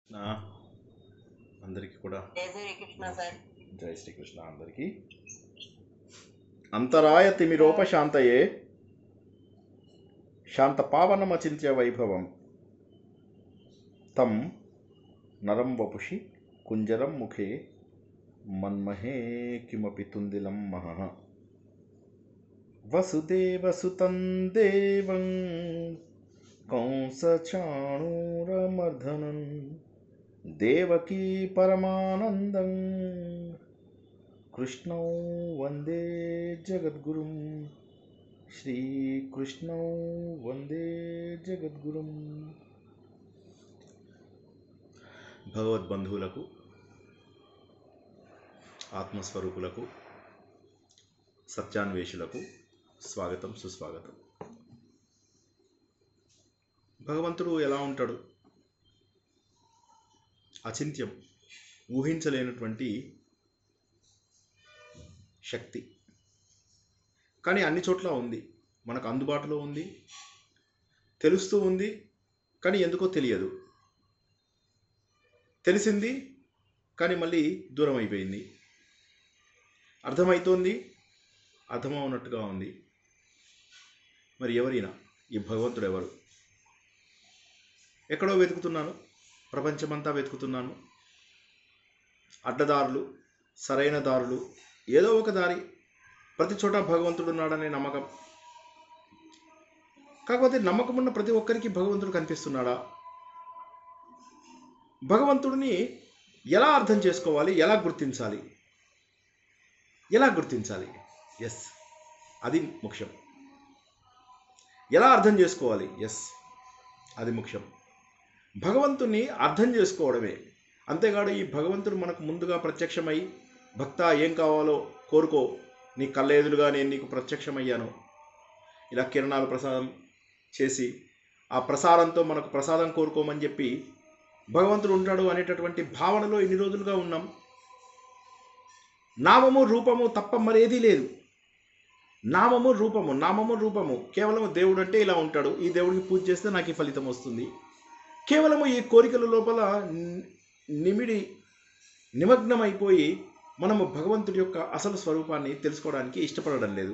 నా అందరికీ కూడా జై శ్రీకృష్ణ సార్. జై శ్రీకృష్ణ. అందరికీ అంతరాయ తిమిరోపశాంతయే శాంత పావనమచింత్య వైభవం తం నరం వపుషి కుంజరం ముఖే మన్మహే కిమపి తుందిలం మహః వసుదేవసుతం దేవం కంసచాణూరమర్దనం దేవకీ పరమానందం కృష్ణౌ వందే జగద్గురుం శ్రీకృష్ణౌ వందే జగద్గురుం. భగవద్బంధువులకు, ఆత్మస్వరూపులకు, సత్యాన్వేషులకు స్వాగతం, సుస్వాగతం. భగవంతుడు ఎలా ఉంటాడు? అచింత్యం, ఊహించలేనటువంటి శక్తి. కానీ అన్ని చోట్ల ఉంది, మనకు అందుబాటులో ఉంది, తెలుస్తూ ఉంది. కానీ ఎందుకో తెలియదు. తెలిసింది కానీ మళ్ళీ దూరం అయిపోయింది. అర్థమవుతోంది, అర్థమవునట్టుగా ఉంది. మరి ఎవరైనా ఈ భగవంతుడు ఎవరు? ఎక్కడో వెతుకుతున్నాను, ప్రపంచమంతా వెతుకుతున్నాను. అడ్డదారులు, సరైన దారులు, ఏదో ఒక దారి. ప్రతి చోట భగవంతుడు ఉన్నాడనే నమ్మకం. కాకపోతే నమ్మకం ఉన్న ప్రతి ఒక్కరికి భగవంతుడు కనిపిస్తున్నాడా? భగవంతుడిని ఎలా అర్థం చేసుకోవాలి? ఎలా గుర్తించాలి? ఎస్, అది ముఖ్యం. ఎలా అర్థం చేసుకోవాలి? ఎస్, అది ముఖ్యం. భగవంతుని అర్థం చేసుకోవడమే. అంతేకాదు ఈ భగవంతుడు మనకు ముందుగా ప్రత్యక్షమై, భక్త ఏం కావాలో కోరుకో, నీ కళ్ళ ఎదురుగా నేను నీకు ప్రత్యక్షమయ్యాను, ఇలా కిరణాలు ప్రసాదం చేసి ఆ ప్రసాదంతో మనకు ప్రసాదం కోరుకోమని చెప్పి భగవంతుడు ఉంటాడు అనేటటువంటి భావనలో ఇన్ని రోజులుగా ఉన్నాం. నామము రూపము తప్ప మరేదీ లేదు. నామము రూపము కేవలం దేవుడు అంటే ఇలా ఉంటాడు, ఈ దేవుడికి పూజ చేస్తే నాకు ఈ ఫలితం వస్తుంది. కేవలము ఈ కోరికల లోపల నిమగ్నమైపోయి మనము భగవంతుడి యొక్క అసలు స్వరూపాన్ని తెలుసుకోవడానికి ఇష్టపడడం లేదు.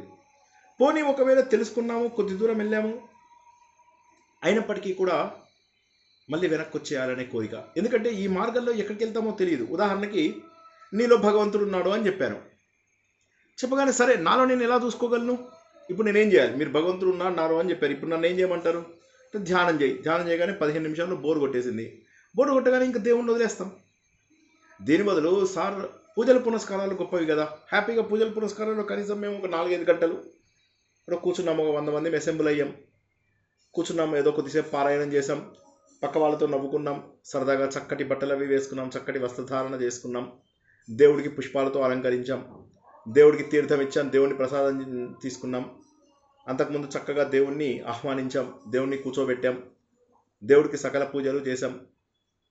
పోనీ ఒకవేళ తెలుసుకున్నాము, కొద్ది దూరం వెళ్ళాము, అయినప్పటికీ కూడా మళ్ళీ వెనక్కి వచ్చేయాలనే కోరిక. ఎందుకంటే ఈ మార్గంలో ఎక్కడికి వెళ్తామో తెలియదు. ఉదాహరణకి నీలో భగవంతుడు ఉన్నాడు అని చెప్పాను. చెప్పగానే సరే, నాలో నేను ఎలా చూసుకోగలను? ఇప్పుడు నేనేం చేయాలి? మీరు భగవంతుడు ఉన్నాడు నాలో అని చెప్పారు, ఇప్పుడు నన్ను ఏం చేయమంటారు? ధ్యానం చేయగానే 15 నిమిషాల్లో బోరు కొట్టేసింది. బోరు కొట్టగానే ఇంకా దేవుణ్ణి వదిలేస్తాం. దీని బదులు సార్ పూజల పునస్కారాలు గొప్పవి కదా, హ్యాపీగా పూజల పునస్కారాలు కనీసం మేము ఒక 4-5 గంటలు ఇప్పుడు కూర్చున్నాము, ఒక 100 మంది అసెంబ్లీ అయ్యాం, కూర్చున్నాము, ఏదో కొద్దిసేపు పారాయణం చేసాం, పక్క వాళ్ళతో నవ్వుకున్నాం, సరదాగా చక్కటి బట్టలు అవి వేసుకున్నాం, చక్కటి వస్త్రధారణ చేసుకున్నాం, దేవుడికి పుష్పాలతో అలంకరించాం, దేవుడికి తీర్థం ఇచ్చాం, దేవుడిని ప్రసాదం తీసుకున్నాం, అంతకుముందు చక్కగా దేవుణ్ణి ఆహ్వానించాం, దేవుణ్ణి కూర్చోబెట్టాం, దేవుడికి సకల పూజలు చేశాం,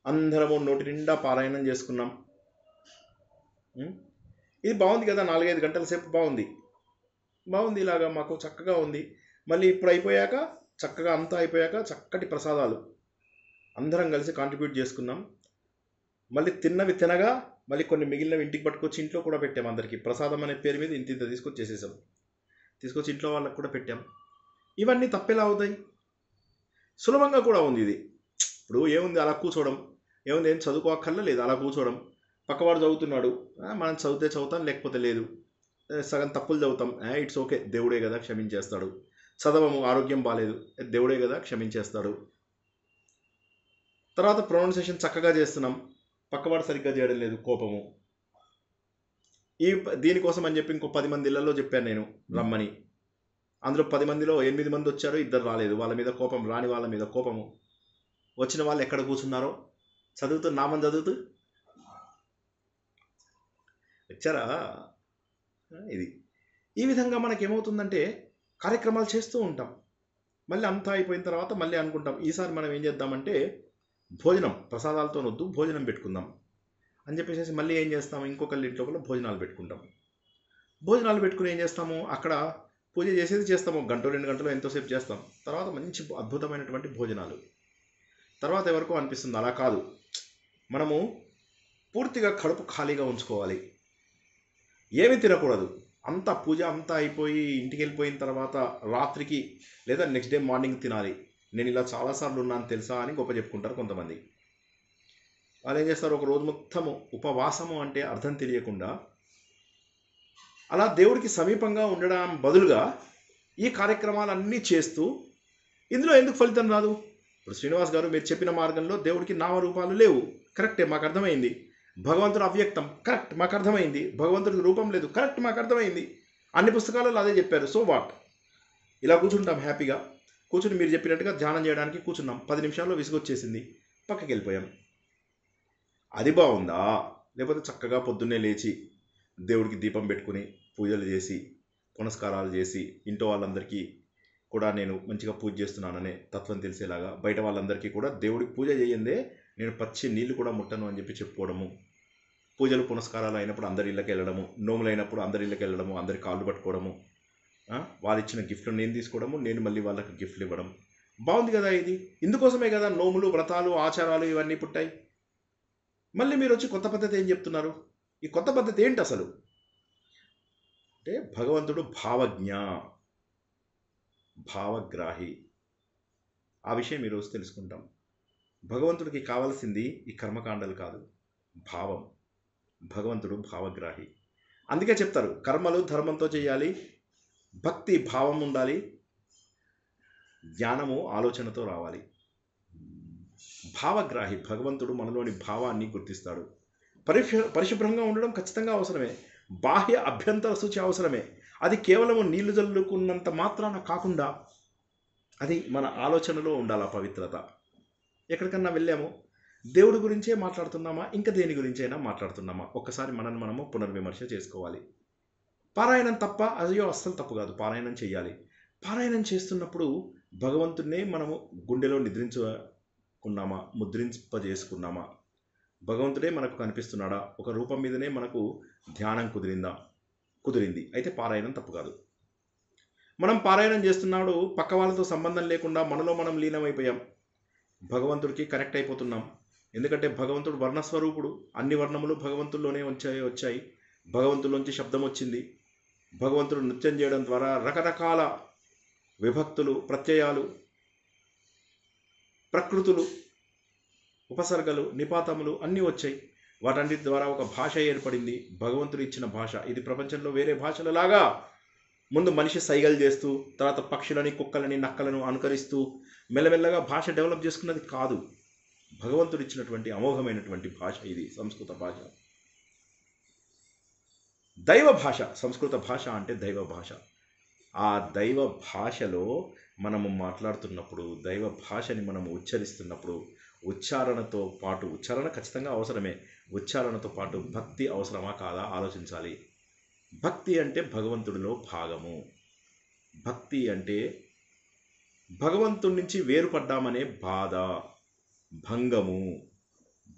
అందరము నోటి నిండా పారాయణం చేసుకున్నాం. ఇది బాగుంది కదా, 4-5 గంటల సేపు బాగుంది. ఇలాగా మాకు చక్కగా ఉంది. మళ్ళీ ఇప్పుడు అయిపోయాక, చక్కగా అంతా అయిపోయాక చక్కటి ప్రసాదాలు అందరం కలిసి కాంట్రిబ్యూట్ చేసుకున్నాం. మళ్ళీ తిన్నవి తినగా మళ్ళీ కొన్ని మిగిలినవి ఇంటికి పట్టుకొచ్చి ఇంట్లో కూడా పెట్టాం. అందరికీ ప్రసాదం అనే పేరు మీద ఇంత తీసుకొచ్చి చేసేసాం, తీసుకొచ్చి ఇంట్లో వాళ్ళకు కూడా పెట్టాం. ఇవన్నీ తప్పెలా అవుతాయి? సులభంగా కూడా ఉంది ఇది. ఇప్పుడు ఏముంది, అలా కూర్చోవడం ఏముంది, ఏం చదువుకోక్కర్లే లేదు, అలా కూర్చోవడం. పక్కవాడు చదువుతున్నాడు, మనం చదివితే చదువుతాం, లేకపోతే లేదు. సగం తప్పులు చదువుతాం, ఇట్స్ ఓకే, దేవుడే కదా క్షమించేస్తాడు. చదవము, ఆరోగ్యం బాగాలేదు, దేవుడే కదా క్షమించేస్తాడు. తర్వాత ప్రొనౌన్సియేషన్ చక్కగా చేస్తున్నాం, పక్కవాడు సరిగ్గా చేయడం లేదు, కోపము. దీనికోసం అని చెప్పి ఇంకో 10 మంది ఇళ్లలో చెప్పాను నేను రమ్మని. అందులో 10 మందిలో 8 మంది వచ్చారు, 2 రాలేదు. వాళ్ళ మీద కోపం, రాని వాళ్ళ మీద కోపము. వచ్చిన వాళ్ళు ఎక్కడ కూర్చున్నారో చదువుతూ, నామం చదువుతూ వచ్చారా. ఇది ఈ విధంగా మనకేమవుతుందంటే కార్యక్రమాలు చేస్తూ ఉంటాం, మళ్ళీ అంతా అయిపోయిన తర్వాత మళ్ళీ అనుకుంటాం, ఈసారి మనం ఏం చేద్దామంటే భోజనం, ప్రసాదాలతో వద్దు, భోజనం పెట్టుకుందాం అని చెప్పేసి మళ్ళీ ఏం చేస్తాము, ఇంకొకళ్ళ ఇంట్లో కూడా భోజనాలు పెట్టుకుంటాం. భోజనాలు పెట్టుకుని ఏం చేస్తాము, అక్కడ పూజ చేసేది చేస్తాము, 1-2 గంటలు ఎంతోసేపు చేస్తాం. తర్వాత మంచి అద్భుతమైనటువంటి భోజనాలు. తర్వాత ఎవరికో అనిపిస్తుంది, అలా కాదు, మనము పూర్తిగా కడుపు ఖాళీగా ఉంచుకోవాలి. ఏమీ తినకూడదు. అంతా పూజ అంతా అయిపోయి ఇంటికి వెళ్ళిపోయిన తర్వాత రాత్రికి లేదా నెక్స్ట్ డే మార్నింగ్ తినాలి. నేను ఇలా చాలాసార్లు ఉన్నాను తెలుసా అని గొప్ప చెప్పుకుంటారు కొంతమంది. వాళ్ళు ఏం చేస్తారు, ఒక రోజు మొత్తము ఉపవాసము అంటే అర్థం తెలియకుండా అలా దేవుడికి సమీపంగా ఉండడం బదులుగా ఈ కార్యక్రమాలన్నీ చేస్తూ ఇందులో ఎందుకు ఫలితం రాదు? ఇప్పుడు శ్రీనివాస్ గారు మీరు చెప్పిన మార్గంలో దేవుడికి నామరూపాలు లేవు, కరెక్టే, మాకు అర్థమైంది. భగవంతుడు అవ్యక్తం, కరెక్ట్, మాకు అర్థమైంది. భగవంతుడికి రూపం లేదు, కరెక్ట్, మాకు అర్థమైంది. అన్ని పుస్తకాలలో అదే చెప్పారు. So what? ఇలా కూర్చుంటాం హ్యాపీగా. కూర్చుని మీరు చెప్పినట్టుగా ధ్యానం చేయడానికి కూర్చున్నాం, 10 నిమిషాల్లో విసుగొచ్చేసింది, పక్కకి వెళ్ళిపోయాం. అది బాగుందా? లేకపోతే చక్కగా పొద్దున్నే లేచి దేవుడికి దీపం పెట్టుకుని పూజలు చేసి పునస్కారాలు చేసి ఇంట్లో వాళ్ళందరికీ కూడా నేను మంచిగా పూజ చేస్తున్నాననే తత్వం తెలిసేలాగా బయట వాళ్ళందరికీ కూడా దేవుడికి పూజ చేయందే నేను పచ్చి నీళ్లు కూడా ముట్టను అని చెప్పి చెప్పుకోవడము, పూజలు పునస్కారాలు అయినప్పుడు అందరి ఇళ్ళకి వెళ్ళడము, నోములు అయినప్పుడు అందరి ఇళ్ళకి వెళ్ళడము, అందరి కాళ్ళు పట్టుకోవడము, వాళ్ళు ఇచ్చిన గిఫ్ట్లు నేను తీసుకోవడము, నేను మళ్ళీ వాళ్ళకి గిఫ్ట్లు ఇవ్వడం. బాగుంది కదా ఇది. ఇందుకోసమే కదా నోములు, వ్రతాలు, ఆచారాలు ఇవన్నీ పుట్టాయి. మళ్ళీ మీరు వచ్చి కొత్త పద్ధతి ఏం చెప్తున్నారు? ఈ కొత్త పద్ధతి ఏంటి అసలు? అంటే భగవంతుడు భావజ్ఞ, భావగ్రాహి. ఆ విషయం ఈరోజు తెలుసుకుంటాం. భగవంతుడికి కావాల్సింది ఈ కర్మకాండలు కాదు, భావం. భగవంతుడు భావగ్రాహి. అందుకే చెప్తారు కర్మలు ధర్మంతో చేయాలి, భక్తి భావం ఉండాలి, జ్ఞానము ఆలోచనతో రావాలి. భావగ్రాహి భగవంతుడు మనలోని భావాన్ని గుర్తిస్తాడు. పరిశుభ్రంగా ఉండడం ఖచ్చితంగా అవసరమే, బాహ్య అభ్యంతర సూచి అవసరమే. అది కేవలం నీళ్లు జల్లుకున్నంత మాత్రాన కాకుండా అది మన ఆలోచనలో ఉండాలి. పవిత్రత. ఎక్కడికన్నా వెళ్ళాము, దేవుడి గురించే మాట్లాడుతున్నామా, ఇంకా దేని గురించైనా మాట్లాడుతున్నామా? ఒక్కసారి మనము పునర్విమర్శ చేసుకోవాలి. పారాయణం తప్ప? అయ్యో అస్సలు తప్పు కాదు, పారాయణం చేయాలి. పారాయణం చేస్తున్నప్పుడు భగవంతుడినే మనము గుండెలో నిద్రించుకున్నామా, ముద్రింపజేసుకున్నామా? భగవంతుడే మనకు కనిపిస్తున్నాడా? ఒక రూపం మీదనే మనకు ధ్యానం కుదిరింది అయితే పారాయణం తప్పు కాదు. మనం పారాయణం చేస్తున్నాడు పక్క వాళ్ళతో సంబంధం లేకుండా మనలో మనం లీనమైపోయాం, భగవంతుడికి కనెక్ట్ అయిపోతున్నాం. ఎందుకంటే భగవంతుడు వర్ణస్వరూపుడు, అన్ని వర్ణములు భగవంతుల్లోనే వచ్చాయి. భగవంతుల్లోంచి శబ్దం వచ్చింది. భగవంతుడు నృత్యం చేయడం ద్వారా రకరకాల విభక్తులు, ప్రత్యయాలు, ప్రకృతులు, ఉపసర్గలు, నిపాతములు అన్నీ వచ్చాయి. వాటన్నిటి ద్వారా ఒక భాష ఏర్పడింది, భగవంతుడు ఇచ్చిన భాష. ఇది ప్రపంచంలో వేరే భాషలలాగా ముందు మనిషి సైగలు చేస్తూ తర్వాత పక్షులని, కుక్కలని, నక్కలను అనుకరిస్తూ మెల్లమెల్లగా భాష డెవలప్ చేసుకున్నది కాదు. భగవంతుడు ఇచ్చినటువంటి అమోఘమైనటువంటి భాష ఇది, సంస్కృత భాష. దైవ భాష. సంస్కృత భాష అంటే దైవ భాష. ఆ దైవ భాషలో మనము మాట్లాడుతున్నప్పుడు, దైవ భాషని మనము ఉచ్చరిస్తున్నప్పుడు ఉచ్చారణతో పాటు, ఉచ్చారణ ఖచ్చితంగా అవసరమే, ఉచ్చారణతో పాటు భక్తి అవసరమా కాదా ఆలోచించాలి. భక్తి అంటే భగవంతుడిలో భాగము. భక్తి అంటే భగవంతుడి నుంచి వేరుపడ్డామనే బాధ, భంగము.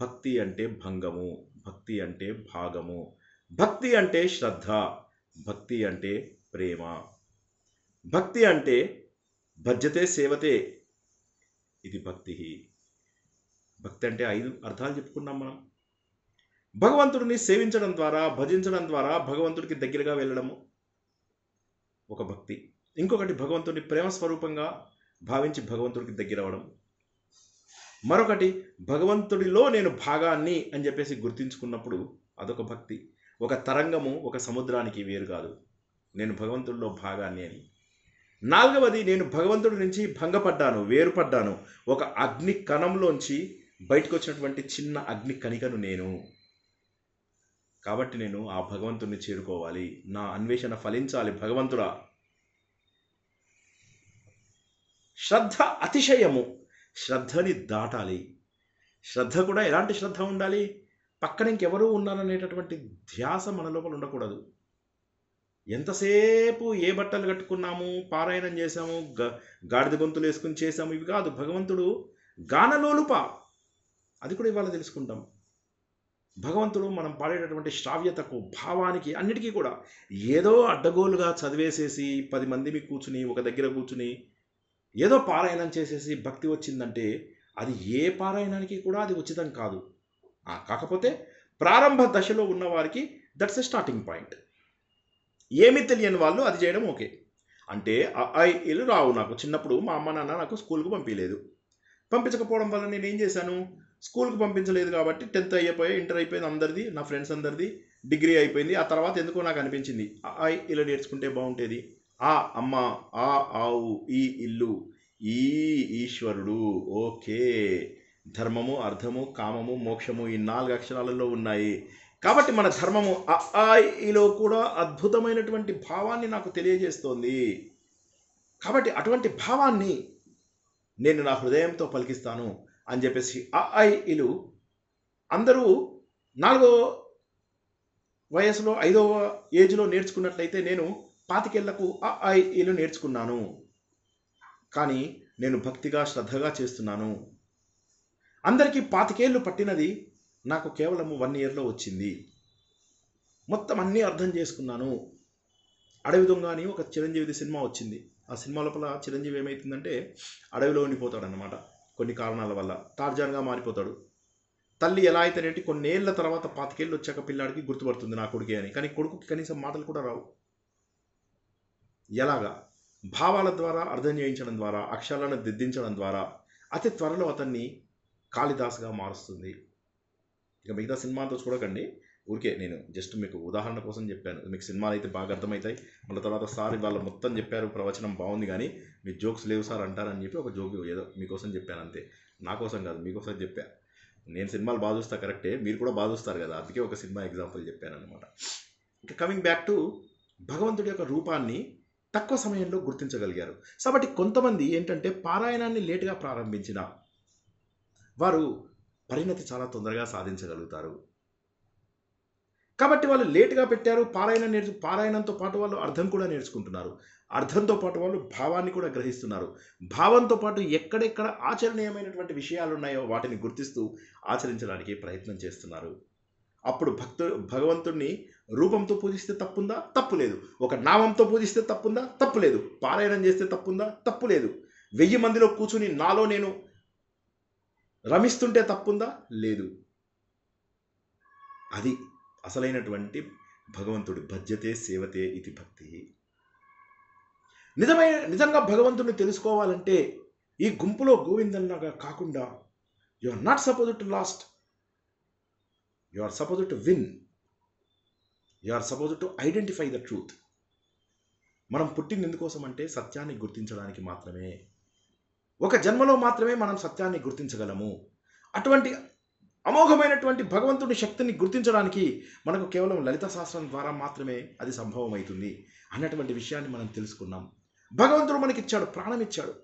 భక్తి అంటే భంగము, భక్తి అంటే భాగము, భక్తి అంటే శ్రద్ధ, భక్తి అంటే ప్రేమ. భక్తి అంటే భజ్యతే సేవతే, ఇది భక్తి. భక్తి అంటే 5 అర్థాలు చెప్పుకున్నాం మనం. భగవంతుడిని సేవించడం ద్వారా, భజించడం ద్వారా భగవంతుడికి దగ్గరగా వెళ్ళడము ఒక భక్తి. ఇంకొకటి భగవంతుడిని ప్రేమ స్వరూపంగా భావించి భగవంతుడికి దగ్గర అవ్వడం. మరొకటి భగవంతుడిలో నేను భాగాన్ని అని చెప్పేసి గుర్తించుకున్నప్పుడు అదొక భక్తి. ఒక తరంగము ఒక సముద్రానికి వేరు కాదు, నేను భగవంతుడిలో భాగాన్ని అని. 4వది నేను భగవంతుడి నుంచి భంగపడ్డాను, వేరుపడ్డాను, ఒక అగ్ని కణంలోంచి బయటకు వచ్చినటువంటి చిన్న అగ్ని కణికను నేను. కాబట్టి నేను ఆ భగవంతుడిని చేరుకోవాలి, నా అన్వేషణ ఫలించాలి. భగవంతుడా, శ్రద్ధ అతిశయము, శ్రద్ధని దాటాలి. శ్రద్ధ కూడా ఎలాంటి శ్రద్ధ ఉండాలి? పక్కన ఇంకెవరూ ఉన్నారనేటటువంటి ధ్యాస మన లోపల ఉండకూడదు. ఎంతసేపు ఏ బట్టలు కట్టుకున్నాము, పారాయణం చేశాము, గాడిద గొంతులు వేసుకుని చేశాము, ఇవి కాదు. భగవంతుడు గానలోలుప, అది కూడా ఇవాళ తెలుసుకుంటాం. భగవంతుడు మనం పాడేటటువంటి శ్రావ్యతకు, భావానికి, అన్నిటికీ కూడా ఏదో అడ్డగోలుగా చదివేసేసి 10 మందిని కూర్చుని ఒక దగ్గర కూర్చుని ఏదో పారాయణం చేసేసి భక్తి వచ్చిందంటే అది ఏ పారాయణానికి కూడా అది ఉచితం కాదు. కాకపోతే ప్రారంభ దశలో ఉన్న వారికి దట్స్ ఎ స్టార్టింగ్ పాయింట్. ఏమీ తెలియని వాళ్ళు అది చేయడం ఓకే. అంటే ఇలు రావు నాకు. చిన్నప్పుడు మా అమ్మ నాన్న నాకు స్కూల్కి పంపించలేదు. పంపించకపోవడం వల్ల నేను ఏం చేశాను, స్కూల్కి పంపించలేదు కాబట్టి 10th అయిపోయి, ఇంటర్ అయిపోయింది అందరిది, నా ఫ్రెండ్స్ అందరిది, డిగ్రీ అయిపోయింది. ఆ తర్వాత ఎందుకో నాకు అనిపించింది ఇలా నేర్చుకుంటే బాగుంటేది. అమ్మ, ఆవు, ఈ ఇల్లు, ఈ ఈశ్వరుడు, ఓకే, ధర్మము, అర్థము, కామము, మోక్షము ఈ 4 అక్షరాలలో ఉన్నాయి. కాబట్టి మన ధర్మము ఈలో కూడా అద్భుతమైనటువంటి భావాన్ని నాకు తెలియజేస్తోంది. కాబట్టి అటువంటి భావాన్ని నేను నా హృదయంతో పలికిస్తాను అని చెప్పేసి ఇలు అందరూ 4వ వయసులో 5వ ఏజ్లో నేర్చుకున్నట్లయితే నేను 25 ఏళ్లకు ఇలు నేర్చుకున్నాను. కానీ నేను భక్తిగా శ్రద్ధగా చేస్తున్నాను. అందరికీ 25 ఏళ్ళు పట్టినది నాకు కేవలం 1 ఇయర్లో వచ్చింది. మొత్తం అన్నీ అర్థం చేసుకున్నాను. అడవి దొంగ అని ఒక చిరంజీవిది సినిమా వచ్చింది. ఆ సినిమా లోపల చిరంజీవి ఏమవుతుందంటే అడవిలో ఉండిపోతాడు అన్నమాట. కొన్ని కారణాల వల్ల టార్జాన్గా మారిపోతాడు. తల్లి ఎలా అయితేనేంటి కొన్నేళ్ల తర్వాత 25 ఏళ్ళు వచ్చాక పిల్లాడికి గుర్తుపడుతుంది నా కొడుకే అని. కానీ కొడుకుకి కనీసం మాటలు కూడా రావు. ఎలాగా? భావాల ద్వారా అర్థం చేయించడం ద్వారా, అక్షరాలను దిద్దించడం ద్వారా అతి త్వరలో అతన్ని కాళిదాస్గా మారుస్తుంది. ఇక మిగతా సినిమాతో చూడకండి, ఊరికే నేను జస్ట్ మీకు ఉదాహరణ కోసం చెప్పాను. మీకు సినిమాలు అయితే బాగా అర్థమవుతాయి. మళ్ళీ తర్వాత సార్ వాళ్ళు మొత్తం చెప్పారు, ప్రవచనం బాగుంది కానీ మీ జోక్స్ లేవు సార్ అంటారని చెప్పి ఒక జోక్ ఏదో మీకోసం చెప్పాను అంతే. నా కోసం కాదు, మీకోసం చెప్పాను. నేను సినిమాలు బాగా చూస్తా కరెక్టే, మీరు కూడా బాగా చూస్తారు కదా, అందుకే ఒక సినిమా ఎగ్జాంపుల్ చెప్పాను అనమాట. ఇక కమింగ్ బ్యాక్ టు భగవంతుడి యొక్క రూపాన్ని తక్కువ సమయంలో గుర్తించగలిగారు. కాబట్టి కొంతమంది ఏంటంటే పారాయణాన్ని లేటుగా ప్రారంభించిన వారు పరిణతి చాలా తొందరగా సాధించగలుగుతారు. కాబట్టి వాళ్ళు లేటుగా పెట్టారు. పారాయణంతో పాటు వాళ్ళు అర్థం కూడా నేర్చుకుంటున్నారు. అర్థంతో పాటు వాళ్ళు భావాన్ని కూడా గ్రహిస్తున్నారు. భావంతో పాటు ఎక్కడెక్కడ ఆచరణీయమైనటువంటి విషయాలు ఉన్నాయో వాటిని గుర్తిస్తూ ఆచరించడానికి ప్రయత్నం చేస్తున్నారు. అప్పుడు భగవంతుణ్ణి రూపంతో పూజిస్తే తప్పుందా? తప్పు లేదు. ఒక నామంతో పూజిస్తే తప్పుందా? తప్పు లేదు. పారాయణం చేస్తే తప్పుందా? తప్పు లేదు. 1000 మందిలో కూర్చుని నాలో నేను రమిస్తుంటే తప్పుందా? లేదు. అది అసలైనటువంటి భగవంతుడి భజ్యతే సేవతే ఇది భక్తి. నిజంగా భగవంతుడిని తెలుసుకోవాలంటే ఈ గుంపులో గోవిందన్నగా కాకుండా you are not supposed to lost, you are supposed to win, you are supposed to identify the truth. మనం పుట్టింది ఎందుకోసం అంటే సత్యాన్ని గుర్తించడానికి మాత్రమే. ఒక జన్మలో మాత్రమే మనం సత్యాన్ని గుర్తించగలము. అటువంటి అమోఘమైనటువంటి భగవంతుడి శక్తిని గుర్తించడానికి మనకు కేవలం లలిత శాస్త్రం ద్వారా మాత్రమే అది సంభవం అవుతుంది అన్నటువంటి విషయాన్ని మనం తెలుసుకున్నాం. భగవంతుడు మనకిచ్చాడు, ప్రాణం ఇచ్చాడు.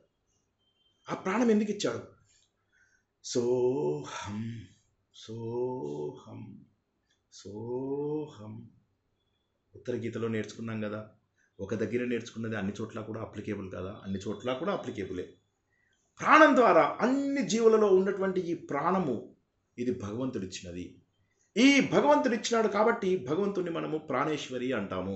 ఆ ప్రాణం ఎందుకు ఇచ్చాడు? సోహం సోహం సోహం. ఉత్తర గీతలో నేర్చుకున్నాం కదా, ఒక దగ్గర నేర్చుకున్నది అన్ని చోట్ల కూడా అప్లికేబుల్ కదా, అన్ని చోట్ల కూడా అప్లికేబులే. ప్రాణం ద్వారా అన్ని జీవులలో ఉన్నటువంటి ఈ ప్రాణము ఇది భగవంతుడిచ్చినది. ఈ భగవంతుడిచ్చినాడు కాబట్టి భగవంతుడిని మనము ప్రాణేశ్వరి అంటాము.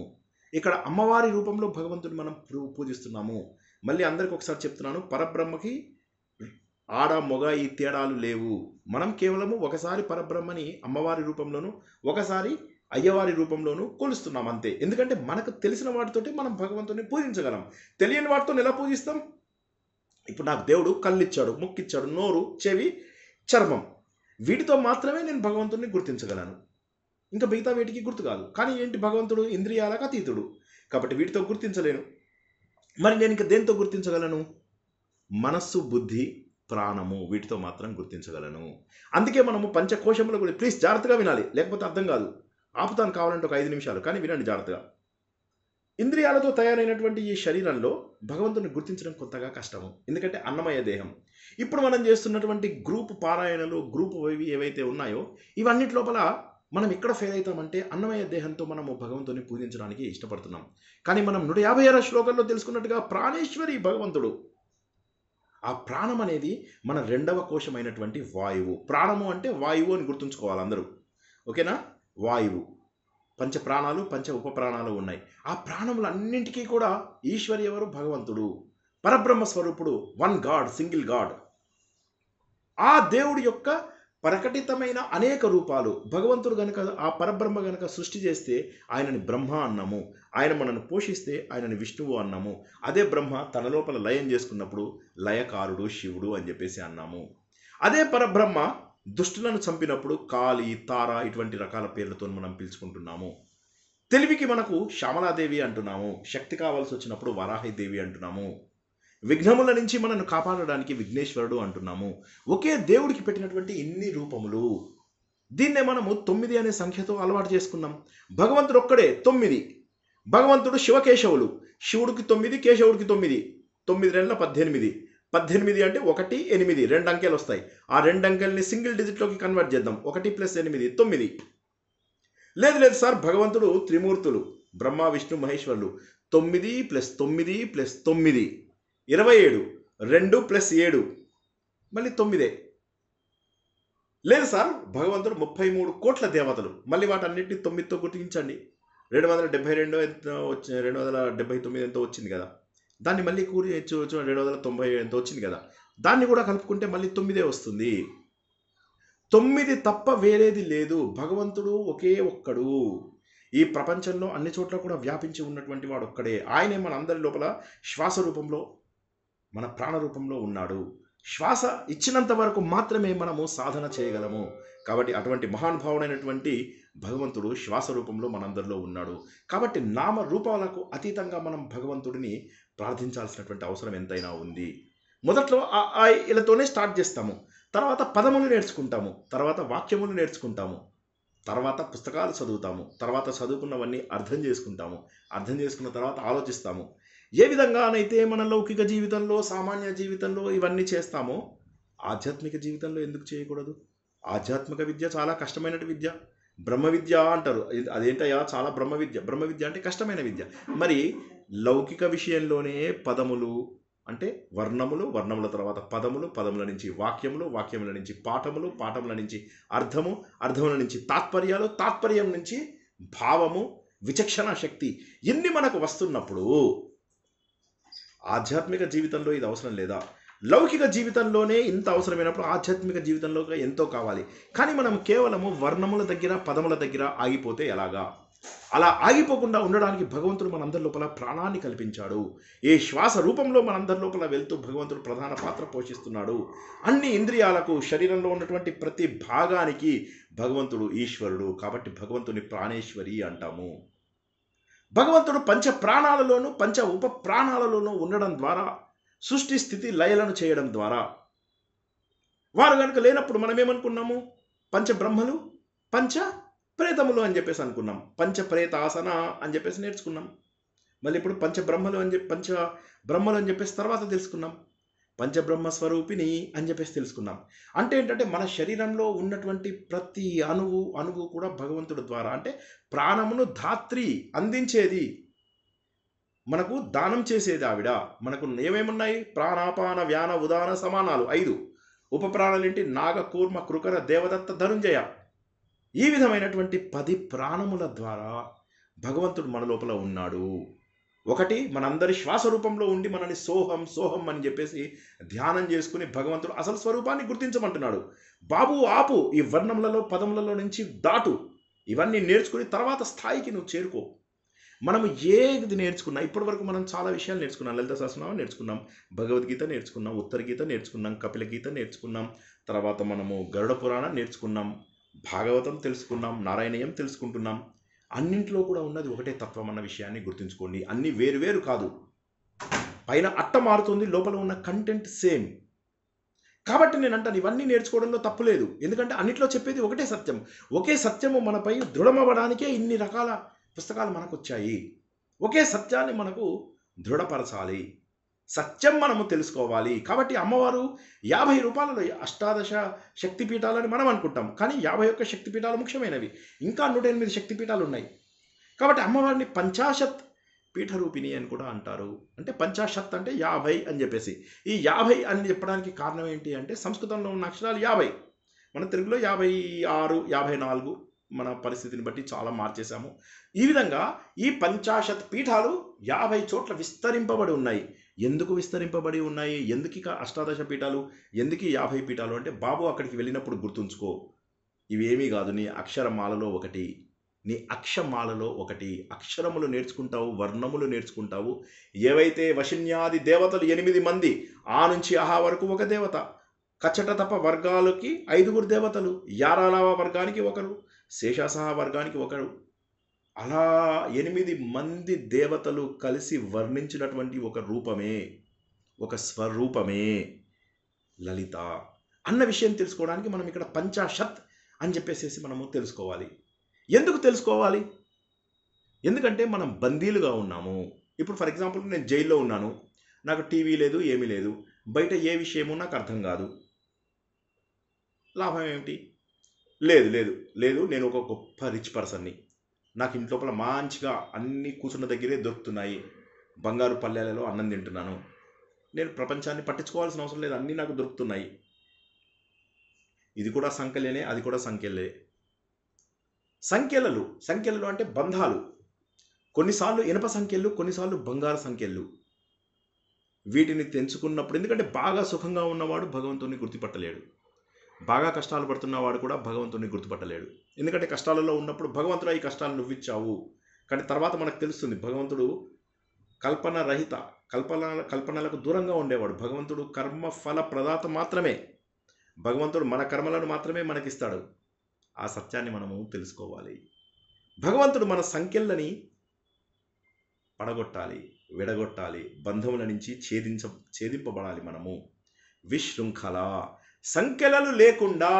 ఇక్కడ అమ్మవారి రూపంలో భగవంతుడిని మనం పూజిస్తున్నాము. మళ్ళీ అందరికి ఒకసారి చెప్తున్నాను, పరబ్రహ్మకి ఆడ మొగ ఈ తేడాలు లేవు. మనం కేవలము ఒకసారి పరబ్రహ్మని అమ్మవారి రూపంలోను, ఒకసారి అయ్యవారి రూపంలోనూ కొలుస్తున్నాం అంతే. ఎందుకంటే మనకు తెలిసిన వాటితోటి మనం భగవంతుని పూజించగలం. తెలియని వాటితో ఎలా పూజిస్తాం? ఇప్పుడు నాకు దేవుడు కళ్ళు ఇచ్చాడు, ముక్కు ఇచ్చాడు, నోరు, చెవి, చర్మం, వీటితో మాత్రమే నేను భగవంతుడిని గుర్తించగలను. ఇంకా మిగతా వీటికి గుర్తు కాదు. కానీ ఏంటి, భగవంతుడు ఇంద్రియాలకు అతీతుడు కాబట్టి వీటితో గుర్తించలేను. మరి నేను ఇంకా దేంతో గుర్తించగలను? మనస్సు, బుద్ధి, ప్రాణము, వీటితో మాత్రం గుర్తించగలను. అందుకే మనము పంచకోశముల గురించి ప్లీజ్ జాగ్రత్తగా వినాలి, లేకపోతే అర్థం కాదు. ఆపుతాను కావాలంటే ఒక 5 నిమిషాలు, కానీ వినండి జాగ్రత్తగా. ఇంద్రియాలతో తయారైనటువంటి ఈ శరీరంలో భగవంతుని గుర్తించడం కొత్తగా కష్టము. ఎందుకంటే అన్నమయ దేహం. ఇప్పుడు మనం చేస్తున్నటువంటి గ్రూప్ పారాయణలు, గ్రూప్ ఏవైతే ఉన్నాయో ఇవన్నిటి లోపల మనం ఎక్కడ ఫెయిల్ అవుతామంటే అన్నమయ దేహంతో మనము భగవంతుని పూజించడానికి ఇష్టపడుతున్నాం. కానీ మనం 156 శ్లోకాల్లో తెలుసుకున్నట్టుగా ప్రాణేశ్వరి భగవంతుడు. ఆ ప్రాణం అనేది మన 2వ కోశమైనటువంటి వాయువు. ప్రాణము అంటే వాయువు అని గుర్తుంచుకోవాలి అందరూ, ఓకేనా? వాయువు. పంచ ప్రాణాలు, పంచ ఉప ప్రాణాలు ఉన్నాయి. ఆ ప్రాణములన్నింటికీ కూడా ఈశ్వరి ఎవరు? భగవంతుడు, పరబ్రహ్మ స్వరూపుడు, 1 గాడ్, సింగిల్ గాడ్. ఆ దేవుడి యొక్క ప్రకటితమైన అనేక రూపాలు. భగవంతుడు గనుక ఆ పరబ్రహ్మ గనుక సృష్టి చేస్తే ఆయనని బ్రహ్మ అన్నాము. ఆయన మనను పోషిస్తే ఆయనని విష్ణువు అన్నాము. అదే బ్రహ్మ తన లోపల లయం చేసుకున్నప్పుడు లయకారుడు శివుడు అని చెప్పేసి అన్నాము. అదే పరబ్రహ్మ దుష్టులను చంపినప్పుడు కాళి, తార ఇటువంటి రకాల పేర్లతో మనం పిలుచుకుంటున్నాము. తెలివికి మనకు శ్యామలాదేవి అంటున్నాము. శక్తి కావాల్సి వచ్చినప్పుడు వరాహిదేవి అంటున్నాము. విఘ్నముల నుంచి మనను కాపాడడానికి విఘ్నేశ్వరుడు అంటున్నాము. ఒకే దేవుడికి పెట్టినటువంటి ఇన్ని రూపములు. దీన్నే మనము 9 అనే సంఖ్యతో అలవాటు చేసుకున్నాం. భగవంతుడు ఒక్కడే 9. భగవంతుడు శివకేశవులు. శివుడికి 9, కేశవుడికి 9. 9 2 18. 18 అంటే 1 8 2 అంకెలు వస్తాయి. ఆ 2 అంకెల్ని సింగిల్ డిజిట్లోకి కన్వర్ట్ చేద్దాం. 1 + 8 9. లేదు సార్, భగవంతుడు త్రిమూర్తులు బ్రహ్మ విష్ణు మహేశ్వరులు. 9 + 9 + 9 27. 2 + 7 మళ్ళీ 9. లేదు సార్, భగవంతుడు 33 కోట్ల దేవతలు. మళ్ళీ వాటన్నిటిని 9తో గుర్తించండి. 272 ఎంత వచ్చింది, 279 ఎంతో వచ్చింది కదా. దాన్ని మళ్ళీ కూడి 290 ఎంతో వచ్చింది కదా. దాన్ని కూడా కలుపుకుంటే మళ్ళీ 9 వస్తుంది. 9 తప్ప వేరేది లేదు. భగవంతుడు ఒకే ఒక్కడు. ఈ ప్రపంచంలో అన్ని చోట్ల కూడా వ్యాపించి ఉన్నటువంటి వాడు ఒక్కడే. ఆయనే మన అందరి లోపల శ్వాస రూపంలో, మన ప్రాణ రూపంలో ఉన్నాడు. శ్వాస ఇచ్చినంత వరకు మాత్రమే మనము సాధన చేయగలము. కాబట్టి అటువంటి మహానుభావుడైనటువంటి భగవంతుడు శ్వాస రూపంలో మనందరిలో ఉన్నాడు. కాబట్టి నామ రూపాలకు అతీతంగా మనం భగవంతుడిని ప్రార్థించాల్సినటువంటి అవసరం ఎంతైనా ఉంది. మొదట్లో ఇలాతోనే స్టార్ట్ చేస్తాము. తర్వాత పదములు నేర్చుకుంటాము. తర్వాత వాక్యములు నేర్చుకుంటాము. తర్వాత పుస్తకాలు చదువుతాము. తర్వాత చదువుకున్నవన్నీ అర్థం చేసుకుంటాము. అర్థం చేసుకున్న తర్వాత ఆలోచిస్తాము. ఏ విధంగానైతే మన లౌకిక జీవితంలో, సామాన్య జీవితంలో ఇవన్నీ చేస్తామో ఆధ్యాత్మిక జీవితంలో ఎందుకు చేయకూడదు? ఆధ్యాత్మిక విద్య చాలా కష్టమైన విద్య. బ్రహ్మ విద్య అంటారు. అదేంటయ్యా చాలా బ్రహ్మ విద్య. బ్రహ్మ విద్య అంటే కష్టమైన విద్య. మరి లౌకిక విషయంలోనే పదములు అంటే వర్ణములు, వర్ణముల తర్వాత పదములు, పదముల నుంచి వాక్యములు, వాక్యముల నుంచి పాఠములు, పాఠముల నుంచి అర్థము, అర్థముల నుంచి తాత్పర్యాలు, తాత్పర్యం నుంచి భావము, విచక్షణ శక్తి ఇన్ని మనకు వస్తున్నప్పుడు ఆధ్యాత్మిక జీవితంలో ఇది అవసరం లేదా? లౌకిక జీవితంలోనే ఇంత అవసరమైనప్పుడు ఆధ్యాత్మిక జీవితంలో ఎంతో కావాలి. కానీ మనం కేవలము వర్ణముల దగ్గర, పదముల దగ్గర ఆగిపోతే ఎలాగా? అలా ఆగిపోకుండా ఉండడానికి భగవంతుడు మనందరి లోపల ప్రాణాన్ని కల్పించాడు. ఏ శ్వాస రూపంలో మనందరి లోపల వెళ్తూ భగవంతుడు ప్రధాన పాత్ర పోషిస్తున్నాడు. అన్ని ఇంద్రియాలకు, శరీరంలో ఉన్నటువంటి ప్రతి భాగానికి భగవంతుడు ఈశ్వరుడు. కాబట్టి భగవంతుని ప్రాణేశ్వరి అంటాము. భగవంతుడు పంచ ప్రాణాలలోనూ, పంచ ఉప ప్రాణాలలోనూ ఉండడం ద్వారా, సృష్టి స్థితి లయలను చేయడం ద్వారా, వారు కనుక లేనప్పుడు మనం ఏమనుకున్నాము? పంచబ్రహ్మలు, పంచ ప్రేతములు అని చెప్పేసి అనుకున్నాం. పంచప్రేతాసన అని చెప్పేసి నేర్చుకున్నాం. మళ్ళీ ఇప్పుడు పంచబ్రహ్మలు అని చెప్పేసి తర్వాత తెలుసుకున్నాం. పంచబ్రహ్మ స్వరూపిణి అని చెప్పేసి తెలుసుకున్నాం. అంటే ఏంటంటే మన శరీరంలో ఉన్నటువంటి ప్రతి అణువు కూడా భగవంతుడి ద్వారా, అంటే ప్రాణమును ధాత్రి అందించేది, మనకు దానం చేసేది ఆవిడ. మనకు ఏమేమున్నాయి? ప్రాణాపాన వ్యాన ఉదాన సమానాలు 5. ఉప ప్రాణాలేంటి? నాగ, కూర్మ, కృకర, దేవదత్త, ధనుంజయ. ఈ విధమైనటువంటి 10 ప్రాణముల ద్వారా భగవంతుడు మన లోపల ఉన్నాడు. ఒకటి, మనందరి శ్వాస రూపంలో ఉండి మనని సోహం సోహం అని చెప్పేసి ధ్యానం చేసుకుని భగవంతుడు అసలు స్వరూపాన్ని గుర్తించమంటున్నాడు. బాబు ఆపు, ఈ వర్ణములలో, పదములలో నుంచి దాటు. ఇవన్నీ నేర్చుకుని తర్వాత స్థాయికి నువ్వు చేరుకో. మనము ఏది నేర్చుకున్నా, ఇప్పటి వరకు మనం చాలా విషయాలు నేర్చుకున్నాం. లలిత సహస్రనామం నేర్చుకున్నాం, భగవద్గీత నేర్చుకున్నాం, ఉత్తర గీత నేర్చుకున్నాం, కపిల గీత నేర్చుకున్నాం, తర్వాత మనము గరుడ పురాణం నేర్చుకున్నాం, భాగవతం తెలుసుకున్నాం, నారాయణీయం తెలుసుకుంటున్నాం. అన్నింటిలో కూడా ఉన్నది ఒకటే తత్వం అన్న విషయాన్ని గుర్తుంచుకోండి. అన్నీ వేరు కాదు. పైన అట్ట మారుతుంది, లోపల ఉన్న కంటెంట్ సేమ్. కాబట్టి నేను అంటాను, ఇవన్నీ నేర్చుకోవడంలో తప్పు లేదు. ఎందుకంటే అన్నిట్లో చెప్పేది ఒకటే సత్యం. ఒకే సత్యము మనపై దృఢమవ్వడానికే ఇన్ని రకాల పుస్తకాలు మనకు వచ్చాయి. ఒకే సత్యాన్ని మనకు దృఢపరచాలి. సత్యం మనము తెలుసుకోవాలి. కాబట్టి అమ్మవారు 50 రూపాయలలో 18 శక్తిపీఠాలని మనం అనుకుంటాం. కానీ 51 శక్తిపీఠాలు ముఖ్యమైనవి. ఇంకా 108 శక్తిపీఠాలు ఉన్నాయి. కాబట్టి అమ్మవారిని పంచాశత్ పీఠరూపిణి అని కూడా అంటారు. అంటే పంచాశత్ అంటే 50 అని చెప్పేసి. ఈ 50 అని చెప్పడానికి కారణం ఏంటి అంటే సంస్కృతంలో ఉన్న అక్షరాలు 50, మన తెలుగులో 56, 54 మన పరిస్థితిని బట్టి చాలా మార్చేశాము. ఈ విధంగా ఈ పంచాశత్ పీఠాలు 50 చోట్ల విస్తరింపబడి ఉన్నాయి. ఎందుకు విస్తరింపబడి ఉన్నాయి, ఎందుకు ఇక అష్టాదశ పీఠాలు, ఎందుకు 50 పీఠాలు అంటే, బాబు అక్కడికి వెళ్ళినప్పుడు గుర్తుంచుకో, ఇవేమీ కాదు, నీ అక్షరమాలలో ఒకటి, నీ అక్షమాలలో ఒకటి. అక్షరములు నేర్చుకుంటావు, వర్ణములు నేర్చుకుంటావు. ఏవైతే వశిన్యాది దేవతలు 8 మంది, ఆ నుంచి అహా వరకు ఒక దేవత, కచ్చట తప వర్గాలకి 5 దేవతలు, యారాలవ వర్గానికి ఒకరు, శేషాసహ వర్గానికి ఒకరు, అలా 8 మంది దేవతలు కలిసి వర్ణించినటువంటి ఒక రూపమే, ఒక స్వరూపమే లలిత అన్న విషయం తెలుసుకోవడానికి మనం ఇక్కడ పంచాశత్ అని చెప్పేసి మనము తెలుసుకోవాలి. ఎందుకు తెలుసుకోవాలి? ఎందుకంటే మనం బందీలుగా ఉన్నాము. ఇప్పుడు ఫర్ ఎగ్జాంపుల్ నేను జైల్లో ఉన్నాను, నాకు టీవీ లేదు, ఏమీ లేదు, బయట ఏ విషయమో నాకు అర్థం కాదు. లాభం ఏమిటి? లేదు లేదు లేదు, నేను ఒక గొప్ప రిచ్ పర్సన్ని, నాకు ఇంట్లోపల మంచిగా అన్నీ కూర్చున్న దగ్గరే దొరుకుతున్నాయి, బంగారు పల్లెలలో అన్నం తింటున్నాను, నేను ప్రపంచాన్ని పట్టించుకోవాల్సిన అవసరం లేదు, అన్నీ నాకు దొరుకుతున్నాయి. ఇది కూడా సంఖ్యలేనే, అది కూడా సంఖ్యలే. సంఖ్యలు అంటే బంధాలు. కొన్నిసార్లు ఇనప సంఖ్యలు, కొన్నిసార్లు బంగారు సంఖ్యలు. వీటిని తెంచుకున్నప్పుడు, ఎందుకంటే బాగా సుఖంగా ఉన్నవాడు భగవంతుని గుర్తుపట్టలేడు, బాగా కష్టాలు పడుతున్నవాడు కూడా భగవంతుని గుర్తుపట్టలేడు. ఎందుకంటే కష్టాలలో ఉన్నప్పుడు భగవంతుడు ఈ కష్టాలు నువ్విచ్చావు, కానీ తర్వాత మనకు తెలుస్తుంది భగవంతుడు కల్పన రహిత, కల్పనలకు దూరంగా ఉండేవాడు. భగవంతుడు కర్మ ఫల ప్రదాత మాత్రమే. భగవంతుడు మన కర్మలను మాత్రమే మనకిస్తాడు. ఆ సత్యాన్ని మనము తెలుసుకోవాలి. భగవంతుడు మన సంఖ్యలని పడగొట్టాలి, విడగొట్టాలి, బంధముల నుంచి ఛేదింపబడాలి. మనము విశృంఖల, సంఖ్యలు లేకుండా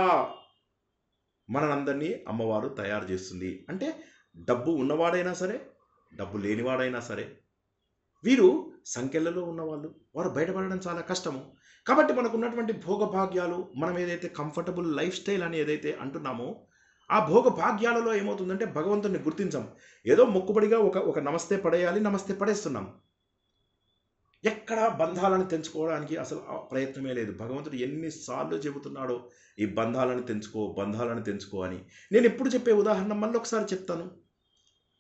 మనందరినీ అమ్మవారు తయారు చేస్తుంది. అంటే డబ్బు ఉన్నవాడైనా సరే, డబ్బు లేనివాడైనా సరే, వీరు సంఖ్యలలో ఉన్నవాళ్ళు, వారు బయటపడడం చాలా కష్టము. కాబట్టి మనకు ఉన్నటువంటి భోగభాగ్యాలు, మనం ఏదైతే కంఫర్టబుల్ లైఫ్ స్టైల్ అని ఏదైతే అంటున్నామో, ఆ భోగభాగ్యాలలో ఏమవుతుందంటే భగవంతుని గుర్తించాం. ఏదో మొక్కుబడిగా ఒక నమస్తే పడేయాలి, నమస్తే పడేస్తున్నాం. ఎక్కడ బంధాలను తెంచుకోవడానికి అసలు ప్రయత్నమే లేదు. భగవంతుడు ఎన్నిసార్లు చెబుతున్నాడో ఈ బంధాలను తెంచుకో, బంధాలను తెంచుకో అని. నేను ఎప్పుడు చెప్పే ఉదాహరణ మళ్ళీ ఒకసారి చెప్తాను.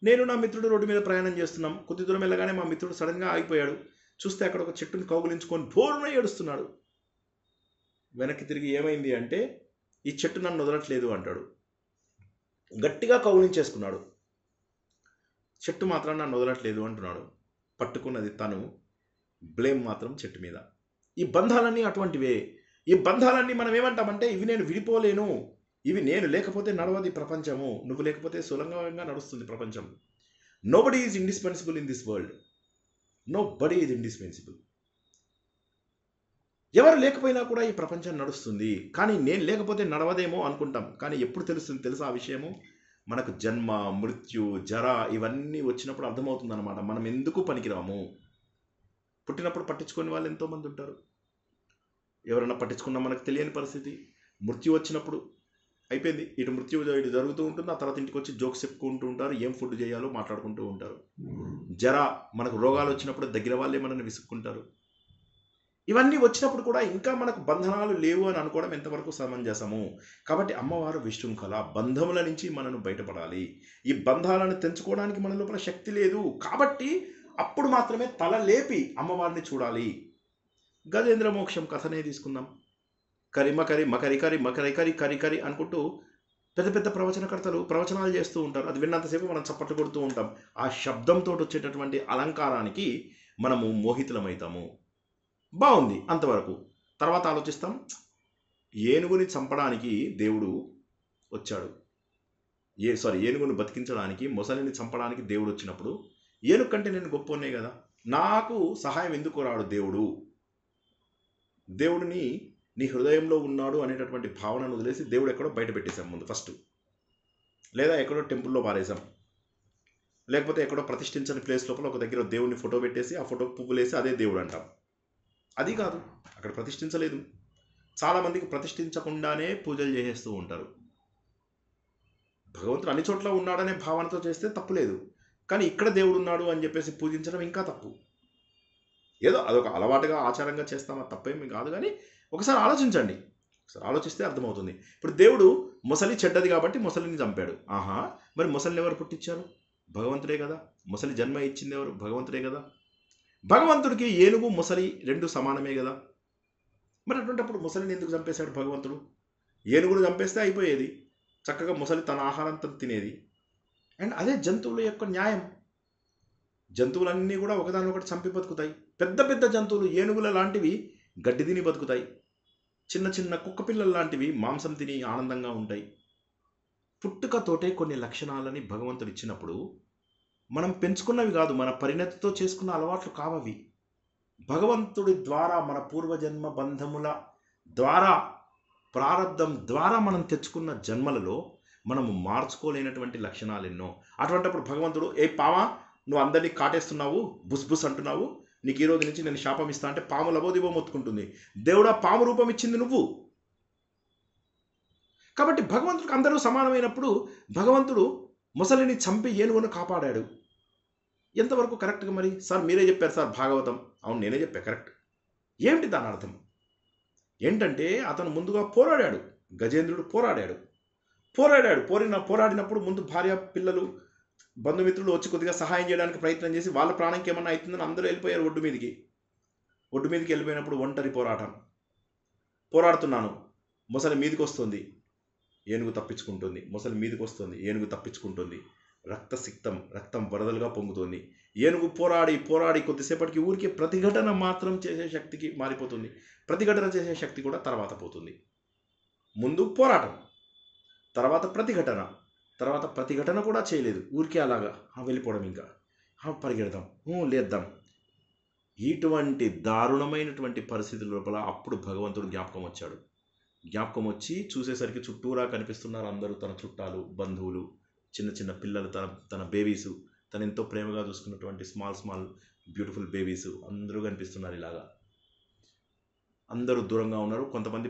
నేను నా మిత్రుడు రోడ్డు మీద ప్రయాణం చేస్తున్నాం. కొద్ది దూరం వెళ్ళగానే మా మిత్రుడు సడన్గా ఆగిపోయాడు. చూస్తే అక్కడ ఒక చెట్టుని కౌగులించుకొని బోరున ఏడుస్తున్నాడు. వెనక్కి తిరిగి ఏమైంది అంటే, ఈ చెట్టు నన్ను వదలట్లేదు అంటాడు. గట్టిగా కౌగులించేసుకున్నాడు. చెట్టు మాత్రం నన్ను వదలట్లేదు అంటున్నాడు. పట్టుకున్నది తను, బ్లేమ్ మాత్రం చెట్టు మీద. ఈ బంధాలన్నీ అటువంటివే. ఈ బంధాలన్నీ మనం ఏమంటామంటే, ఇవి నేను విడిపోలేను, ఇవి నేను లేకపోతే నడవది ప్రపంచము, నువ్వు లేకపోతే సులంగంగా నడుస్తుంది ప్రపంచం. Nobody is indispensable in this world. Nobody is indispensable. ఎవరు లేకపోయినా కూడా ఈ ప్రపంచం నడుస్తుంది, కానీ నేను లేకపోతే నడవదేమో అనుకుంటాం. కానీ ఎప్పుడు తెలుస్తుంది తెలుసా ఆ విషయము? మనకు జన్మ, మృత్యు, జర ఇవన్నీ వచ్చినప్పుడు అర్థమవుతుంది అనమాట, మనం ఎందుకు పనికిరాము. పుట్టినప్పుడు పట్టించుకునే వాళ్ళు ఎంతోమంది ఉంటారు. ఎవరైనా పట్టించుకున్నా మనకు తెలియని పరిస్థితి. మృత్యు వచ్చినప్పుడు అయిపోయింది, ఇటు మృత్యు ఇటు జరుగుతూ ఉంటుంది. ఆ తర్వాత ఇంటికి వచ్చి జోక్స్ చెప్పుకుంటూ ఉంటారు, ఏం ఫుడ్ చేయాలో మాట్లాడుకుంటూ ఉంటారు. జర, మనకు రోగాలు వచ్చినప్పుడు దగ్గర వాళ్ళే మనల్ని విసుక్కుంటారు. ఇవన్నీ వచ్చినప్పుడు కూడా ఇంకా మనకు బంధనాలు లేవు అని అనుకోవడం ఎంతవరకు సమంజసము? కాబట్టి అమ్మవారు విశృంఖల, బంధముల నుంచి మనను బయటపడాలి. ఈ బంధాలను తెంచుకోవడానికి మన లోపల శక్తి లేదు. కాబట్టి అప్పుడు మాత్రమే తల లేపి అమ్మవారిని చూడాలి. గజేంద్ర మోక్షం కథనే తీసుకుందాం. కరి మకరి మకరి కరి మకరి కరి కరి కరి అనుకుంటూ పెద్ద పెద్ద ప్రవచనకర్తలు ప్రవచనాలు చేస్తూ ఉంటారు. అది విన్నంతసేపు మనం చప్పట్లు కొడుతూ ఉంటాం. ఆ శబ్దంతో వచ్చేటటువంటి అలంకారానికి మనము మోహితులమవుతాము. బాగుంది అంతవరకు. తర్వాత ఆలోచిస్తాం, ఏనుగుని చంపడానికి దేవుడు వచ్చాడు, ఏనుగుని బతికించడానికి, మొసలిని చంపడానికి దేవుడు వచ్చినప్పుడు, ఏనుగు కంటే నేను గొప్పనే కదా, నాకు సహాయం ఎందుకు రాడు దేవుడు? దేవుడిని నీ హృదయంలో ఉన్నాడు అనేటటువంటి భావనను వదిలేసి దేవుడు ఎక్కడో బయట పెట్టేశాం ముందు ఫస్ట్, లేదా ఎక్కడో టెంపుల్లో పారేసాం, లేకపోతే ఎక్కడో ప్రతిష్ఠించని ప్లేస్ లోపల ఒక దగ్గర దేవుడిని ఫోటో పెట్టేసి ఆ ఫోటోకి పువ్వులేసి అదే దేవుడు అంటాం. అది కాదు, అక్కడ ప్రతిష్ఠించలేదు. చాలామందికి ప్రతిష్ఠించకుండానే పూజలు చేసేస్తూ ఉంటారు. భగవంతుడు అన్ని చోట్ల ఉన్నాడనే భావనతో చేస్తే తప్పులేదు, కానీ ఇక్కడ దేవుడు ఉన్నాడు అని చెప్పేసి పూజించడం ఇంకా తప్పు. ఏదో అదొక అలవాటుగా ఆచారంగా చేస్తామా, తప్పేమి కాదు. కానీ ఒకసారి ఆలోచించండి, ఒకసారి ఆలోచిస్తే అర్థమవుతుంది. ఇప్పుడు దేవుడు మొసలి చెడ్డది కాబట్టి మొసలిని చంపాడు. ఆహా, మరి మొసలిని ఎవరు పుట్టించారు? భగవంతుడే కదా. మొసలి జన్మ ఇచ్చింది ఎవరు? భగవంతుడే కదా. భగవంతుడికి ఏనుగు ముసలి రెండు సమానమే కదా. మరి అటువంటిప్పుడు ముసలిని ఎందుకు చంపేశాడు భగవంతుడు? ఏనుగును చంపేస్తే అయిపోయేది, చక్కగా ముసలి తన ఆహారం తను తినేది. అండ్ అదే జంతువుల యొక్క న్యాయం. జంతువులన్నీ కూడా ఒకదానొకటి చంపి బతుకుతాయి. పెద్ద పెద్ద జంతువులు ఏనుగుల లాంటివి గడ్డి తిని బతుకుతాయి. చిన్న చిన్న కుక్క పిల్లల లాంటివి మాంసం తిని ఆనందంగా ఉంటాయి. పుట్టుకతోటే కొన్ని లక్షణాలని భగవంతుడు ఇచ్చినప్పుడు మనం పెంచుకున్నవి కాదు, మన పరిణతితో చేసుకున్న అలవాట్లు కావవి. భగవంతుడి ద్వారా, మన పూర్వజన్మ బంధముల ద్వారా, ప్రారంధం ద్వారా మనం తెచ్చుకున్న జన్మలలో మనము మార్చుకోలేనటువంటి లక్షణాలు ఎన్నో. అటువంటిప్పుడు భగవంతుడు, ఏ పామా నువ్వు అందరినీ కాటేస్తున్నావు, బుస్ బుస్ అంటున్నావు, నీకు ఈ రోజు నుంచి నేను శాపం ఇస్తా అంటే పాము లబోదిబో మొత్తుకుంటుంది. దేవుడా, పాము రూపం ఇచ్చింది నువ్వు. కాబట్టి భగవంతుడికి అందరూ సమానమైనప్పుడు భగవంతుడు ముసలిని చంపి ఏనుగును కాపాడాడు. ఎంతవరకు కరెక్ట్గా? మరి సార్ మీరే చెప్పారు సార్ భాగవతం. అవును, నేనే చెప్పా, కరెక్ట్. ఏమిటి దాని అర్థం? ఏంటంటే అతను ముందుగా పోరాడాడు. గజేంద్రుడు పోరాడినప్పుడు ముందు భార్య పిల్లలు బంధుమిత్రులు వచ్చి కొద్దిగా సహాయం చేయడానికి ప్రయత్నం చేసి వాళ్ళ ప్రాణంకి ఏమన్నా అవుతుందని అందరూ వెళ్ళిపోయారు ఒడ్డు మీదకి వెళ్ళిపోయినప్పుడు ఒంటరి పోరాడుతున్నాను, ముసలి మీదకి వస్తుంది, ఏనుగు తప్పించుకుంటుంది, ముసలి మీదకి వస్తుంది, ఏనుగు తప్పించుకుంటుంది, రక్తం వరదలుగా పొంగుతుంది. ఏనుగు పోరాడి కొద్దిసేపటికి ఊరికి ప్రతిఘటన మాత్రం చేసే శక్తికి మారిపోతుంది. ప్రతిఘటన చేసే శక్తి కూడా తర్వాత పోతుంది. ముందు పోరాటం, తర్వాత ప్రతిఘటన కూడా చేయలేదు, ఊరికే అలాగా వెళ్ళిపోవడం, ఇంకా పరిగెడదాం, లేద్దాం. ఇటువంటి దారుణమైనటువంటి పరిస్థితుల లోపల అప్పుడు భగవంతుడు జ్ఞాపకం వచ్చి చూసేసరికి చుట్టూరా కనిపిస్తున్నారు అందరూ, తన చుట్టాలు, బంధువులు, చిన్న చిన్న పిల్లలు, తన బేబీసు, తను ఎంతో ప్రేమగా చూసుకున్నటువంటి స్మాల్ బ్యూటిఫుల్ బేబీసు అందరూ కనిపిస్తున్నారు. ఇలాగా అందరూ దూరంగా ఉన్నారు, కొంతమంది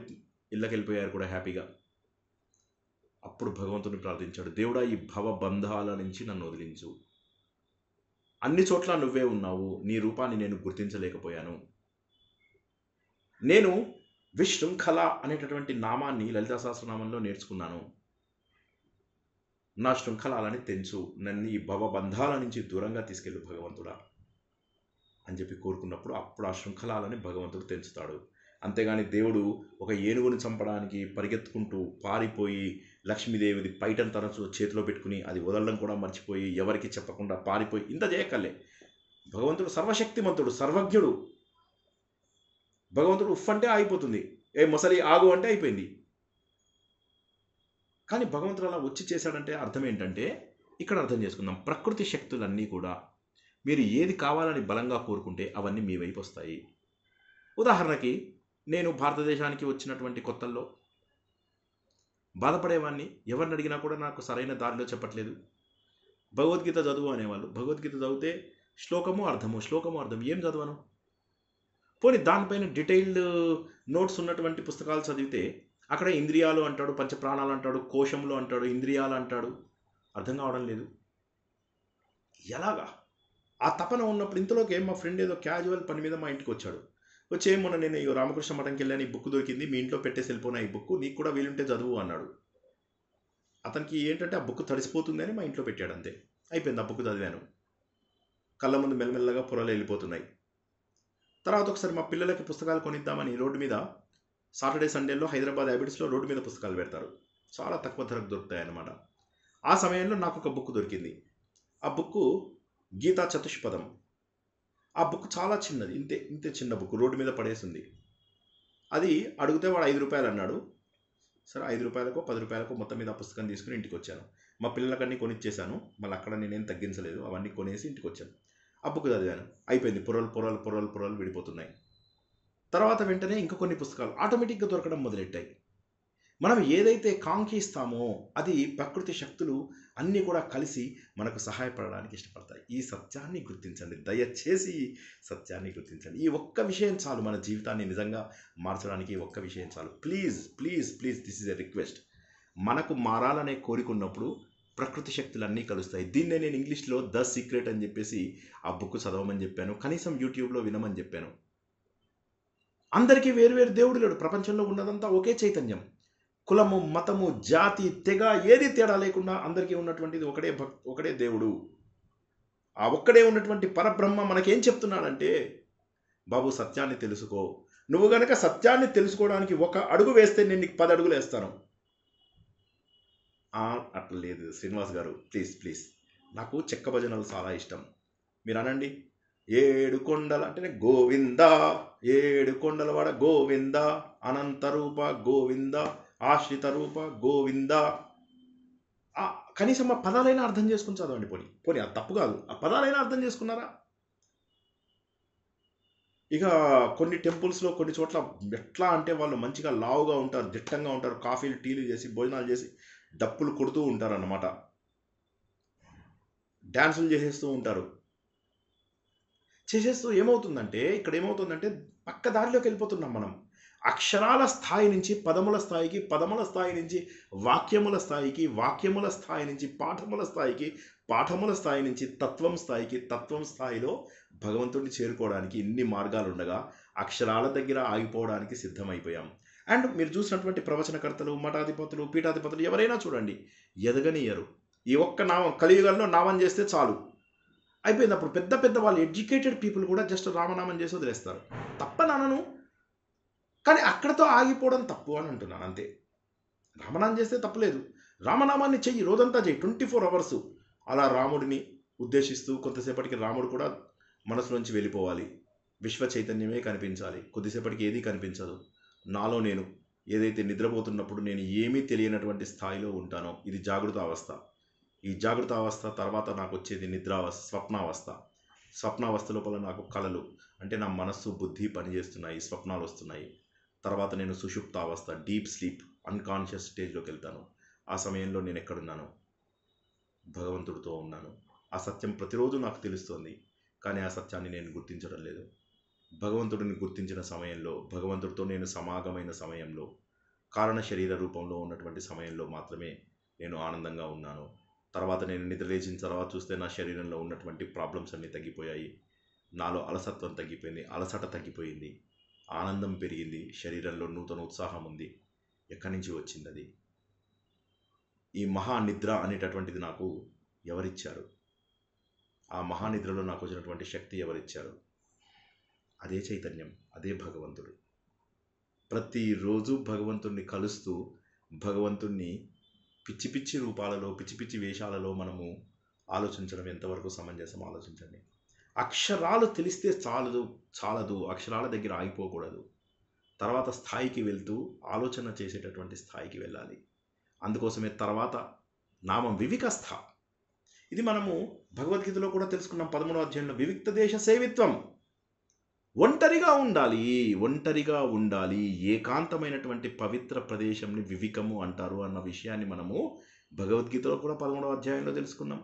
ఇళ్ళకి వెళ్ళిపోయారు కూడా హ్యాపీగా. అప్పుడు భగవంతుని ప్రార్థించాడు, దేవుడా, ఈ భవ బంధాల నుంచి నన్ను వదిలించు. అన్ని చోట్ల నువ్వే ఉన్నావు, నీ రూపాన్ని నేను గుర్తించలేకపోయాను. నేను విశృంఖల అనేటటువంటి నామాన్ని లలితా సహస్రనామంలో నేర్చుకున్నాను. నా శృంఖలాలని తెంచు, నన్ను ఈ భవబంధాల నుంచి దూరంగా తీసుకెళ్ళు భగవంతుడా అని చెప్పి కోరుకున్నప్పుడు అప్పుడు ఆ శృంఖలాలని భగవంతుడు తెంచుతాడు. అంతేగాని దేవుడు ఒక ఏనుగుని చంపడానికి పరిగెత్తుకుంటూ పారిపోయి లక్ష్మీదేవిది పైటను తన చేతిలో పెట్టుకుని అది వదలడం కూడా మర్చిపోయి ఎవరికి చెప్పకుండా పారిపోయి ఇంత చేయకలే. భగవంతుడు సర్వశక్తిమంతుడు, సర్వజ్ఞుడు. భగవంతుడు ఉఫ్ అంటే ఆగిపోతుంది, ఏ ముసలి ఆగు అంటే అయిపోయింది. కానీ భగవంతుడు అలా వచ్చి చేశాడంటే అర్థం ఏంటంటే, ఇక్కడ అర్థం చేసుకుందాం, ప్రకృతి శక్తులన్నీ కూడా మీరు ఏది కావాలని బలంగా కోరుకుంటే అవన్నీ మీ వైపు వస్తాయి. ఉదాహరణకి నేను భారతదేశానికి వచ్చినటువంటి కొత్తల్లో బాధపడేవాడిని, ఎవరిని అడిగినా కూడా నాకు సరైన దారిలో చెప్పట్లేదు. భగవద్గీత చదువు అనేవాళ్ళు. భగవద్గీత చదివితే శ్లోకము అర్థం ఏం చదవను? పోనీ దానిపైన డీటెయిల్డ్ నోట్స్ ఉన్నటువంటి పుస్తకాలు చదివితే అక్కడ ఇంద్రియాలు అంటాడు, పంచప్రాణాలు అంటాడు, కోశములు అంటాడు, ఇంద్రియాలు అంటాడు, అర్థం కావడం లేదు. ఎలాగా? ఆ తపన ఉన్నప్పుడు ఇంతలోకి మా ఫ్రెండ్ ఏదో క్యాజువల్ పని మీద మా ఇంటికి వచ్చాడు. వచ్చి మొన్న నేను ఈ రామకృష్ణ మఠంకి వెళ్ళాను, ఈ బుక్ దొరికింది, మీ ఇంట్లో పెట్టేసి వెళ్ళిపోయినా ఈ బుక్, నీకు కూడా వీలుంటే చదువు అన్నాడు. అతనికి ఏంటంటే ఆ బుక్ తడిసిపోతుంది అని మా ఇంట్లో పెట్టాడు, అంతే. అయిపోయింది, ఆ బుక్ చదివాను. కళ్ళ ముందు మెల్లమెల్లగా పొరలు వెళ్ళిపోతున్నాయి. తర్వాత ఒకసారి మా పిల్లలకి పుస్తకాలు కొనిద్దామని రోడ్డు మీద సాటర్డే సండేలో హైదరాబాద్ హ్యాబిట్స్లో రోడ్డు మీద పుస్తకాలు పెడతారు, చాలా తక్కువ ధరకు దొరుకుతాయి అన్నమాట. ఆ సమయంలో నాకు ఒక బుక్ దొరికింది. ఆ బుక్ గీతా చతుష్పదం. ఆ బుక్ చాలా చిన్నది, ఇంతే చిన్న బుక్, రోడ్డు మీద పడేసింది. అది అడిగితే వాడు 5 రూపాయలు అన్నాడు. సరే 5 రూపాయలకో 10 రూపాయలకో మొత్తం మీద ఆ పుస్తకం తీసుకుని ఇంటికి వచ్చాను. మా పిల్లలకన్నీ కొనిచ్చేసాను, మళ్ళీ అక్కడ నేనేం తగ్గించలేదు, అవన్నీ కొనేసి ఇంటికి వచ్చాను. ఆ బుక్ చదివాను, అయిపోయింది. పొరలు విడిపోతున్నాయి. తర్వాత వెంటనే ఇంకా కొన్ని పుస్తకాలు ఆటోమేటిక్గా దొరకడం మొదలెట్టాయి. మనం ఏదైతే కాంక్షిస్తామో అది ప్రకృతి శక్తులు అన్నీ కూడా కలిసి మనకు సహాయపడడానికి ఇష్టపడతాయి. ఈ సత్యాన్ని గుర్తించండి, దయచేసి సత్యాన్ని గుర్తించండి. ఈ ఒక్క విషయం చాలు మన జీవితాన్ని నిజంగా మార్చడానికి. ఈ ఒక్క విషయం చాలు. Please please please, this is a request. మనకు మారాలనే కోరికున్నప్పుడు ప్రకృతి శక్తులన్నీ కలుస్తాయి. దీన్నే నేను ఇంగ్లీష్లో ద సీక్రెట్ అని చెప్పేసి ఆ బుక్ చదవమని చెప్పాను, కనీసం యూట్యూబ్లో వినమని చెప్పాను. అందరికీ వేరువేరు దేవుడు లేడు, ప్రపంచంలో ఉన్నదంతా ఒకే చైతన్యం. కులము, మతము, జాతి, తెగ ఏది తేడా లేకుండా అందరికీ ఉన్నటువంటిది ఒకడే దేవుడు. ఆ ఒక్కడే ఉన్నటువంటి పరబ్రహ్మ మనకేం చెప్తున్నాడంటే, బాబు సత్యాన్ని తెలుసుకో, నువ్వు గనక సత్యాన్ని తెలుసుకోవడానికి ఒక అడుగు వేస్తే నేను నీకు 10 అడుగులు వేస్తాను. అట్లా లేదు శ్రీనివాస్ గారు, ప్లీజ్ ప్లీజ్. నాకు చెక్క భజనలు చాలా ఇష్టం. మీరు అనండి, 7 కొండల అంటేనే గోవింద, 7 కొండలవాడ గోవింద, అనంత రూప గోవింద, ఆశ్రిత రూప గోవింద. కనీసం ఆ పదాలైనా అర్థం చేసుకుని చదవండి. పోనీ అది తప్పు కాదు, ఆ పదాలైనా అర్థం చేసుకున్నారా? ఇక కొన్ని టెంపుల్స్లో కొన్ని చోట్ల ఎట్లా అంటే వాళ్ళు మంచిగా లావుగా ఉంటారు, దిట్టంగా ఉంటారు, కాఫీలు టీలు చేసి భోజనాలు చేసి డప్పులు కొడుతూ ఉంటారు అన్నమాట, డ్యాన్సులు చేసేస్తూ ఉంటారు. చేసేస్తూ ఏమవుతుందంటే, ఇక్కడ ఏమవుతుందంటే పక్క దారిలోకి వెళ్ళిపోతున్నాం మనం. అక్షరాల స్థాయి నుంచి పదముల స్థాయికి, పదముల స్థాయి నుంచి వాక్యముల స్థాయికి, వాక్యముల స్థాయి నుంచి పాఠముల స్థాయికి, పాఠముల స్థాయి నుంచి తత్వం స్థాయికి, తత్వం స్థాయిలో భగవంతుడిని చేరుకోవడానికి ఇన్ని మార్గాలు ఉండగా అక్షరాల దగ్గర ఆగిపోవడానికి సిద్ధమైపోయాం. అండ్ మీరు చూసినటువంటి ప్రవచనకర్తలు, మఠాధిపతులు, పీఠాధిపతులు ఎవరైనా చూడండి, ఎదగనియరు. ఈ ఒక్క నామం కలియుగంలో నామం చేస్తే చాలు అయిపోయింది. అప్పుడు పెద్ద పెద్ద వాళ్ళు ఎడ్యుకేటెడ్ పీపుల్ కూడా జస్ట్ రామనామం చేసి వదిలేస్తారు. తప్పనను, కానీ అక్కడతో ఆగిపోవడం తప్పు అని అంటున్నాను అంతే. రామనామం చేస్తే తప్పులేదు, రామనామాన్ని చెయ్యి, రోజంతా చెయ్యి, 24 hours. అలా రాముడిని ఉద్దేశిస్తూ కొంతసేపటికి రాముడు కూడా మనసులోంచి వెళ్ళిపోవాలి, విశ్వ చైతన్యమే కనిపించాలి. కొద్దిసేపటికి ఏదీ కనిపించదు. నాలో నేను ఏదైతే నిద్రపోతున్నప్పుడు నేను ఏమీ తెలియనటువంటి స్థాయిలో ఉంటానో, ఇది జాగృత అవస్థ. ఈ జాగృత అవస్థ తర్వాత నాకు వచ్చేది నిద్రావస్థ, స్వప్నావస్థ. స్వప్నావస్థ లోపల నాకు కళలు అంటే నా మనస్సు బుద్ధి పనిచేస్తున్నాయి, స్వప్నాలు వస్తున్నాయి. తర్వాత నేను సుషుప్తావస్థ, డీప్ స్లీప్, అన్కాన్షియస్ స్టేజ్లోకి వెళ్తాను. ఆ సమయంలో నేను ఎక్కడున్నాను? భగవంతుడితో ఉన్నాను. ఆ సత్యం ప్రతిరోజు నాకు తెలుస్తోంది, కానీ ఆ సత్యాన్ని నేను గుర్తించడం లేదు. భగవంతుడిని గుర్తించిన సమయంలో, భగవంతుడితో నేను సమాగమైన సమయంలో, కారణ శరీర రూపంలో ఉన్నటువంటి సమయంలో మాత్రమే నేను ఆనందంగా ఉన్నాను. తర్వాత నేను నిద్రలేచిన తర్వాత చూస్తే నా శరీరంలో ఉన్నటువంటి ప్రాబ్లమ్స్ అన్నీ తగ్గిపోయాయి, నాలో అలసత్వం తగ్గిపోయింది, అలసట తగ్గిపోయింది, ఆనందం పెరిగింది, శరీరంలో నూతన ఉత్సాహం ఉంది. ఎక్కడి నుంచి వచ్చింది అది? ఈ మహానిద్ర అనేటటువంటిది నాకు ఎవరిచ్చారు? ఆ మహానిద్రలో నాకు వచ్చినటువంటి శక్తి ఎవరిచ్చారు? అదే చైతన్యం, అదే భగవంతుడు. ప్రతిరోజు భగవంతుణ్ణి కలుస్తూ, భగవంతుణ్ణి పిచ్చి పిచ్చి రూపాలలో, పిచ్చి పిచ్చి వేషాలలో మనము ఆలోచించడం ఎంతవరకు సమంజసం ఆలోచించండి. అక్షరాలు తెలిస్తే చాలదు, అక్షరాల దగ్గర ఆగిపోకూడదు. తర్వాత స్థాయికి వెళ్తూ ఆలోచన చేసేటటువంటి స్థాయికి వెళ్ళాలి. అందుకోసమే తర్వాత నామం వివికస్థ. ఇది మనము భగవద్గీతలో కూడా తెలుసుకున్నాం. 13వ అధ్యాయంలో వివిక్త దేశ సేవిత్వం. ఒంటరిగా ఉండాలి, ఏకాంతమైనటువంటి పవిత్ర ప్రదేశంని వివికము అంటారు అన్న విషయాన్ని మనము భగవద్గీతలో కూడా 13వ అధ్యాయంలో తెలుసుకున్నాం.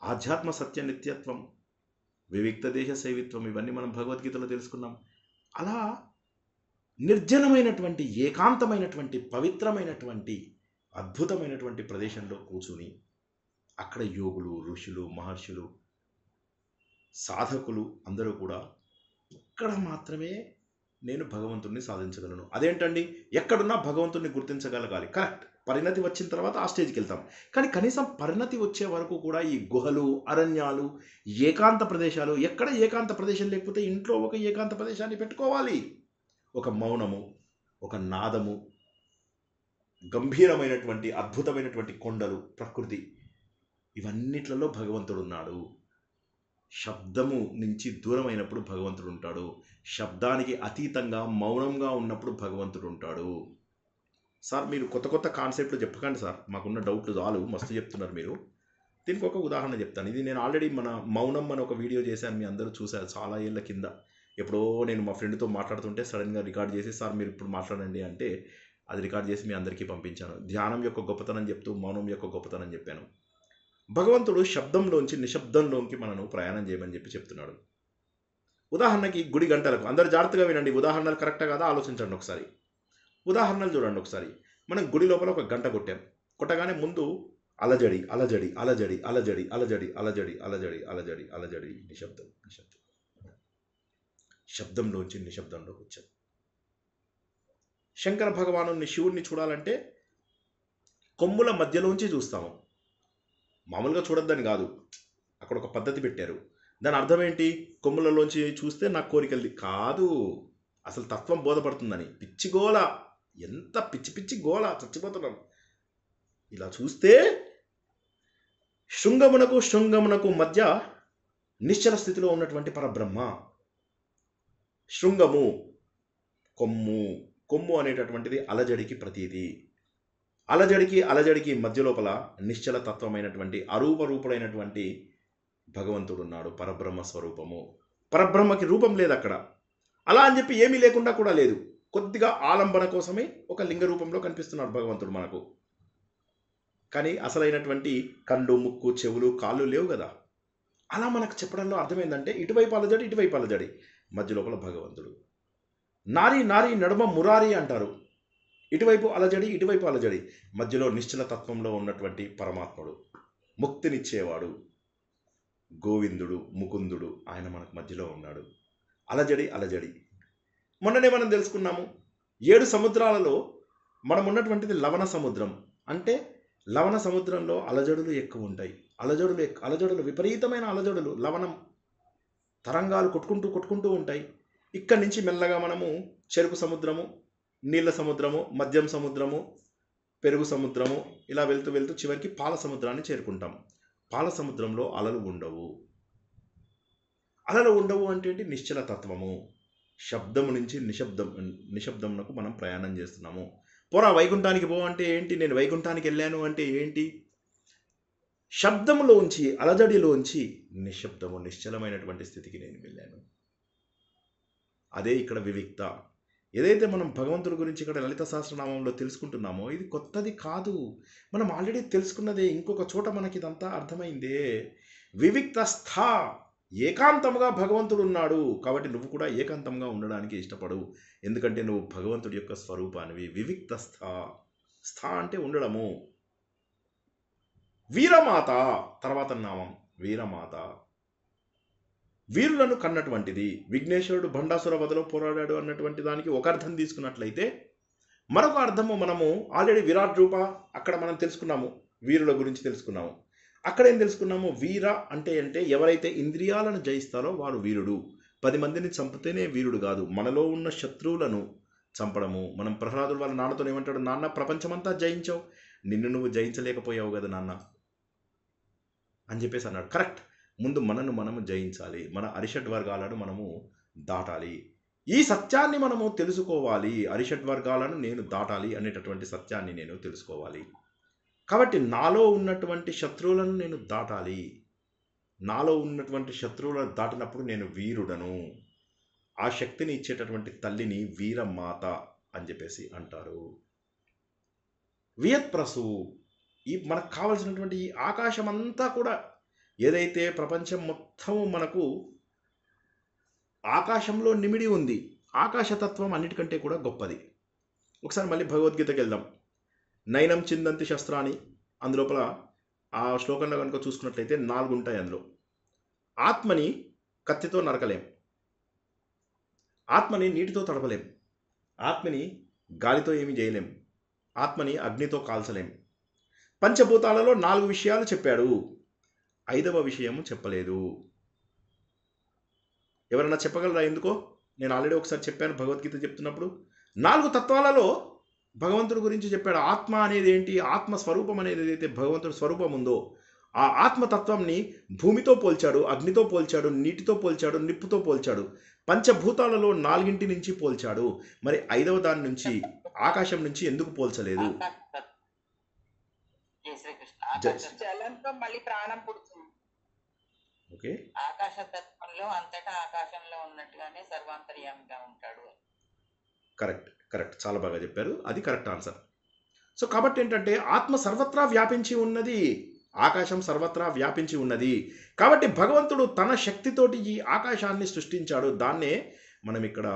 ఆధ్యాత్మ సత్య నిత్యత్వం, వివిక్త దేశ సేవిత్వం, ఇవన్నీ మనం భగవద్గీతలో తెలుసుకున్నాం. అలా నిర్జనమైనటువంటి, ఏకాంతమైనటువంటి, పవిత్రమైనటువంటి, అద్భుతమైనటువంటి ప్రదేశంలో కూర్చుని అక్కడ యోగులు, ఋషులు, మహర్షులు, సాధకులు అందరూ కూడా ఇక్కడ మాత్రమే నేను భగవంతుడిని సాధించగలను. అదేంటండి? ఎక్కడున్నా భగవంతుడిని గుర్తించగలగాలి, కరెక్ట్. పరిణతి వచ్చిన తర్వాత ఆ స్టేజ్కి వెళ్తాం. కానీ కనీసం పరిణతి వచ్చే వరకు కూడా ఈ గుహలు, అరణ్యాలు, ఏకాంత ప్రదేశాలు, ఎక్కడ ఏకాంత ప్రదేశం లేకపోతే ఇంట్లో ఒక ఏకాంత ప్రదేశాన్ని పెట్టుకోవాలి. ఒక మౌనము, ఒక నాదము, గంభీరమైనటువంటి అద్భుతమైనటువంటి కొండలు, ప్రకృతి, ఇవన్నిట్లలో భగవంతుడు ఉన్నాడు. శబ్దము నుంచి దూరమైనప్పుడు భగవంతుడు ఉంటాడు. శబ్దానికి అతీతంగా మౌనంగా ఉన్నప్పుడు భగవంతుడు ఉంటాడు. సార్ మీరు కొత్త కొత్త కాన్సెప్ట్లు చెప్పకండి సార్, మాకున్న డౌట్లు చాలు, మస్తు చెప్తున్నారు మీరు. దీనికి ఒక ఉదాహరణ చెప్తాను. ఇది నేను ఆల్రెడీ మన మౌనం అని ఒక వీడియో చేశాను, మీ అందరూ చూశారు చాలా ఏళ్ళ కింద. ఎప్పుడో నేను మా ఫ్రెండ్తో మాట్లాడుతుంటే సడన్గా రికార్డ్ చేసి, సార్ మీరు ఇప్పుడు మాట్లాడండి అంటే అది రికార్డ్ చేసి మీ అందరికీ పంపించాను. ధ్యానం యొక్క గొప్పతనం చెప్తూ మౌనం యొక్క గొప్పతనం చెప్పాను. భగవంతుడు శబ్దంలోంచి నిశ్శబ్దంలోకి మనను ప్రయాణం చేయమని చెప్తున్నాడు. ఉదాహరణకి గుడి గంటలకు, అందరు జాగ్రత్తగా వినండి, ఉదాహరణలు కరెక్టా కాదా ఆలోచించండి ఒకసారి. ఉదాహరణలు చూడండి ఒకసారి. మనం గుడి లోపల ఒక గంట కొట్టాం. కొట్టగానే ముందు అలజడి అలజడి అలజడి అలజడి అలజడి అలజడి అలజడి అలజడి అలజడి, నిశ్శబ్దం నిశ్శబ్దం. శబ్దంలోంచి నిశ్శబ్దంలోకి వచ్చాం. శంకర భగవాను శివుణ్ణి చూడాలంటే కొమ్ముల మధ్యలోంచి చూస్తాము, మామూలుగా చూడొద్దని కాదు. అక్కడ ఒక పద్ధతి పెట్టారు. దాని అర్థం ఏంటి? కొమ్ములలోంచి చూస్తే నాకు కోరికలు కాదు, అసలు తత్వం బోధపడుతుందని. పిచ్చి గోల, ఎంత పిచ్చి పిచ్చి గోల, చచ్చిపోతున్నాం. ఇలా చూస్తే శృంగమునకు మధ్య నిశ్చల స్థితిలో ఉన్నటువంటి పరబ్రహ్మ. శృంగము కొమ్ము అనేటటువంటిది అలజడికి ప్రతీది. అలజడికి మధ్య లోపల నిశ్చల తత్వమైనటువంటి అరూపరూపుడైనటువంటి భగవంతుడు ఉన్నాడు, పరబ్రహ్మ స్వరూపము. పరబ్రహ్మకి రూపం లేదు అక్కడ. అలా అని చెప్పి ఏమీ లేకుండా కూడా లేదు. కొద్దిగా ఆలంబన కోసమే ఒక లింగ రూపంలో కనిపిస్తున్నాడు భగవంతుడు మనకు. కానీ అసలైనటువంటి కళ్ళు, ముక్కు, చెవులు, కాళ్ళు లేవు కదా. అలా మనకు చెప్పడంలో అర్థమైందంటే ఇటువైపు అలజడి, ఇటువైపు అలజడి, మధ్య లోపల భగవంతుడు. నారీ నడుమ మురారి అంటారు. ఇటువైపు అలజడి, ఇటువైపు అలజడి, మధ్యలో నిశ్చల తత్వంలో ఉన్నటువంటి పరమాత్ముడు, ముక్తినిచ్చేవాడు, గోవిందుడు, ముకుందుడు, ఆయన మనకు మధ్యలో ఉన్నాడు. అలజడి. మొన్ననే మనం తెలుసుకున్నాము, 7 సముద్రాలలో మనం ఉన్నటువంటిది లవణ సముద్రం. అంటే లవణ సముద్రంలో అలజడులు ఎక్కువ ఉంటాయి. అలజడులు విపరీతమైన అలజడులు, లవణం తరంగాలు కొట్టుకుంటూ ఉంటాయి. ఇక్కడి నుంచి మెల్లగా మనము చెరుకు సముద్రము, నీళ్ళ సముద్రము, మద్యం సముద్రము, పెరుగు సముద్రము, ఇలా వెళ్తూ చివరికి పాల సముద్రాన్ని చేరుకుంటాం. పాల సముద్రంలో అలలు ఉండవు అంటే ఏంటి? నిశ్చల తత్వము. శబ్దము నుంచి నిశ్శబ్దమునకు మనం ప్రయాణం చేస్తున్నాము. పోరా వైకుంఠానికి పో అంటే ఏంటి? నేను వైకుంఠానికి వెళ్ళాను అంటే ఏంటి? శబ్దములోంచి, అలజడిలోంచి నిశ్శబ్దము, నిశ్చలమైనటువంటి స్థితికి నేను వెళ్ళాను. అదే ఇక్కడ వివిక్త. ఏదైతే మనం భగవంతుడి గురించి ఇక్కడ లలిత సహస్రనామంలో తెలుసుకుంటున్నామో ఇది కొత్తది కాదు, మనం ఆల్రెడీ తెలుసుకున్నదే. ఇంకొక చోట మనకి ఇదంతా అర్థమైందే. వివిక్త స్థ, ఏకాంతముగా భగవంతుడు ఉన్నాడు. కాబట్టి నువ్వు కూడా ఏకాంతంగా ఉండడానికి ఇష్టపడు, ఎందుకంటే నువ్వు భగవంతుడి యొక్క స్వరూపానివి. వివిక్త స్థ అంటే ఉండడము. వీరమాత తర్వాత నామం వీరమాత, వీరులను కన్నటువంటిది. విఘ్నేశ్వరుడు భండాసుర వధలో పోరాడాడు అన్నటువంటి దానికి ఒక అర్థం తీసుకున్నట్లయితే, మరొక అర్థము మనము ఆల్రెడీ విరాట్ రూప అక్కడ మనం తెలుసుకున్నాము, వీరుల గురించి తెలుసుకున్నాము. అక్కడ ఏం తెలుసుకున్నాము? వీర అంటే ఎవరైతే ఇంద్రియాలను జయిస్తారో వాడు వీరుడు. 10 మందిని చంపితేనే వీరుడు కాదు, మనలో ఉన్న శత్రువులను చంపడము. మనం ప్రహ్లాదుడు వాళ్ళ నాన్నతో ఏమంటాడు? నాన్న, ప్రపంచమంతా జయించావు, నిన్ను నువ్వు జయించలేకపోయావు కదా నాన్న అని చెప్పేసి అన్నాడు. కరెక్ట్. ముందు మనము జయించాలి, మన అరిషడ్ వర్గాలను మనము దాటాలి. ఈ సత్యాన్ని మనము తెలుసుకోవాలి. అరిషడ్ వర్గాలను నేను దాటాలి అనేటటువంటి సత్యాన్ని నేను తెలుసుకోవాలి. కాబట్టి నాలో ఉన్నటువంటి శత్రువులను నేను దాటాలి. నాలో ఉన్నటువంటి శత్రువులను దాటినప్పుడు నేను వీరుడను. ఆ శక్తిని ఇచ్చేటటువంటి తల్లిని వీరమాత అని చెప్పేసి అంటారు. వియత్ప్రసు, ఈ మనకు కావలసినటువంటి ఈ ఆకాశం అంతా కూడా, ఏదైతే ప్రపంచం మొత్తము మనకు ఆకాశంలో నిమిడి ఉంది, ఆకాశతత్వం అన్నిటికంటే కూడా గొప్పది. ఒకసారి మళ్ళీ భగవద్గీతకి వెళ్దాం. నైనం చిందంతి శస్త్రాన్ని, అందులోపల ఆ శ్లోకంలో కనుక చూసుకున్నట్లయితే 4 ఉంటాయి. అందులో ఆత్మని కత్తితో నరకలేం, ఆత్మని నీటితో తడపలేం, ఆత్మని గాలితో ఏమీ చేయలేం, ఆత్మని అగ్నితో కాల్చలేం. పంచభూతాలలో 4 విషయాలు చెప్పాడు, 5వ విషయము చెప్పలేదు. ఎవరైనా చెప్పగలరా ఎందుకో? నేను ఆల్రెడీ ఒకసారి చెప్పాను భగవద్గీత చెప్తున్నప్పుడు. 4 తత్వాలలో భగవంతుడి గురించి చెప్పాడు. ఆత్మ అనేది ఏంటి? ఆత్మ స్వరూపం అనేది ఏదైతే భగవంతుడి స్వరూపం ఉందో ఆ ఆత్మతత్వంని భూమితో పోల్చాడు, అగ్నితో పోల్చాడు, నీటితో పోల్చాడు, నిప్పుతో పోల్చాడు. పంచభూతాలలో 4 నుంచి పోల్చాడు. మరి 5వ దాని నుంచి, ఆకాశం నుంచి ఎందుకు పోల్చలేదు? జలంతో మళ్ళీ ప్రాణం పుడుతుంది. ఓకే, ఆకాశ తత్వంలో అంతటా ఆకాశంలో ఉన్నట్టుగానే సర్వాంతర్యామిగా ఉంటాడు. కరెక్ట్, చాలా బాగా చెప్పారు. అది కరెక్ట్ ఆన్సర్. సో కాబట్టి ఏంటంటే ఆత్మ సర్వత్రా వ్యాపించి ఉన్నది, ఆకాశం సర్వత్రా వ్యాపించి ఉన్నది. కాబట్టి భగవంతుడు తన శక్తితోటి ఈ ఆకాశాన్ని సృష్టించాడు. దాన్నే మనం ఇక్కడ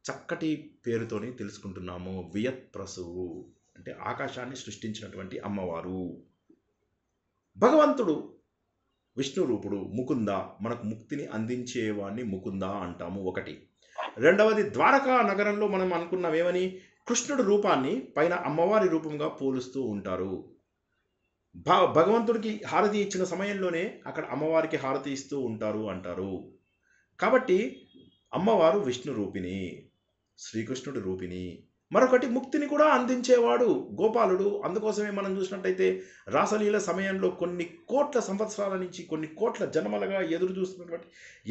చక్కటి పేరుతోని తెలుసుకుంటున్నాము. వియత్ప్రసువు అంటే ఆకాశాన్ని సృష్టించినటువంటి అమ్మవారు. భగవంతుడు విష్ణు రూపుడు, ముకుంద, మనకు ముక్తిని అందించేవాడిని ముకుంద అంటాము. ఒకటి. రెండవది, ద్వారకా నగరంలో మనం అనుకున్నామేమని? కృష్ణుడు రూపాన్ని పైన అమ్మవారి రూపంగా పోలుస్తూ ఉంటారు. భగవంతుడికి హారతి ఇచ్చిన సమయంలోనే అక్కడ అమ్మవారికి హారతి ఇస్తూ ఉంటారు అంటారు. కాబట్టి అమ్మవారు విష్ణు రూపిణి, శ్రీకృష్ణుడి రూపిణి. మరొకటి ముక్తిని కూడా అందించేవాడు గోపాలుడు. అందుకోసమే మనం చూసినట్టయితే రాసలీల సమయంలో కొన్ని కోట్ల సంవత్సరాల నుంచి కొన్ని కోట్ల జన్మలుగా ఎదురు చూస్తున్నటువంటి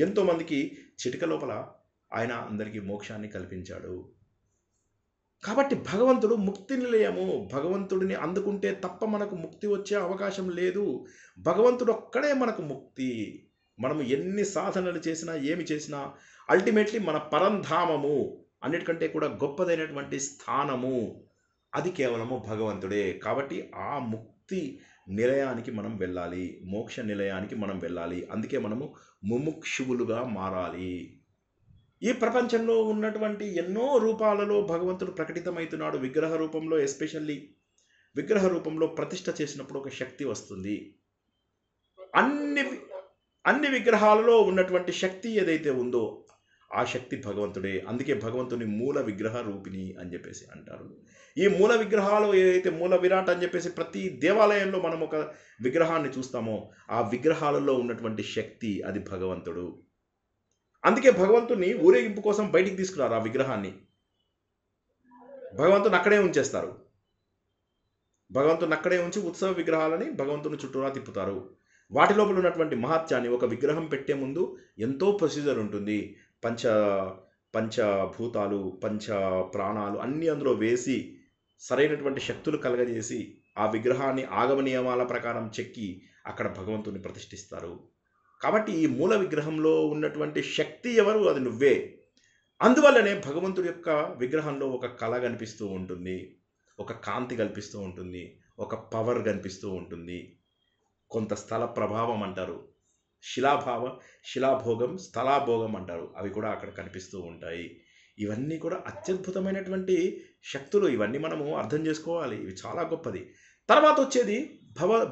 ఎంతోమందికి చిటిక లోపల ఆయన అందరికీ మోక్షాన్ని కల్పించాడు. కాబట్టి భగవంతుడు ముక్తి నిలయము. భగవంతుడిని అందుకుంటే తప్ప మనకు ముక్తి వచ్చే అవకాశం లేదు. భగవంతుడు ఒక్కడే మనకు ముక్తి. మనము ఎన్ని సాధనలు చేసినా ఏమి చేసినా అల్టిమేట్లీ మన పరంధామము, అన్నిటికంటే కూడా గొప్పదైనటువంటి స్థానము అది కేవలము భగవంతుడే. కాబట్టి ఆ ముక్తి నిలయానికి మనం వెళ్ళాలి, మోక్ష నిలయానికి మనం వెళ్ళాలి. అందుకే మనము ముముక్షువులుగా మారాలి. ఈ ప్రపంచంలో ఉన్నటువంటి ఎన్నో రూపాలలో భగవంతుడు ప్రకటితమవుతున్నాడు. విగ్రహ రూపంలో, ఎస్పెషల్లీ విగ్రహ రూపంలో ప్రతిష్ఠ చేసినప్పుడు ఒక శక్తి వస్తుంది. అన్ని విగ్రహాలలో ఉన్నటువంటి శక్తి ఏదైతే ఉందో ఆ శక్తి భగవంతుడే. అందుకే భగవంతుని మూల విగ్రహ రూపిణి అని చెప్పేసి అంటారు. ఈ మూల విగ్రహాలు ఏదైతే మూల విరాట్ అని చెప్పేసి ప్రతి దేవాలయంలో మనం ఒక విగ్రహాన్ని చూస్తామో ఆ విగ్రహాలలో ఉన్నటువంటి శక్తి అది భగవంతుడు. అందుకే భగవంతుని ఊరేగింపు కోసం బయటికి తీసుకురారు. ఆ విగ్రహాన్ని భగవంతుని అక్కడే ఉంచేస్తారు. భగవంతుని అక్కడే ఉంచి ఉత్సవ విగ్రహాలని భగవంతుని చుట్టూరా తిప్పుతారు. వాటి లోపల ఉన్నటువంటి మహత్యాన్ని, ఒక విగ్రహం పెట్టే ముందు ఎంతో ప్రొసీజర్ ఉంటుంది. పంచభూతాలు, పంచ ప్రాణాలు అన్నీ అందులో వేసి సరైనటువంటి శక్తులు కలగజేసి ఆ విగ్రహాన్ని ఆగమ నియమాల ప్రకారం చెక్కి అక్కడ భగవంతుని ప్రతిష్ఠిస్తారు. కాబట్టి ఈ మూల విగ్రహంలో ఉన్నటువంటి శక్తి ఎవరు? అది నువ్వే. అందువల్లనే భగవంతుడి యొక్క విగ్రహంలో ఒక కళ కనిపిస్తూ ఉంటుంది, ఒక కాంతి కనిపిస్తూ ఉంటుంది, ఒక పవర్ కనిపిస్తూ ఉంటుంది. కొంత స్థల ప్రభావం అంటారు, శిలాభోగం, స్థలాభోగం అంటారు. అవి కూడా అక్కడ కనిపిస్తూ ఉంటాయి. ఇవన్నీ కూడా అత్యద్భుతమైనటువంటి శక్తులు. ఇవన్నీ మనము అర్థం చేసుకోవాలి. ఇవి చాలా గొప్పది. తర్వాత వచ్చేది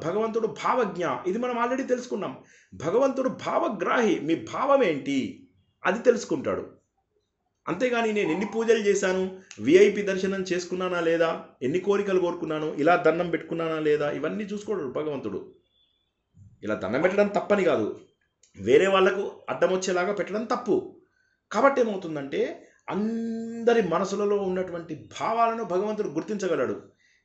భగవంతుడు భావజ్ఞ. ఇది మనం ఆల్రెడీ తెలుసుకున్నాం. భగవంతుడు భావగ్రాహి. మీ భావం ఏంటి అది తెలుసుకుంటాడు. అంతేగాని నేను ఎన్ని పూజలు చేశాను, విఐపి దర్శనం చేసుకున్నానా లేదా, ఎన్ని కోరికలు కోరుకున్నాను, ఇలా దండం పెట్టుకున్నానా లేదా, ఇవన్నీ చూసుకోడు భగవంతుడు. ఇలా దండం పెట్టడం తప్పని కాదు, వేరే వాళ్లకు అడ్డం వచ్చేలాగా పెట్టడం తప్పు. కాబట్టి ఏమవుతుందంటే అందరి మనసులలో ఉన్నటువంటి భావాలను భగవంతుడు గుర్తించగలడు.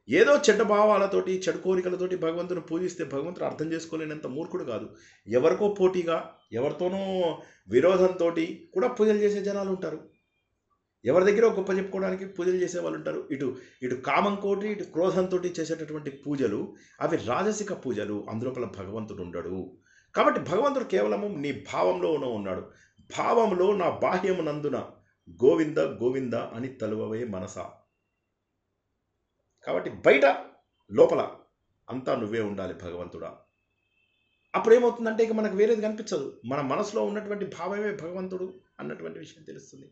ఏదో చెడ్డ భావాలతోటి, చెడు కోరికలతోటి భగవంతుని పూజిస్తే భగవంతుడు అర్థం చేసుకోలేనంత మూర్ఖుడు కాదు. ఎవరికో పోటీగా, ఎవరితోనో విరోధంతో కూడా పూజలు చేసే జనాలు ఉంటారు. ఎవరి దగ్గర గొప్ప చెప్పుకోవడానికి పూజలు చేసే వాళ్ళు ఉంటారు. ఇటు కామంతోటి, ఇటు క్రోధంతో చేసేటటువంటి పూజలు అవి రాజసిక పూజలు. అందులోపల భగవంతుడు ఉండడు. కాబట్టి భగవంతుడు కేవలము నీ భావంలోనూ ఉన్నాడు. భావంలో నా బాహ్యమునందున గోవింద గోవింద అని తలువవే మనస. కాబట్టి బయట లోపల అంతా నువ్వే ఉండాలి భగవంతుడా. అప్పుడు ఏమవుతుందంటే ఇక మనకు వేరేది కనిపించదు. మన మనసులో ఉన్నటువంటి భావమే భగవంతుడు అన్నటువంటి విషయం తెలుస్తుంది.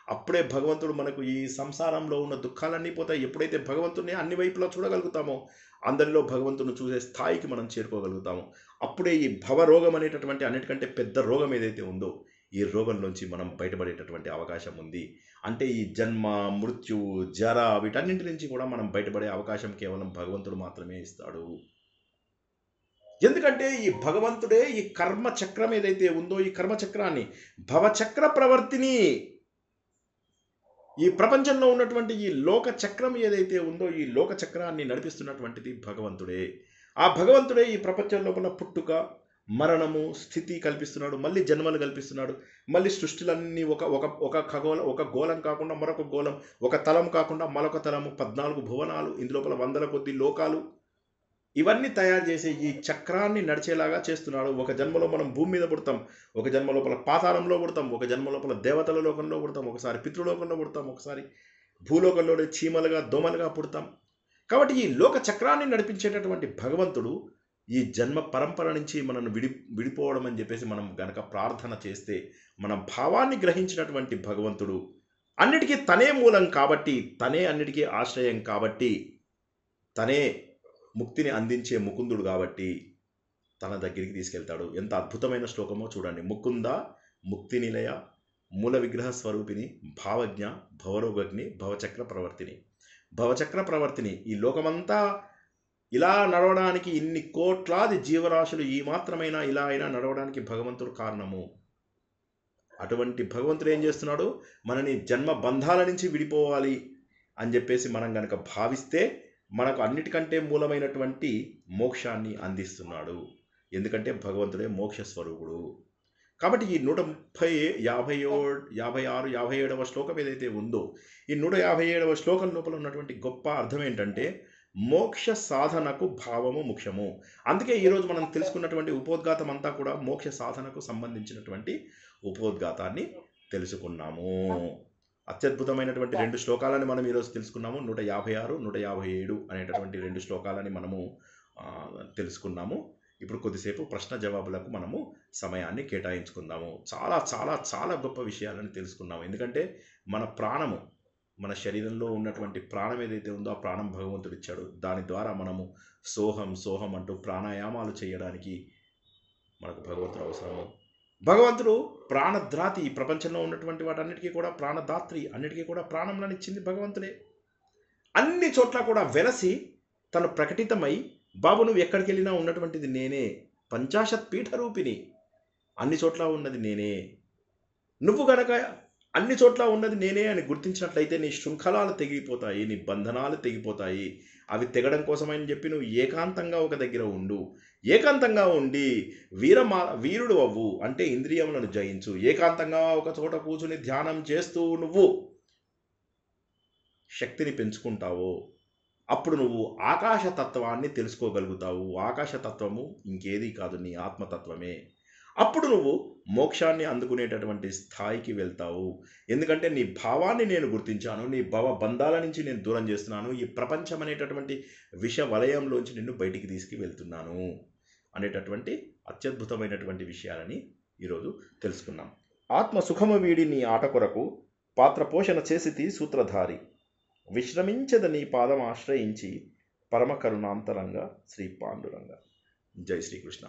అప్పుడే భగవంతుడు మనకు ఈ సంసారంలో ఉన్న దుఃఖాలన్నీ పోతాయి. ఎప్పుడైతే భగవంతుడిని అన్ని వైపులా చూడగలుగుతామో, అందరిలో భగవంతుని చూసే స్థాయికి మనం చేరుకోగలుగుతాము. అప్పుడే ఈ భవరోగం అనేటటువంటి అన్నిటికంటే పెద్ద రోగం ఏదైతే ఉందో ఈ రోగంలోంచి మనం బయటపడేటటువంటి అవకాశం ఉంది. అంటే ఈ జన్మ, మృత్యు, జర వీటన్నింటి నుంచి కూడా మనం బయటపడే అవకాశం కేవలం భగవంతుడు మాత్రమే ఇస్తాడు. ఎందుకంటే ఈ భగవంతుడే ఈ కర్మ చక్రం ఏదైతే ఉందో ఈ కర్మచక్రాన్ని, భవచక్ర ప్రవర్తిని, ఈ ప్రపంచంలో ఉన్నటువంటి ఈ లోక చక్రం ఏదైతే ఉందో ఈ లోక చక్రాన్ని నడిపిస్తున్నటువంటిది భగవంతుడే. ఆ భగవంతుడే ఈ ప్రపంచం లోపల పుట్టుక, మరణము, స్థితి కల్పిస్తున్నాడు. మళ్ళీ జన్మలు కల్పిస్తున్నాడు. మళ్ళీ సృష్టిలన్నీ ఒక గోళం కాకుండా మరొక గోళం, ఒక తలం కాకుండా మరొక తలము, 14 భువనాలు, ఇందులోపల 100ల కొద్ది లోకాలు, ఇవన్నీ తయారు చేసి ఈ చక్రాన్ని నడిచేలాగా చేస్తున్నాడు. ఒక జన్మలో మనం భూమి మీద పుడతాం, ఒక జన్మ లోపల పాతాళంలో పుడతాం, ఒక జన్మ లోపల దేవతల లోకంలో పుడతాం, ఒకసారి పితృలోకంలో పుడతాం, ఒకసారి భూలోకంలో చీమలుగా, దోమలుగా పుడతాం. కాబట్టి ఈ లోక చక్రాన్ని నడిపించేటటువంటి భగవంతుడు ఈ జన్మ పరంపర నుంచి మనల్ని విడిపోవడం అని చెప్పేసి మనం గనక ప్రార్థన చేస్తే, మన భావాన్ని గ్రహించినటువంటి భగవంతుడు అన్నిటికీ తనే మూలం కాబట్టి, తనే అన్నిటికీ ఆశ్రయం కాబట్టి, తనే ముక్తిని అందించే ముకుందుడు కాబట్టి తన దగ్గరికి తీసుకెళ్తాడు. ఎంత అద్భుతమైన శ్లోకమో చూడండి. ముకుంద ముక్తి నిలయ మూల విగ్రహ స్వరూపిణి భావజ్ఞ భవరోగగ్ని భవచక్ర ప్రవర్తిని. భవచక్ర ప్రవర్తిని, ఈ లోకమంతా ఇలా నడవడానికి ఇన్ని కోట్లాది జీవరాశులు ఈ మాత్రమైనా ఇలా అయినా నడవడానికి భగవంతుడు కారణము. అటువంటి భగవంతుడు ఏం చేస్తున్నాడు, మనని జన్మ బంధాల నుంచి విడిపోవాలి అని చెప్పేసి మనం కనుక భావిస్తే మనకు అన్నిటికంటే మూలమైనటువంటి మోక్షాన్ని అందిస్తున్నాడు. ఎందుకంటే భగవంతుడే మోక్ష స్వరూపుడు. కాబట్టి ఈ 156 శ్లోకం ఏదైతే ఉందో, ఈ 157వ శ్లోకం లోపల ఉన్నటువంటి గొప్ప అర్థం ఏంటంటే మోక్ష సాధనకు భావము ముఖ్యము. అందుకే ఈరోజు మనం తెలుసుకున్నటువంటి ఉపోద్ఘాతం అంతా కూడా మోక్ష సాధనకు సంబంధించినటువంటి ఉపోద్ఘాతాన్ని తెలుసుకున్నాము. అత్యద్భుతమైనటువంటి 2 శ్లోకాలని మనం ఈరోజు తెలుసుకున్నాము. 156, 157 అనేటటువంటి 2 శ్లోకాలని మనము తెలుసుకున్నాము. ఇప్పుడు కొద్దిసేపు ప్రశ్న జవాబులకు మనము సమయాన్ని కేటాయించుకుందాము. చాలా చాలా చాలా గొప్ప విషయాలను తెలుసుకున్నాము. ఎందుకంటే మన ప్రాణము, మన శరీరంలో ఉన్నటువంటి ప్రాణం ఏదైతే ఉందో ఆ ప్రాణం భగవంతుడు ఇచ్చాడు. దాని ద్వారా మనము సోహం సోహం అంటూ ప్రాణాయామాలు చేయడానికి మనకు భగవంతుడు అవసరము. భగవంతుడు ప్రాణద్రాతి, ఈ ప్రపంచంలో ఉన్నటువంటి వాటన్నిటికీ కూడా ప్రాణదాత్రి, అన్నిటికీ కూడా ప్రాణంలను ఇచ్చింది భగవంతుడే. అన్ని చోట్ల కూడా వెలసి తను ప్రకటితమై, బాబు నువ్వు ఎక్కడికి వెళ్ళినా ఉన్నటువంటిది నేనే, పంచాశత్ పీఠ రూపిణి, అన్ని చోట్ల ఉన్నది నేనే, నువ్వు గనక అన్ని చోట్ల ఉన్నది నేనే అని గుర్తించినట్లయితే నీ శృంఖలాలు తెగిపోతాయి, నీ బంధనాలు తెగిపోతాయి. అవి తెగడం కోసమని చెప్పి నువ్వు ఏకాంతంగా ఒక దగ్గర ఉండు. ఏకాంతంగా ఉండి వీరుడు అవ్వు, అంటే ఇంద్రియములను జయించు. ఏకాంతంగా ఒక చోట కూర్చుని ధ్యానం చేస్తూ నువ్వు శక్తిని పెంచుకుంటావో అప్పుడు నువ్వు ఆకాశతత్వాన్ని తెలుసుకోగలుగుతావు. ఆకాశతత్వము ఇంకేది కాదు, నీ ఆత్మతత్వమే. అప్పుడు నువ్వు మోక్షాన్ని అందుకునేటటువంటి స్థాయికి వెళ్తావు. ఎందుకంటే నీ భావాన్ని నేను గుర్తించాను, నీ బంధాల నుంచి నేను దూరం చేస్తున్నాను, ఈ ప్రపంచం అనేటటువంటి విష వలయంలోంచి నిన్ను బయటికి తీసుకువెళ్తున్నాను అనేటటువంటి అత్యద్భుతమైనటువంటి విషయాలని ఈరోజు తెలుసుకున్నాం. ఆత్మ సుఖము వీడి నీ ఆట కొరకు పాత్ర పోషణ చేసితి సూత్రధారి, విశ్రమించద నీ పాదం ఆశ్రయించి పరమ కరుణాంతరంగా శ్రీ పాండురంగ. జై శ్రీకృష్ణ.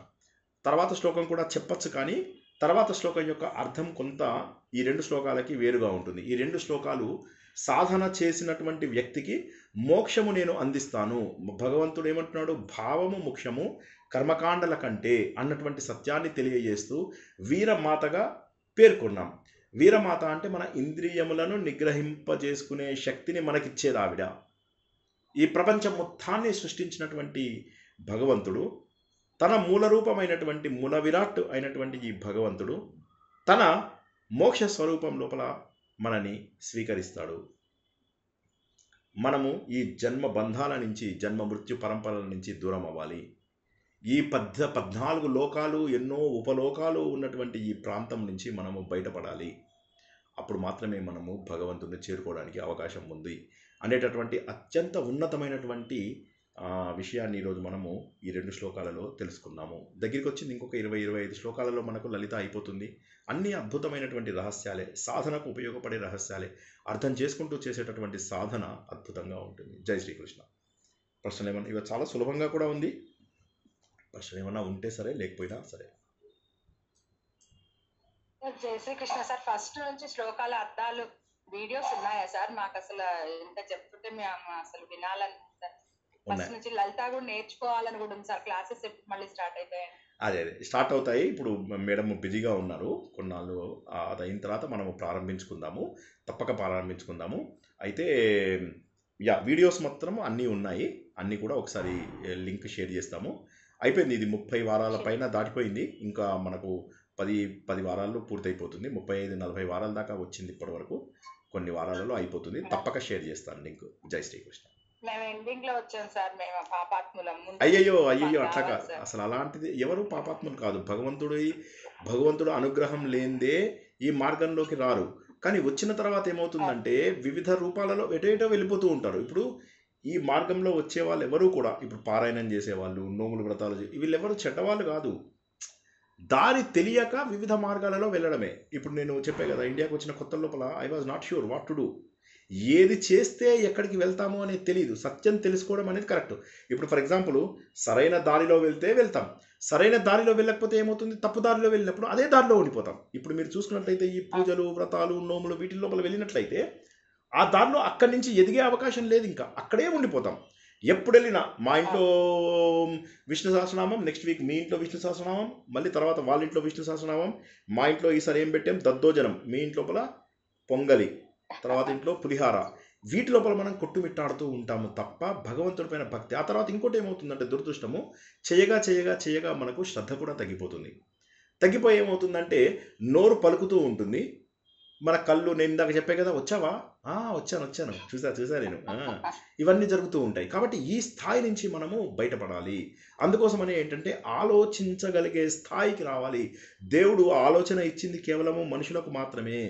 తర్వాత శ్లోకం కూడా చెప్పచ్చు, కానీ తర్వాత శ్లోకం యొక్క అర్థం కొంత ఈ 2 శ్లోకాలకి వేరుగా ఉంటుంది. ఈ 2 శ్లోకాలు సాధన చేసినటువంటి వ్యక్తికి మోక్షము నేను అందిస్తాను, భగవంతుడు ఏమంటున్నాడు, భావము ముఖ్యము కర్మకాండల కంటే అన్నటువంటి సత్యాన్ని తెలియజేస్తూ వీరమాతగా పేర్కొన్నాం. వీరమాత అంటే మన ఇంద్రియములను నిగ్రహింపజేసుకునే శక్తిని మనకిచ్చేది ఆవిడ. ఈ ప్రపంచం మొత్తాన్ని సృష్టించినటువంటి భగవంతుడు, తన మూల రూపమైనటువంటి మూల విరాట్ అయినటువంటి ఈ భగవంతుడు తన మోక్ష స్వరూపం లోపల మనని స్వీకరిస్తాడు. మనము ఈ జన్మ బంధాల నుంచి, జన్మ మృత్యు పరంపరల నుంచి దూరం అవ్వాలి. ఈ 14 లోకాలు, ఎన్నో ఉపలోకాలు ఉన్నటువంటి ఈ ప్రాంతం నుంచి మనము బయటపడాలి. అప్పుడు మాత్రమే మనము భగవంతుడిని చేరుకోవడానికి అవకాశం ఉంది అనేటటువంటి అత్యంత ఉన్నతమైనటువంటి విషయాన్ని ఈరోజు మనము ఈ 2 శ్లోకాలలో తెలుసుకున్నాము. దగ్గరికి వచ్చింది ఇంకొక 20-25 శ్లోకాలలో మనకు లలిత అయిపోతుంది. అన్ని అద్భుతమైనటువంటి రహస్యాలే, సాధనకు ఉపయోగపడే రహస్యాలే. అర్థం చేసుకుంటూ చేసేటటువంటి సాధన అద్భుతంగా ఉంటుంది. జై శ్రీకృష్ణ. ప్రశ్న ఏమన్నా, ఇవి చాలా సులభంగా కూడా ఉంది. ప్రశ్న ఏమన్నా ఉంటే సరే, లేకపోయినా సరే. జై శ్రీకృష్ణ సార్. ఫస్ట్ నుంచి శ్లోకాల అర్థాలు వీడియోస్ ఉన్నాయా సార్? మాకు అసలు ఇంత చెప్తుంటే మేము అసలు వినాలని సార్. ఫస్ట్ నుంచి లలిత కూడా నేర్చుకోవాలని కూడా ఉంది సార్. క్లాసెస్ ఎప్పుడు మళ్ళీ స్టార్ట్ అవుతాయి? అదే స్టార్ట్ అవుతాయి. ఇప్పుడు మేడం బిజీగా ఉన్నారు. కొన్నాళ్ళు అది అయిన తర్వాత మనము ప్రారంభించుకుందాము, తప్పక ప్రారంభించుకుందాము. అయితే వీడియోస్ మొత్తం అన్నీ ఉన్నాయి, అన్నీ కూడా ఒకసారి లింక్ షేర్ చేస్తాము. అయిపోయింది, ఇది 30 వారాల పైన దాటిపోయింది. ఇంకా మనకు 10 వారాల్లో పూర్తయిపోతుంది. 35-40 వారాల దాకా వచ్చింది ఇప్పటి వరకు. కొన్ని వారాలలో అయిపోతుంది. తప్పక షేర్ చేస్తాను లింక్. జై శ్రీకృష్ణ. మేము ఎండింగ్ లో వచ్చాం సార్, మేము పాపాత్ములం. అయ్యయ్యో అట్లా కాదు, అసలు అలాంటిది ఎవరు పాపాత్ములు కాదు. భగవంతుడు అనుగ్రహం లేనిదే ఈ మార్గంలోకి రారు. కానీ వచ్చిన తర్వాత ఏమవుతుందంటే వివిధ రూపాలలో ఎటేటో వెళ్ళిపోతూ ఉంటారు. ఇప్పుడు ఈ మార్గంలో వచ్చే వాళ్ళు ఎవరు కూడా, ఇప్పుడు పారాయణం చేసేవాళ్ళు, నోములు వ్రతాలు వీళ్ళెవరు చెడ్డవాళ్ళు కాదు. దారి తెలియక వివిధ మార్గాలలో వెళ్ళడమే. ఇప్పుడు నేను చెప్పే కదా, ఇండియాకి వచ్చిన కొత్త లోపల I was not sure what to do. ఏది చేస్తే ఎక్కడికి వెళ్తామో అనేది తెలియదు. సత్యం తెలుసుకోవడం అనేది కరెక్ట్. ఇప్పుడు ఫర్ ఎగ్జాంపుల్, సరైన దారిలో వెళ్తాం. సరైన దారిలో వెళ్ళకపోతే ఏమవుతుంది, తప్పు దారిలో వెళ్ళినప్పుడు అదే దారిలో ఉండిపోతాం. ఇప్పుడు మీరు చూసుకున్నట్లయితే ఈ పూజలు, వ్రతాలు, నోములు వీటి లోపల వెళ్ళినట్లయితే ఆ దారిలో అక్కడి నుంచి ఎదిగే అవకాశం లేదు, ఇంకా అక్కడే ఉండిపోతాం. ఎప్పుడు వెళ్ళినా మా ఇంట్లో విష్ణు సహస్రనామం, నెక్స్ట్ వీక్ మీ ఇంట్లో విష్ణు సహస్రనామం, మళ్ళీ తర్వాత వాళ్ళ ఇంట్లో విష్ణు సహస్రనామం, మా ఇంట్లో ఈసారి ఏం పెట్టాం దద్దోజనం, మీ ఇంట్లోపల పొంగలి, తర్వాత ఇంట్లో పులిహార. వీటి లోపల మనం కొట్టుమిట్టాడుతూ ఉంటాము తప్ప భగవంతుడి పైన భక్తి. ఆ తర్వాత ఇంకోటి ఏమవుతుందంటే దురదృష్టము, చేయగా చేయగా చేయగా మనకు శ్రద్ధ కూడా తగ్గిపోతుంది. తగ్గిపోయి ఏమవుతుందంటే నోరు పలుకుతూ ఉంటుంది, మన కళ్ళు, నేను ఇందాక చెప్పే కదా వచ్చావా, వచ్చాను చూసా నేను, ఇవన్నీ జరుగుతూ ఉంటాయి. కాబట్టి ఈ స్థాయి నుంచి మనము బయటపడాలి. అందుకోసమని ఏంటంటే ఆలోచించగలిగే స్థాయికి రావాలి. దేవుడు ఆలోచన ఇచ్చింది కేవలము మనుషులకు మాత్రమే,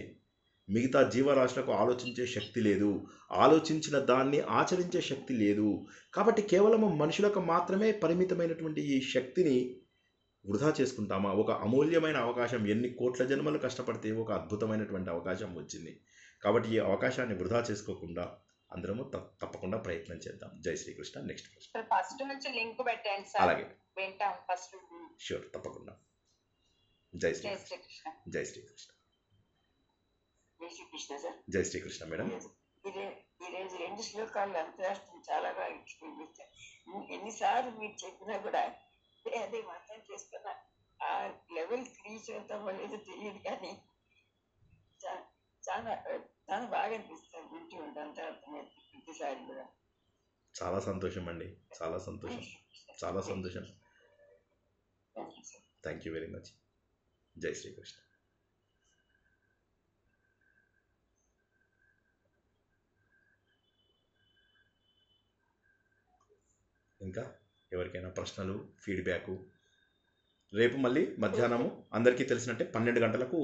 మిగతా జీవరాశులకు ఆలోచించే శక్తి లేదు, ఆలోచించిన దాన్ని ఆచరించే శక్తి లేదు. కాబట్టి కేవలము మనుషులకు మాత్రమే పరిమితమైనటువంటి ఈ శక్తిని వృధా చేసుకుంటామా? ఒక అమూల్యమైన అవకాశం, ఎన్ని కోట్ల జన్మలు కష్టపడితే ఒక అద్భుతమైనటువంటి అవకాశం వచ్చింది. కాబట్టి ఈ అవకాశాన్ని వృధా చేసుకోకుండా అందరము తప్పకుండా ప్రయత్నం చేద్దాం. జై శ్రీకృష్ణ. నెక్స్ట్ ప్రశ్న. ఫస్ట్ నుంచి లింక్ పెట్టండి సార్. అలాగే వింటాం ఫస్ట్. షూర్, తప్పకుండా. జై శ్రీకృష్ణ. జై శ్రీకృష్ణ. జై శ్రీకృష్ణ సార్. జై శ్రీకృష్ణ మేడం. ఈరోజు 2 శ్లోకాలు అంతరాష్ట్రం చాలా బాగా ఎక్స్ప్లెయిన్ చేశారు. ఎన్నిసార్లు మీరు చెప్పినా కూడా అదే అర్థం చేసుకున్న ఆ లెవెల్కి రీచ్ అవుతామో లేదో తెలియదు, కానీ చాలా చాలా బాగా అనిపిస్తుంది వింటూ ఉంటాం అర్థమైంది ప్రతిసారి కూడా. చాలా సంతోషం అండి, చాలా సంతోషం, చాలా సంతోషం. Thank you very much. జై శ్రీకృష్ణ. ఇంకా ఎవరికైనా ప్రశ్నలు, ఫీడ్బ్యాకు? రేపు మళ్ళీ మధ్యాహ్నము అందరికీ తెలిసినట్టే 12 గంటలకు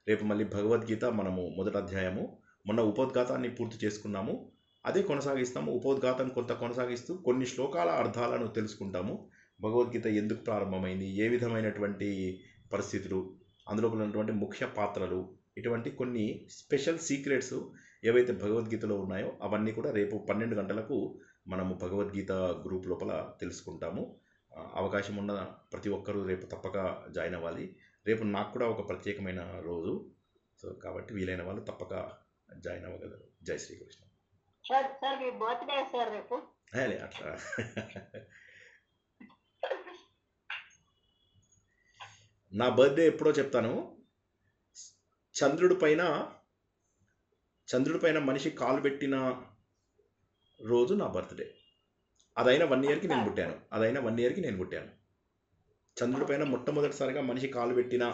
రేపు మళ్ళీ భగవద్గీత మనము మొదటి అధ్యాయము, మొన్న ఉపోద్ఘాతాన్ని పూర్తి చేసుకున్నాము, అదే కొనసాగిస్తాము. ఉపోద్ఘాతం కొంత కొనసాగిస్తూ కొన్ని శ్లోకాల అర్థాలను తెలుసుకుంటాము. భగవద్గీత ఎందుకు ప్రారంభమైంది, ఏ విధమైనటువంటి పరిస్థితులు, అందులో ఉన్నటువంటి ముఖ్య పాత్రలు, ఇటువంటి కొన్ని స్పెషల్ సీక్రెట్స్ ఏవైతే భగవద్గీతలో ఉన్నాయో అవన్నీ కూడా రేపు 12 గంటలకు మనము భగవద్గీత గ్రూప్ లోపల తెలుసుకుంటాము. అవకాశం ఉన్న ప్రతి ఒక్కరూ రేపు తప్పక జాయిన్ అవ్వాలి. రేపు నాకు కూడా ఒక ప్రత్యేకమైన రోజు, సో కాబట్టి వీలైన వాళ్ళు తప్పక జాయిన్ అవ్వగలరు. జై శ్రీకృష్ణ. సార్ మీ బర్త్డే సార్ రేపు? అట్లా నా బర్త్డే ఎప్పుడో చెప్తాను. చంద్రుడి పైన మనిషి కాలు పెట్టిన రోజు నా బర్త్డే. అదైనా 1 ఇయర్కి నేను పుట్టాను. చంద్రుడి పైన మొట్టమొదటిసారిగా మనిషి కాలు పెట్టిన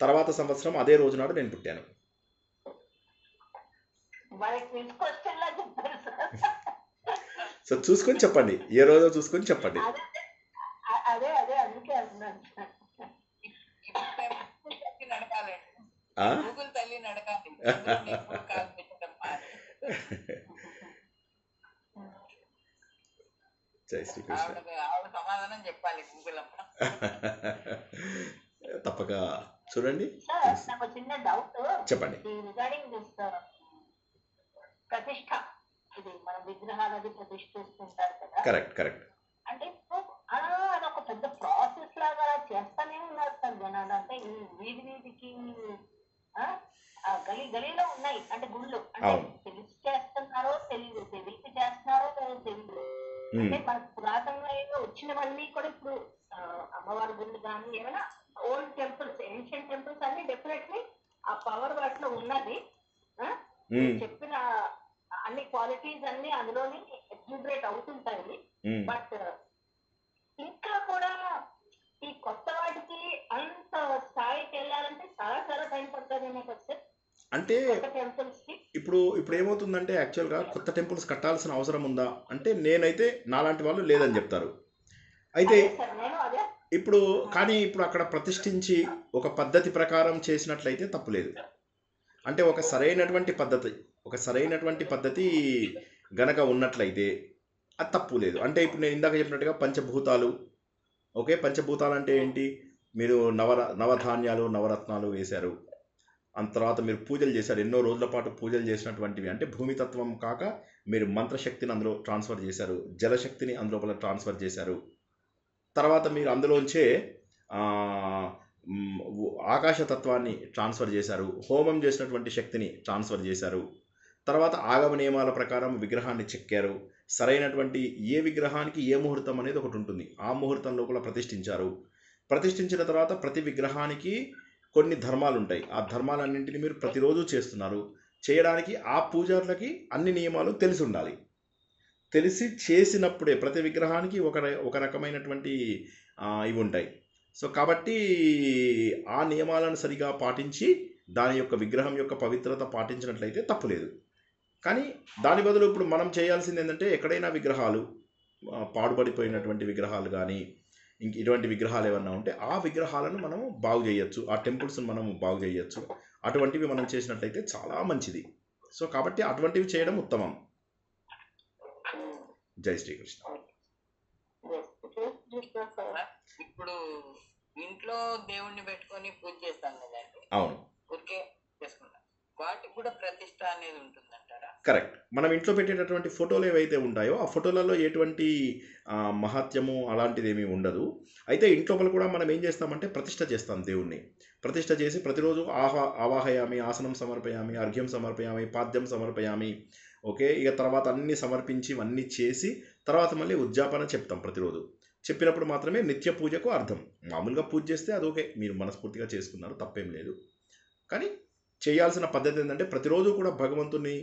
తర్వాత సంవత్సరం అదే రోజు నాడు నేను పుట్టాను. సో చూసుకొని చెప్పండి, ఏ రోజో చూసుకొని చెప్పండి. జై శ్రీకృష్ణ. సమాధానం చెప్పాలి గూగుల్ అమ్మ. తప్పక చూడండి. నాకు చిన్న డౌట్ చెప్పండి. రిగార్డింగ్ దిస్ ప్రతిష్ట, ఇది మనం విగ్రహాలది ప్రతిష్ఠిస్తుంటారు కదా. కరెక్ట్. అంటే అదొక పెద్ద ప్రాసెస్ లాగా చేస్తానే ఉన్నారు సార్ జనాలు. అంటే ఈ వీధికి గలీలో ఉన్నాయి అంటే గుళ్ళు, అంటే తెలిసి చేస్తున్నారో తెలియదు, తెలిసి చేస్తున్నారో తెలియదు. అంటే మనకు పురాతనంగా వచ్చినవన్నీ కూడా ఇప్పుడు అమ్మవారి గుళ్ళు కానీ ఏమైనా ఓల్డ్ టెంపుల్స్, ఏన్షియంట్ టెంపుల్స్ అన్ని డెఫినెట్లీ ఆ పవర్ వాటిలో ఉన్నది. చెప్పిన అన్ని క్వాలిటీస్ అన్ని అందులోని ఎగ్జిబిట్ అవుతుంటాయి. బట్ ఇంకా కూడా ఈ కొత్త వాటికి అంత స్థాయికి వెళ్ళాలంటే చాలా చాలా టైం పడుతుంది సార్. అంటే ఇప్పుడు ఏమవుతుందంటే యాక్చువల్గా కొత్త టెంపుల్స్ కట్టాల్సిన అవసరం ఉందా అంటే నేనైతే నాలాంటి వాళ్ళు లేదని చెప్తారు. అయితే ఇప్పుడు అక్కడ ప్రతిష్ఠించి ఒక పద్ధతి ప్రకారం చేసినట్లయితే తప్పులేదు. అంటే ఒక సరైనటువంటి పద్ధతి గనక ఉన్నట్లయితే అది తప్పు లేదు. అంటే ఇప్పుడు నేను ఇందాక చెప్పినట్టుగా పంచభూతాలు, ఓకే, పంచభూతాలు అంటే ఏంటి, మీరు నవధాన్యాలు నవరత్నాలు వేశారు, అంత తర్వాత మీరు పూజలు చేశారు, ఎన్నో రోజుల పాటు పూజలు చేసినటువంటివి, అంటే భూమితత్వం కాక మీరు మంత్రశక్తిని అందులో ట్రాన్స్ఫర్ చేశారు, జలశక్తిని అందులోపల ట్రాన్స్ఫర్ చేశారు, తర్వాత మీరు అందులోంచే ఆకాశతత్వాన్ని ట్రాన్స్ఫర్ చేశారు, హోమం చేసినటువంటి శక్తిని ట్రాన్స్ఫర్ చేశారు, తర్వాత ఆగమ నియమాల ప్రకారం విగ్రహాన్ని చెక్కారు, సరైనటువంటి ఏ విగ్రహానికి ఏ ముహూర్తం అనేది ఒకటి ఉంటుంది. ఆ ముహూర్తంలో కూడా ప్రతిష్ఠించారు. ప్రతిష్ఠించిన తర్వాత ప్రతి విగ్రహానికి కొన్ని ధర్మాలు ఉంటాయి. ఆ ధర్మాలన్నింటినీ మీరు ప్రతిరోజు చేస్తున్నారు. చేయడానికి ఆ పూజారులకి అన్ని నియమాలు తెలిసి ఉండాలి. తెలిసి చేసినప్పుడే ప్రతి విగ్రహానికి ఒక రకమైనటువంటి ఇవి ఉంటాయి. సో కాబట్టి ఆ నియమాలను సరిగా పాటించి దాని యొక్క విగ్రహం యొక్క పవిత్రత పాటించినట్లయితే తప్పులేదు. కానీ దాని బదులు ఇప్పుడు మనం చేయాల్సింది ఏంటంటే, ఎక్కడైనా విగ్రహాలు పాడుపడిపోయినటువంటి విగ్రహాలు కానీ ఇంక ఇటువంటి విగ్రహాలు ఏమన్నా ఉంటే ఆ విగ్రహాలను మనం బాగు చేయొచ్చు, ఆ టెంపుల్స్ని మనం బాగు చేయొచ్చు. అటువంటివి మనం చేసినట్లయితే చాలా మంచిది. సో కాబట్టి అటువంటివి చేయడం ఉత్తమం. జై శ్రీకృష్ణ. ఇప్పుడు ఇంట్లో దేవుణ్ణి పెట్టుకొని పూజ చేస్తాం కదండి. అవును, ఊరికే చేసుకుంటాం. వాటికి కూడా ప్రతిష్ట అనేది ఉంటుందంటారా? కరెక్ట్. మనం ఇంట్లో పెట్టేటటువంటి ఫోటోలు ఏవైతే ఉంటాయో ఆ ఫోటోలలో ఎటువంటి మహత్యము అలాంటిది ఏమీ ఉండదు. అయితే ఇంట్లో కూడా మనం ఏం చేస్తామంటే ప్రతిష్ట చేస్తాం దేవుణ్ణి. ప్రతిష్ట చేసి ప్రతిరోజు ఆవాహయామి, ఆసనం సమర్పయామి, అర్ఘ్యం సమర్పయామి, పాద్యం సమర్పయామి. ఓకే, ఇక తర్వాత అన్నీ సమర్పించి ఇవన్నీ చేసి తర్వాత మళ్ళీ ఉద్యాపన చెప్తాం ప్రతిరోజు. చెప్పినప్పుడు మాత్రమే నిత్య పూజకు అర్థం. మామూలుగా పూజ చేస్తే అది ఓకే, మీరు మనస్ఫూర్తిగా చేసుకున్నారు, తప్పేం లేదు. కానీ చేయాల్సిన పద్ధతి ఏంటంటే ప్రతిరోజు కూడా భగవంతుని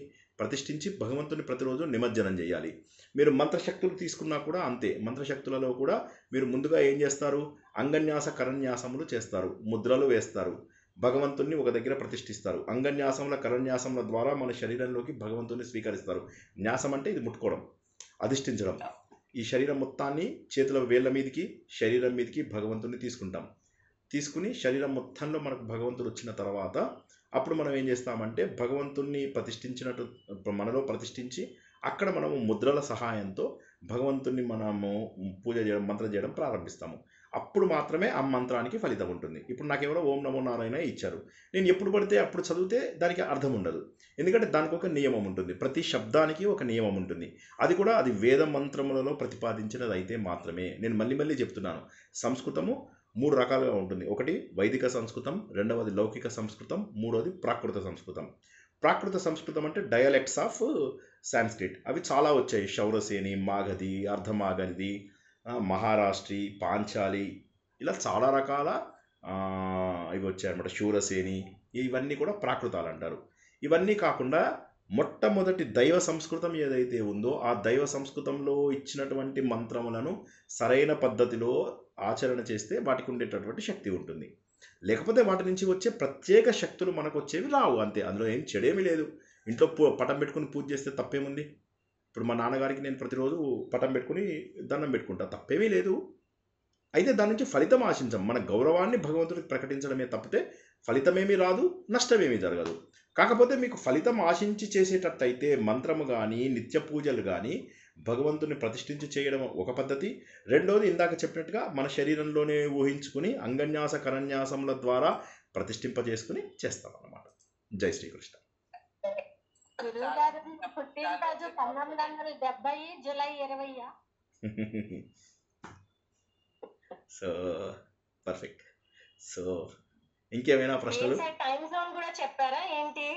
ప్రతిష్ఠించి భగవంతుని ప్రతిరోజు నిమజ్జనం చేయాలి. మీరు మంత్రశక్తులు తీసుకున్నా కూడా అంతే. మంత్రశక్తులలో కూడా మీరు ముందుగా ఏం చేస్తారు? అంగన్యాస కరన్యాసములు చేస్తారు, ముద్రలు వేస్తారు, భగవంతుణ్ణి ఒక దగ్గర ప్రతిష్ఠిస్తారు. అంగన్యాసముల కరన్యాసముల ద్వారా మన శరీరంలోకి భగవంతుని స్వీకరిస్తారు. న్యాసం అంటే ఇది ముట్టుకోవడం, అధిష్ఠించడం. ఈ శరీరం మొత్తాన్ని చేతుల వేళ్ళ మీదకి శరీరం మీదకి భగవంతుని తీసుకుంటాం. తీసుకుని శరీరం మొత్తంలో మనకు భగవంతుడు వచ్చిన తర్వాత అప్పుడు మనం ఏం చేస్తామంటే భగవంతుణ్ణి ప్రతిష్ఠించినట్టు మనలో ప్రతిష్ఠించి అక్కడ మనము ముద్రల సహాయంతో భగవంతుణ్ణి మనము పూజ చేయడం, మంత్రం చేయడం ప్రారంభిస్తాము. అప్పుడు మాత్రమే ఆ మంత్రానికి ఫలితం ఉంటుంది. ఇప్పుడు నాకెవరో ఓం నమో నారాయణ ఇచ్చారు, నేను ఎప్పుడు పడితే అప్పుడు చదివితే దానికి అర్థం ఉండదు. ఎందుకంటే దానికి ఒక నియమం ఉంటుంది, ప్రతి శబ్దానికి ఒక నియమం ఉంటుంది. అది కూడా అది వేద మంత్రములలో ప్రతిపాదించినది అయితే మాత్రమే. నేను మళ్ళీ చెప్తున్నాను, సంస్కృతము 3 రకాలుగా ఉంటుంది. ఒకటి వైదిక సంస్కృతం, రెండవది లౌకిక సంస్కృతం, మూడవది ప్రాకృత సంస్కృతం. ప్రాకృత సంస్కృతం అంటే డయలెక్ట్స్ ఆఫ్ సాంస్క్రిట్. అవి చాలా వచ్చాయి. శౌరసేని, మాగధి, అర్ధమాగధి, మహారాష్ట్రి, పాంచాలి, ఇలా చాలా రకాల ఇవి వచ్చాయన్నమాట. శూరసేని, ఇవన్నీ కూడా ప్రాకృతాలు అంటారు. ఇవన్నీ కాకుండా మొట్టమొదటి దైవ సంస్కృతం ఏదైతే ఉందో ఆ దైవ సంస్కృతంలో ఇచ్చినటువంటి మంత్రములను సరైన పద్ధతిలో ఆచరణ చేస్తే వాటికి ఉండేటటువంటి శక్తి ఉంటుంది. లేకపోతే వాటి నుంచి వచ్చే ప్రత్యేక శక్తులు మనకు వచ్చేవి రావు, అంతే. అందులో ఏం చెడేమీ లేదు. ఇంట్లో పటం పెట్టుకుని పూజ చేస్తే తప్పేముంది? ఇప్పుడు మా నాన్నగారికి నేను ప్రతిరోజు పటం పెట్టుకుని దండం పెట్టుకుంటా, తప్పేమీ లేదు. అయితే దాని నుంచి ఫలితం ఆశించం. మన గౌరవాన్ని భగవంతుడికి ప్రకటించడమే తప్పితే ఫలితమేమీ రాదు, నష్టమేమీ జరగదు. కాకపోతే మీకు ఫలితం ఆశించి చేసేటట్టయితే మంత్రము కానీ నిత్య పూజలు కానీ భగవంతుని ప్రతిష్ఠించి చేయడం ఒక పద్ధతి. రెండోది ఇందాక చెప్పినట్టుగా మన శరీరంలోనే ఊహించుకుని అంగన్యాస కరన్యాసముల ద్వారా ప్రతిష్ఠింపజేసుకుని చేస్తాం అన్నమాట. జై శ్రీకృష్ణ. గురువుగారు పుట్టినరోజు 1970 జూలై 20. So perfect. సో ఇంకేమైనా ప్రశ్నలు? టైం జోన్ కూడా చెప్పారా ఏంటి?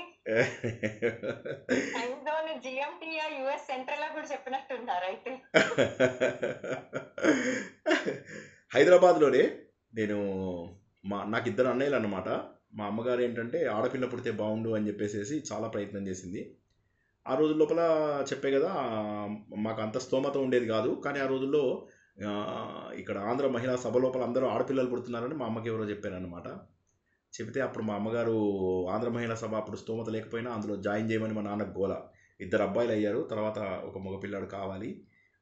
Time zone GMT US central కూడా చెప్పినట్టున్నారు అయితే. హైదరాబాద్లోనే నేను నాకు 2 అన్నయ్యలు అన్నమాట. మా అమ్మగారు ఏంటంటే ఆడపిల్ల పుడితే బాగుండు అని చెప్పేసి చాలా ప్రయత్నం చేసింది. ఆ రోజు లోపల చెప్పే కదా, మాకు అంత స్తోమత ఉండేది కాదు. కానీ ఆ రోజుల్లో ఇక్కడ ఆంధ్ర మహిళా సభ లోపల అందరూ ఆడపిల్లలు పుడుతున్నారని మా అమ్మకి ఎవరో చెప్పారనమాట. చెబితే అప్పుడు మా అమ్మగారు ఆంధ్ర మహిళా సభ అప్పుడు స్తోమత లేకపోయినా అందులో జాయిన్ చేయమని మా నాన్నకు గోల. 2 అబ్బాయిలు అయ్యారు, తర్వాత ఒక మగపిల్లాడు కావాలి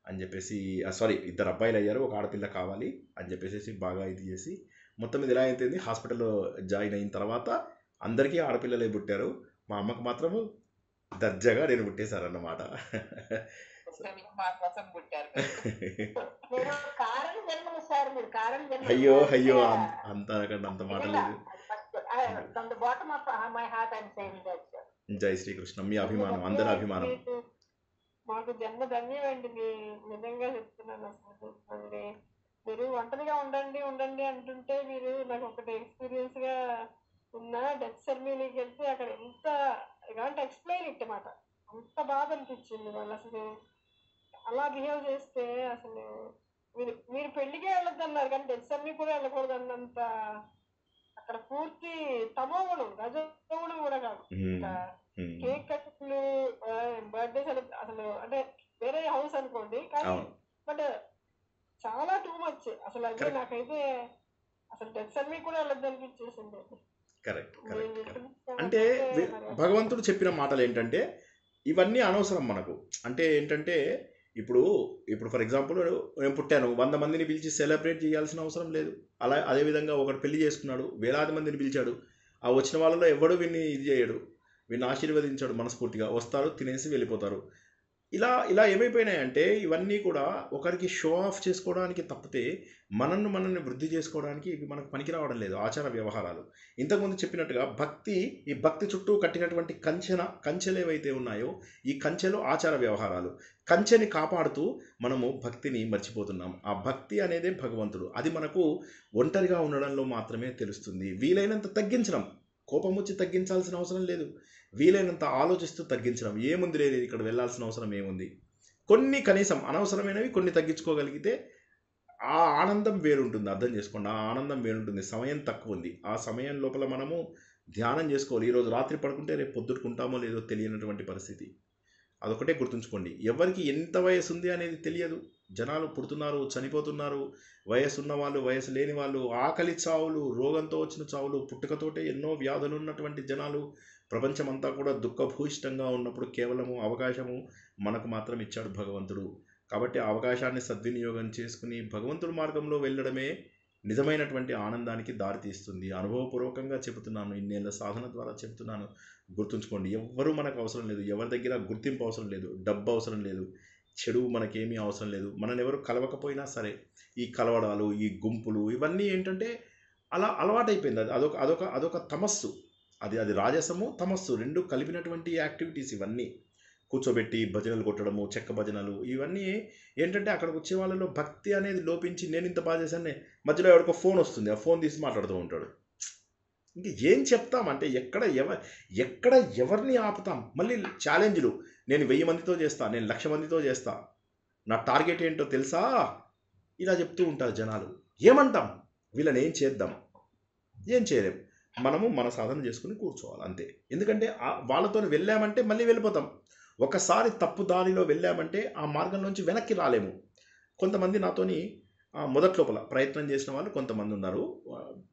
అని చెప్పేసి, 2 అబ్బాయిలు అయ్యారు, ఒక ఆడపిల్ల కావాలి అని చెప్పేసి బాగా ఇది చేసి మొత్తం ఇది ఎలా అయిపోయింది. హాస్పిటల్లో జాయిన్ అయిన తర్వాత అందరికీ ఆడపిల్లలే పుట్టారు, మా అమ్మకు మాత్రము దర్జాగా నేను పుట్టేశారన్నమాట. అయ్యో అంత మాట లేదు. జై శ్రీకృష్ణ. మీ అభిమానం అందరి అభిమానం. మాకు జన్మ ధన్యమండి, నిజంగా చెప్తున్నాను. అసలు మీరు ఒంటరిగా ఉండండి అంటుంటే మీరు నాకు ఒకటి ఎక్స్పీరియన్స్ గా ఉన్న డెత్ సెరమనీకి వెళ్తే అక్కడ ఎంత ఎక్స్ప్లెయిన్ ఇట్ మాట, అంత బాధ అనిపించింది. వాళ్ళు అసలు అలా బిహేవ్ చేస్తే అసలు మీరు పెళ్లికే వెళ్ళొద్దు అన్నారు కానీ డెత్ సెరమనీ కూడా వెళ్ళకూడదు అన్నంత అక్కడ పూర్తి తమోగుణం, రజోగుణం కూడా కాదు. ఇంకా కేక్ కట్లు, బర్త్డే అసలు అంటే వేరే హౌస్ అనుకోండి కానీ బట్ చాలా టూ మచ్ అసలు. అయితే నాకైతే అసలు డెత్ సెరమనీ కూడా వెళ్ళొద్దు అనిపించేసింది. కరెక్ట్. అంటే భగవంతుడు చెప్పిన మాటలు ఏంటంటే ఇవన్నీ అనవసరం మనకు. అంటే ఏంటంటే ఇప్పుడు ఫర్ ఎగ్జాంపుల్ నేను పుట్టాను, 100 మందిని పిలిచి సెలబ్రేట్ చేయాల్సిన అవసరం లేదు. అదేవిధంగా ఒకడు పెళ్లి చేసుకున్నాడు, వేలాది మందిని పిలిచాడు, ఆ వచ్చిన వాళ్ళలో ఎవడు వీడిని ఇది చేయడు, వీడిని ఆశీర్వదించాడు, మనస్ఫూర్తిగా వస్తారు, తినేసి వెళ్ళిపోతారు. ఇలా ఏమైపోయినాయంటే ఇవన్నీ కూడా ఒకరికి షో ఆఫ్ చేసుకోవడానికి తప్పితే మనల్ని వృద్ధి చేసుకోవడానికి ఇవి మనకు పనికి రావడం లేదు. ఆచార వ్యవహారాలు ఇంతకుముందు చెప్పినట్టుగా ఈ భక్తి చుట్టూ కట్టినటువంటి కంచెలు ఏవైతే ఉన్నాయో ఈ కంచెలు ఆచార వ్యవహారాలు. కంచెని కాపాడుతూ మనము భక్తిని మర్చిపోతున్నాం. ఆ భక్తి అనేదే భగవంతుడు. అది మనకు ఒంటరిగా ఉండడంలో మాత్రమే తెలుస్తుంది. వీలైనంత తగ్గించడం, కోపం వచ్చి తగ్గించాల్సిన అవసరం లేదు, వీలైనంత ఆలోచిస్తూ తగ్గించడం. ఏముంది లేదు, ఇక్కడ వెళ్ళాల్సిన అవసరం ఏముంది. కొన్ని కనీసం అనవసరమైనవి కొన్ని తగ్గించుకోగలిగితే ఆ ఆనందం వేరుంటుంది. అర్థం చేసుకోండి, ఆ ఆనందం వేరుంటుంది. సమయం తక్కువ ఉంది, ఆ సమయం లోపల మనము ధ్యానం చేసుకోవాలి. ఈరోజు రాత్రి పడుకుంటే రేపు పొద్దుకుంటామో లేదో తెలియనటువంటి పరిస్థితి. అదొకటే గుర్తుంచుకోండి. ఎవరికి ఎంత వయసు ఉంది అనేది తెలియదు. జనాలు పుడుతున్నారు, చనిపోతున్నారు. వయసు ఉన్న వాళ్ళు, వయసు లేని వాళ్ళు, ఆకలి చావులు, రోగంతో వచ్చిన చావులు, పుట్టుకతోటే ఎన్నో వ్యాధులు ఉన్నటువంటి జనాలు, ప్రపంచమంతా కూడా దుఃఖభూయిష్టంగా ఉన్నప్పుడు కేవలము అవకాశము మనకు మాత్రం ఇచ్చాడు భగవంతుడు. కాబట్టి ఆ అవకాశాన్ని సద్వినియోగం చేసుకుని భగవంతుడి మార్గంలో వెళ్ళడమే నిజమైనటువంటి ఆనందానికి దారితీస్తుంది. అనుభవపూర్వకంగా చెబుతున్నాను, ఇన్నేళ్ళ సాధన ద్వారా చెబుతున్నాను. గుర్తుంచుకోండి, ఎవ్వరూ మనకు అవసరం లేదు, ఎవరి దగ్గర గుర్తింపు అవసరం లేదు, డబ్బు అవసరం లేదు, చెడు మనకేమీ అవసరం లేదు. మనని ఎవరు కలవకపోయినా సరే ఈ కలవడాలు, ఈ గుంపులు, ఇవన్నీ ఏంటంటే అలా అలవాటైపోయింది. అదొక తమస్సు. అది రాజసము, తమస్సు రెండు కలిపినటువంటి యాక్టివిటీస్ ఇవన్నీ. కూర్చోబెట్టి భజనలు కొట్టడము, చెక్క భజనలు, ఇవన్నీ ఏంటంటే అక్కడికి వచ్చే వాళ్ళలో భక్తి అనేది లోపించి నేను ఇంత బాగా చేశాను, మధ్యలో ఎవరికో ఫోన్ వస్తుంది, ఆ ఫోన్ తీసి మాట్లాడుతూ ఉంటాడు. ఇంక ఏం చెప్తామంటే ఎక్కడ ఎవరిని ఆపుతాం? మళ్ళీ ఛాలెంజ్లు, నేను 1000 మందితో చేస్తా, నేను 1,00,000 మందితో చేస్తా, నా టార్గెట్ ఏంటో తెలుసా, ఇలా చెప్తూ ఉంటారు జనాలు. ఏమంటాం? వీళ్ళని ఏం చేద్దాం? ఏం చేయలేం. మనము మన సాధన చేసుకుని కూర్చోవాలి అంతే. ఎందుకంటే వాళ్ళతో వెళ్ళామంటే మళ్ళీ వెళ్ళిపోతాం. ఒకసారి తప్పు దారిలో వెళ్ళామంటే ఆ మార్గంలోంచి వెనక్కి రాలేము. కొంతమంది నాతోని మొదట్లోపల ప్రయత్నం చేసిన వాళ్ళు కొంతమంది ఉన్నారు.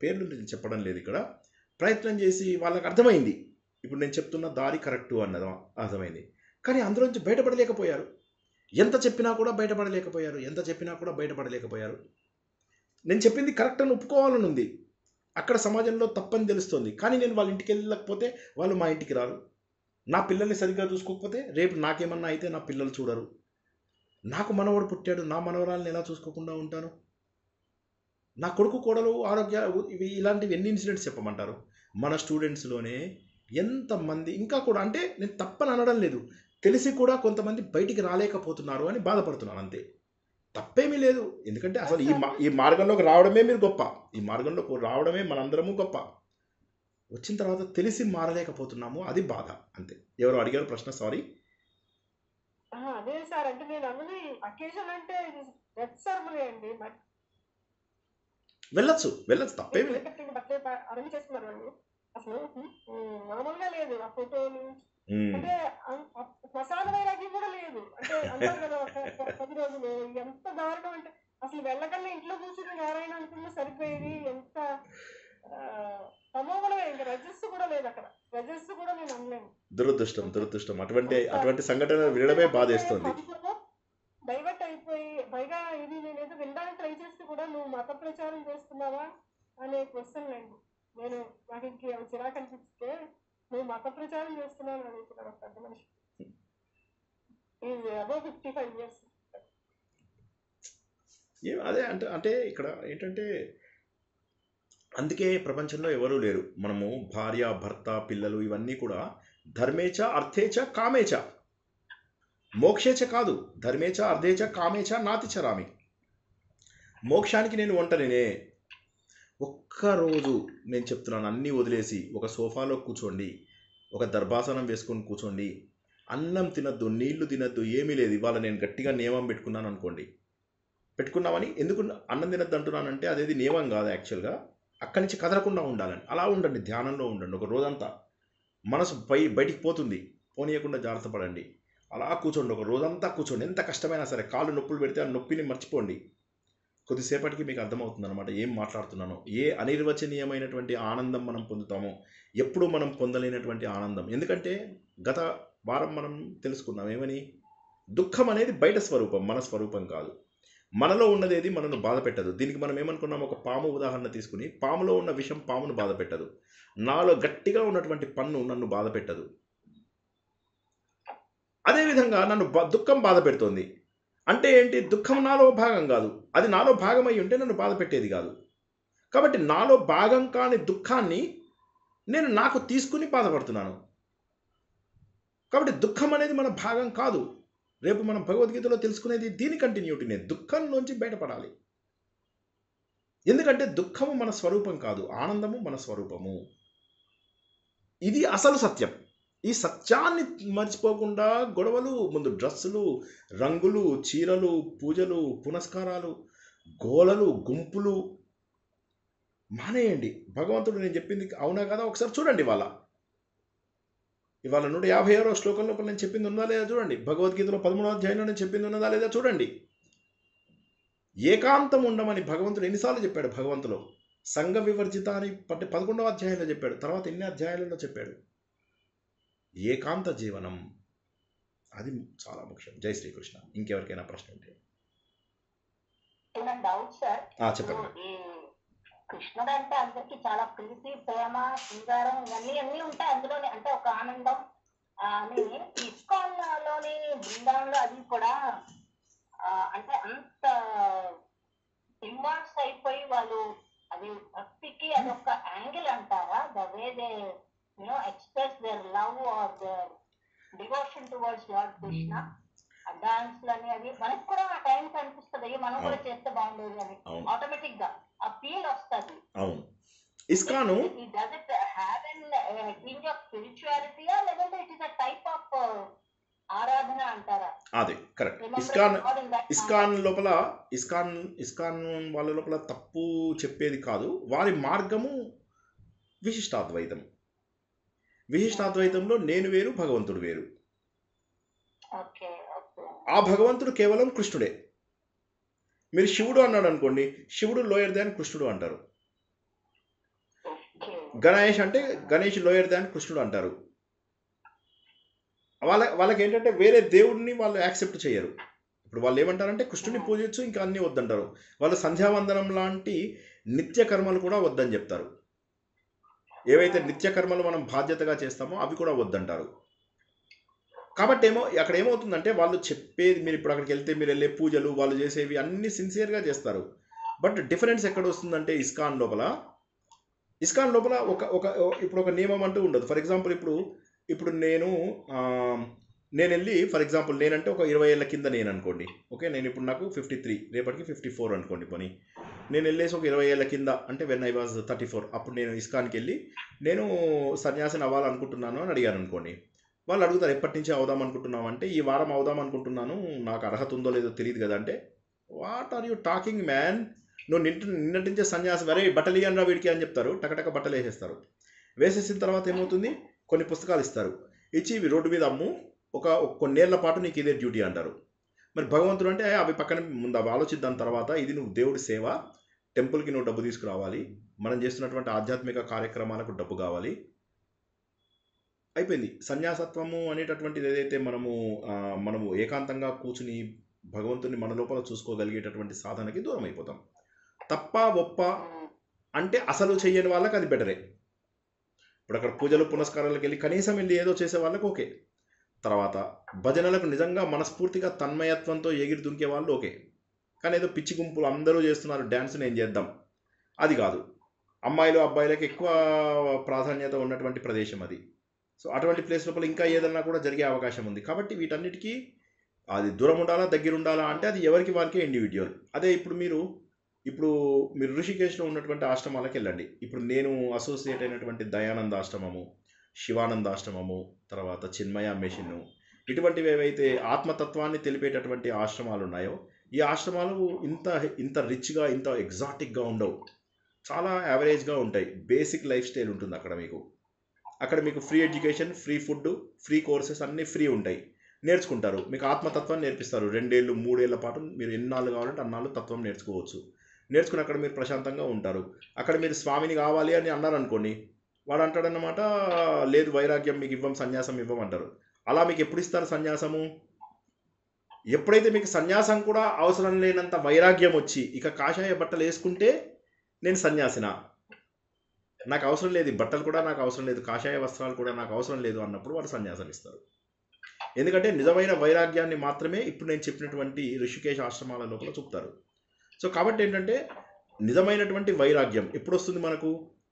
పేర్లు నేను చెప్పడం లేదు ఇక్కడ. ప్రయత్నం చేసి వాళ్ళకి అర్థమైంది, ఇప్పుడు నేను చెప్తున్న దారి కరెక్టు అన్నది అర్థమైంది. కానీ అందులోంచి బయటపడలేకపోయారు. ఎంత చెప్పినా కూడా బయటపడలేకపోయారు. నేను చెప్పింది కరెక్ట్ అని ఒప్పుకోవాలని ఉంది, అక్కడ సమాజంలో తప్పని తెలుస్తుంది. కానీ నేను వాళ్ళ ఇంటికి వెళ్ళకపోతే వాళ్ళు మా ఇంటికి రారు. నా పిల్లల్ని సరిగ్గా చూసుకోకపోతే రేపు నాకేమన్నా అయితే నా పిల్లలు చూడరు. నాకు మనవడు పుట్టాడు, నా మనవరాలను ఎలా చూసుకోకుండా ఉంటాను? నా కొడుకు కోడలు ఆరోగ్య ఇలాంటివి ఎన్ని ఇన్సిడెంట్స్ చెప్పమంటారు? మన స్టూడెంట్స్లోనే ఎంతమంది ఇంకా కూడా, అంటే నేను తప్పని అనడం లేదు, తెలిసి కూడా కొంతమంది బయటికి రాలేకపోతున్నారు అని బాధపడుతున్నాను అంతే. తప్పేమీ లేదు. ఎందుకంటే అసలు ఈ మార్గంలోకి రావడమే మీరు గొప్ప, ఈ మార్గంలోకి రావడమే మనందరము గొప్ప. వచ్చిన తర్వాత తెలిసి మారలేకపోతున్నాము, అది బాధ అంతే. ఎవరు అడిగారు ప్రశ్న? సారీ. అదే సార్, అంటే నేను అన్నది అకేషన్ అంటే డెత్ సెరమనీ అండి. వెళ్ళొచ్చు తప్పేమి లేదు. అరేంజ్ చేస్తున్నారు వాళ్ళు, అసలు మామూలుగా లేదు. ఆ ఫోటోలు అంటే శ్మశాన వైరాగ్యం కూడా లేదు. అంటే అంటారు కదా 10 రోజులు, ఎంత దారుణం అంటే అసలు వెళ్ళకన్నా ఇంట్లో కూర్చుని నారాయణ అనుకున్నా సరిపోయేది. ఎంత తమోగుణమే, ఇంకా రజస్సు కూడా లేదు అక్కడ. రజస్సు కూడా నేను అనలేను. దురదృష్టం. అటువంటి సంఘటన వినడమే బాధేస్తుంది. డైవర్ట్ అయిపోయి పైగా ఇది నేనేదో వినడానికి ట్రై చేస్తే కూడా నువ్వు మత ప్రచారం చేస్తున్నావా అనే క్వశ్చన్ అండి. నాకు ఇంక చిరాకు అనిపిస్తే నువ్వు మత ప్రచారం చేస్తున్నావు అని అడుగుతున్నాను ఒక పెద్ద మనిషి. Above 55 years. అదే అంటే ఇక్కడ ఏంటంటే అందుకే ప్రపంచంలో ఎవరూ లేరు. మనము భార్య, భర్త, పిల్లలు ఇవన్నీ కూడా ధర్మేచ, అర్థేచ, కామేచ, మోక్షేచ కాదు. ధర్మేచ, అర్థేచ, కామేచ నాతిచరామి. మోక్షానికి నేను ఒంటరినే. ఒక్కరోజు నేను చెప్తున్నాను, అన్నీ వదిలేసి ఒక సోఫాలో కూర్చోండి, ఒక దర్భాసనం వేసుకొని కూర్చోండి, అన్నం తినద్దు, నీళ్లు తినద్దు, ఏమీ లేదు. ఇవాళ నేను గట్టిగా నియమం పెట్టుకున్నాను అనుకోండి, పెట్టుకున్నామని ఎందుకు అన్నం తినద్దు అంటున్నానంటే అదేది నియమం కాదు యాక్చువల్గా, అక్కడి నుంచి కదలకుండా ఉండాలని. అలా ఉండండి, ధ్యానంలో ఉండండి ఒక రోజంతా. మనసు బయటికి పోతుంది, పోనీయకుండా జాగ్రత్త పడండి. అలా కూర్చోండి, ఒక రోజంతా కూర్చోండి. ఎంత కష్టమైనా సరే, కాళ్ళు నొప్పులు పెడితే ఆ నొప్పిని మర్చిపోండి. కొద్దిసేపటికి మీకు అర్థమవుతుంది అనమాట ఏం మాట్లాడుతున్నానో. ఏ అనిర్వచనీయమైనటువంటి ఆనందం మనం పొందుతామో, ఎప్పుడు మనం పొందలేనటువంటి ఆనందం. ఎందుకంటే గత వారం మనం తెలుసుకున్నాం ఏమని, దుఃఖం అనేది బయట స్వరూపం, మన స్వరూపం కాదు. మనలో ఉన్నదేది మనను బాధ పెట్టదు. దీనికి మనం ఏమనుకున్నాం, ఒక పాము ఉదాహరణ తీసుకుని, పాములో ఉన్న విషం పామును బాధ పెట్టదు, నాలో గట్టిగా ఉన్నటువంటి పన్ను నన్ను బాధ పెట్టదు. అదేవిధంగా నన్ను దుఃఖం బాధ పెడుతోంది అంటే ఏంటి, దుఃఖం నాలో భాగం కాదు, అది నాలో భాగమై ఉంటే నన్ను బాధ పెట్టేది కాదు. కాబట్టి నాలో భాగం కాని దుఃఖాన్ని నేను నాకు తీసుకుని బాధపడుతున్నాను. కాబట్టి దుఃఖం అనేది మన భాగం కాదు. రేపు మనం భగవద్గీతలో తెలుసుకునేది దీని కంటిన్యూటీనే, దుఃఖంలోంచి బయటపడాలి. ఎందుకంటే దుఃఖము మన స్వరూపం కాదు, ఆనందము మన స్వరూపము. ఇది అసలు సత్యం. ఈ సత్యాన్ని మర్చిపోకుండా గొడవలు, ముందు డ్రెస్సులు, రంగులు, చీరలు, పూజలు, పునస్కారాలు, గోలలు, గుంపులు మానేయండి. భగవంతుడు నేను చెప్పింది అవునా కదా ఒకసారి చూడండి. ఇవాళ 156వ శ్లోకం లోపల నేను చెప్పింది ఉన్నదా లేదా చూడండి. భగవద్గీతలో 13వ అధ్యాయంలో నేను చెప్పింది ఉన్నదా లేదా చూడండి. ఏకాంతం ఉండమని భగవంతుడు ఎన్నిసార్లు చెప్పాడు భగవంతులో. సంఘ వివర్జిత అని 11వ అధ్యాయంలో చెప్పాడు. తర్వాత ఎన్ని అధ్యాయాలలో చెప్పాడు. ఏకాంత జీవనం అది చాలా ముఖ్యం. జై శ్రీకృష్ణ. ఇంకెవరికైనా ప్రశ్న ఉంటే డౌట్ సార్. చెప్పండి. కృష్ణుడు అంటే అందరికి చాలా ప్రీతి, ప్రేమ, శ్రీకారం ఇవన్నీ ఉంటాయి అందులోనే, అంటే ఒక ఆనందం అని. ఇస్కాన్ లోని బృందావనంలో అది కూడా అంటే అంత ఇన్వాల్వ్స్ అయిపోయి వాళ్ళు అది భక్తికి అదొక యాంగిల్ అంటారా, the way they express their love or their devotion towards lord Krishna. ఆ డాన్స్ లని అది మనకు కూడా ఆ టైం కనిపిస్తుంది, మనం కూడా చేస్తే బాగుండేది అని ఆటోమేటిక్ గా ఆ ఫీల్ వస్తుంది. అవును. ఇస్కాను స్పిరిచువాలిటీయా లేదంటే it is a type of ఆరాధన అంటారా? అదే కరెక్ట్. ఇస్కాన్ లోపల ఇస్కాన్ వాళ్ళ లోపల తప్పు చెప్పేది కాదు. వారి మార్గము విశిష్టాద్వైతం. విశిష్టాద్వైతంలో నేను వేరు, భగవంతుడు వేరు. ఆ భగవంతుడు కేవలం కృష్ణుడే. మీరు శివుడు అన్నాడు అనుకోండి, శివుడు లోయర్ దాన్ కృష్ణుడు అంటారు. గణేష్ అంటే గణేష్ లోయర్ దాన్ కృష్ణుడు అంటారు. వాళ్ళకి ఏంటంటే వేరే దేవుడిని వాళ్ళు యాక్సెప్ట్ చేయరు. ఇప్పుడు వాళ్ళు ఏమంటారంటే కృష్ణుని పూజించు, ఇంకా అన్నీ వద్దంటారు. వాళ్ళు సంధ్యావందనం లాంటి నిత్య కర్మలు కూడా వద్దని చెప్తారు. ఏవైతే నిత్య కర్మలు మనం బాధ్యతగా చేస్తామో అవి కూడా వద్దంటారు. కాబట్టి అక్కడ ఏమవుతుందంటే వాళ్ళు చెప్పేది, మీరు ఇప్పుడు అక్కడికి వెళ్తే మీరు వెళ్ళే పూజలు, వాళ్ళు చేసేవి అన్నీ సిన్సియర్గా చేస్తారు. బట్ డిఫరెన్స్ ఎక్కడ వస్తుందంటే ఇస్కాన్ లోపల ఇప్పుడు ఒక నియమం అంటూ ఉండదు. ఫర్ ఎగ్జాంపుల్ ఇప్పుడు నేను వెళ్ళి, ఫర్ ఎగ్జాంపుల్ నేనంటే ఒక 20 ఏళ్ళ కింద నేను అనుకోండి, ఓకే, నేను ఇప్పుడు నాకు 53, రేపటికి 54 అనుకోండి. పని నేను వెళ్ళేసి ఒక 20 ఏళ్ళ కింద అంటే వెన్ ఐ వాజ్ 34, అప్పుడు నేను ఇస్కాన్కి వెళ్ళి నేను సన్యాసిని అవ్వాలనుకుంటున్నాను అని అడిగాను అనుకోండి. వాళ్ళు అడుగుతారు ఎప్పటి నుంచి అవుదాం అనుకుంటున్నావు అంటే, ఈ వారం అవుదాం అనుకుంటున్నాను, నాకు అర్హత ఉందో లేదో తెలియదు కదా అంటే, what are you talking man, నువ్వు నిన్నటి నుంచే సన్యాసి, వరే బట్టలు ఇయ్యనరా వీడికి అని చెప్తారు. టకటక బట్టలు వేసేస్తారు. వేసేసిన తర్వాత ఏమవుతుంది, కొన్ని పుస్తకాలు ఇస్తారు, ఇచ్చి ఇవి రోడ్డు మీద అమ్ము, కొన్నేళ్ల పాటు నీకు ఇదే డ్యూటీ అంటారు. మరి భగవంతుడు అంటే అవి పక్కన ముందు అవి ఆలోచిద్దాం, తర్వాత ఇది నువ్వు దేవుడి సేవ, టెంపుల్కి నువ్వు డబ్బు తీసుకురావాలి, మనం చేస్తున్నటువంటి ఆధ్యాత్మిక కార్యక్రమాలకు డబ్బు కావాలి, అయిపోయింది. సన్యాసత్వము అనేటటువంటిది ఏదైతే మనము ఏకాంతంగా కూర్చుని భగవంతుని మన లోపల చూసుకోగలిగేటటువంటి సాధనకి దూరం అయిపోతాం. తప్ప ఒప్ప అంటే అసలు చెయ్యని వాళ్ళకి అది బెటరే. ఇప్పుడు అక్కడ పూజలు పునస్కారాలకు వెళ్ళి కనీసం వెళ్ళి ఏదో చేసే వాళ్ళకి ఓకే. తర్వాత భజనలకు నిజంగా మనస్ఫూర్తిగా తన్మయత్వంతో ఎగిరి దుంకే వాళ్ళు ఓకే. కానీ ఏదో పిచ్చి గుంపులు అందరూ చేస్తున్నారు డ్యాన్స్, నేను చేద్దాం, అది కాదు. అమ్మాయిలు అబ్బాయిలకు ఎక్కువ ప్రాధాన్యత ఉన్నటువంటి ప్రదేశం అది. సో అటువంటి ప్లేస్ లోపల ఇంకా ఏదన్నా కూడా జరిగే అవకాశం ఉంది. కాబట్టి వీటన్నిటికీ అది దూరం ఉండాలా దగ్గర ఉండాలా అంటే అది ఎవరికి వారికే ఇండివిజువల్. అదే ఇప్పుడు మీరు ఋషికేశ్లో ఉన్నటువంటి ఆశ్రమాలకు వెళ్ళండి. ఇప్పుడు నేను అసోసియేట్ అయినటువంటి దయానంద ఆశ్రమము, శివానంద ఆశ్రమము, తర్వాత చిన్మయ మిషను, ఇటువంటివి ఏవైతే ఆత్మతత్వాన్ని తెలిపేటటువంటి ఆశ్రమాలు ఉన్నాయో ఈ ఆశ్రమాలు ఇంత రిచ్గా ఇంత ఎగ్జాటిక్గా ఉండవు, చాలా యావరేజ్గా ఉంటాయి. బేసిక్ లైఫ్ స్టైల్ ఉంటుంది అక్కడ మీకు. అక్కడ మీకు free education, free food, free courses అన్నీ ఫ్రీ ఉంటాయి. నేర్చుకుంటారు. మీకు ఆత్మతత్వాన్ని నేర్పిస్తారు. 2 ఏళ్ళు 3 ఏళ్ల పాటు మీరు ఎన్నాళ్ళు కావాలంటే అన్నాళ్ళు తత్వం నేర్చుకోవచ్చు. నేర్చుకుని అక్కడ మీరు ప్రశాంతంగా ఉంటారు. అక్కడ మీరు స్వామిని కావాలి అని అన్నారనుకోండి, వాడు అంటాడన్నమాట, లేదు వైరాగ్యం మీకు ఇవ్వం, సన్యాసం ఇవ్వం అంటారు. అలా మీకు ఎప్పుడు ఇస్తారు సన్యాసము? ఎప్పుడైతే మీకు సన్యాసం కూడా అవసరం లేనంత వైరాగ్యం వచ్చి ఇక కాషాయ బట్టలు వేసుకుంటే నేను సన్యాసినా, నాకు అవసరం లేదు, ఈ బట్టలు కూడా నాకు అవసరం లేదు, కాషాయ వస్త్రాలు కూడా నాకు అవసరం లేదు అన్నప్పుడు వాడు సన్యాసం ఇస్తారు. ఎందుకంటే నిజమైన వైరాగ్యాన్ని మాత్రమే ఇప్పుడు నేను చెప్పినటువంటి ఋషికేశ ఆశ్రమాల లోపల చూపుతారు. సో కాబట్టి ఏంటంటే నిజమైనటువంటి వైరాగ్యం ఎప్పుడు వస్తుంది మనకు?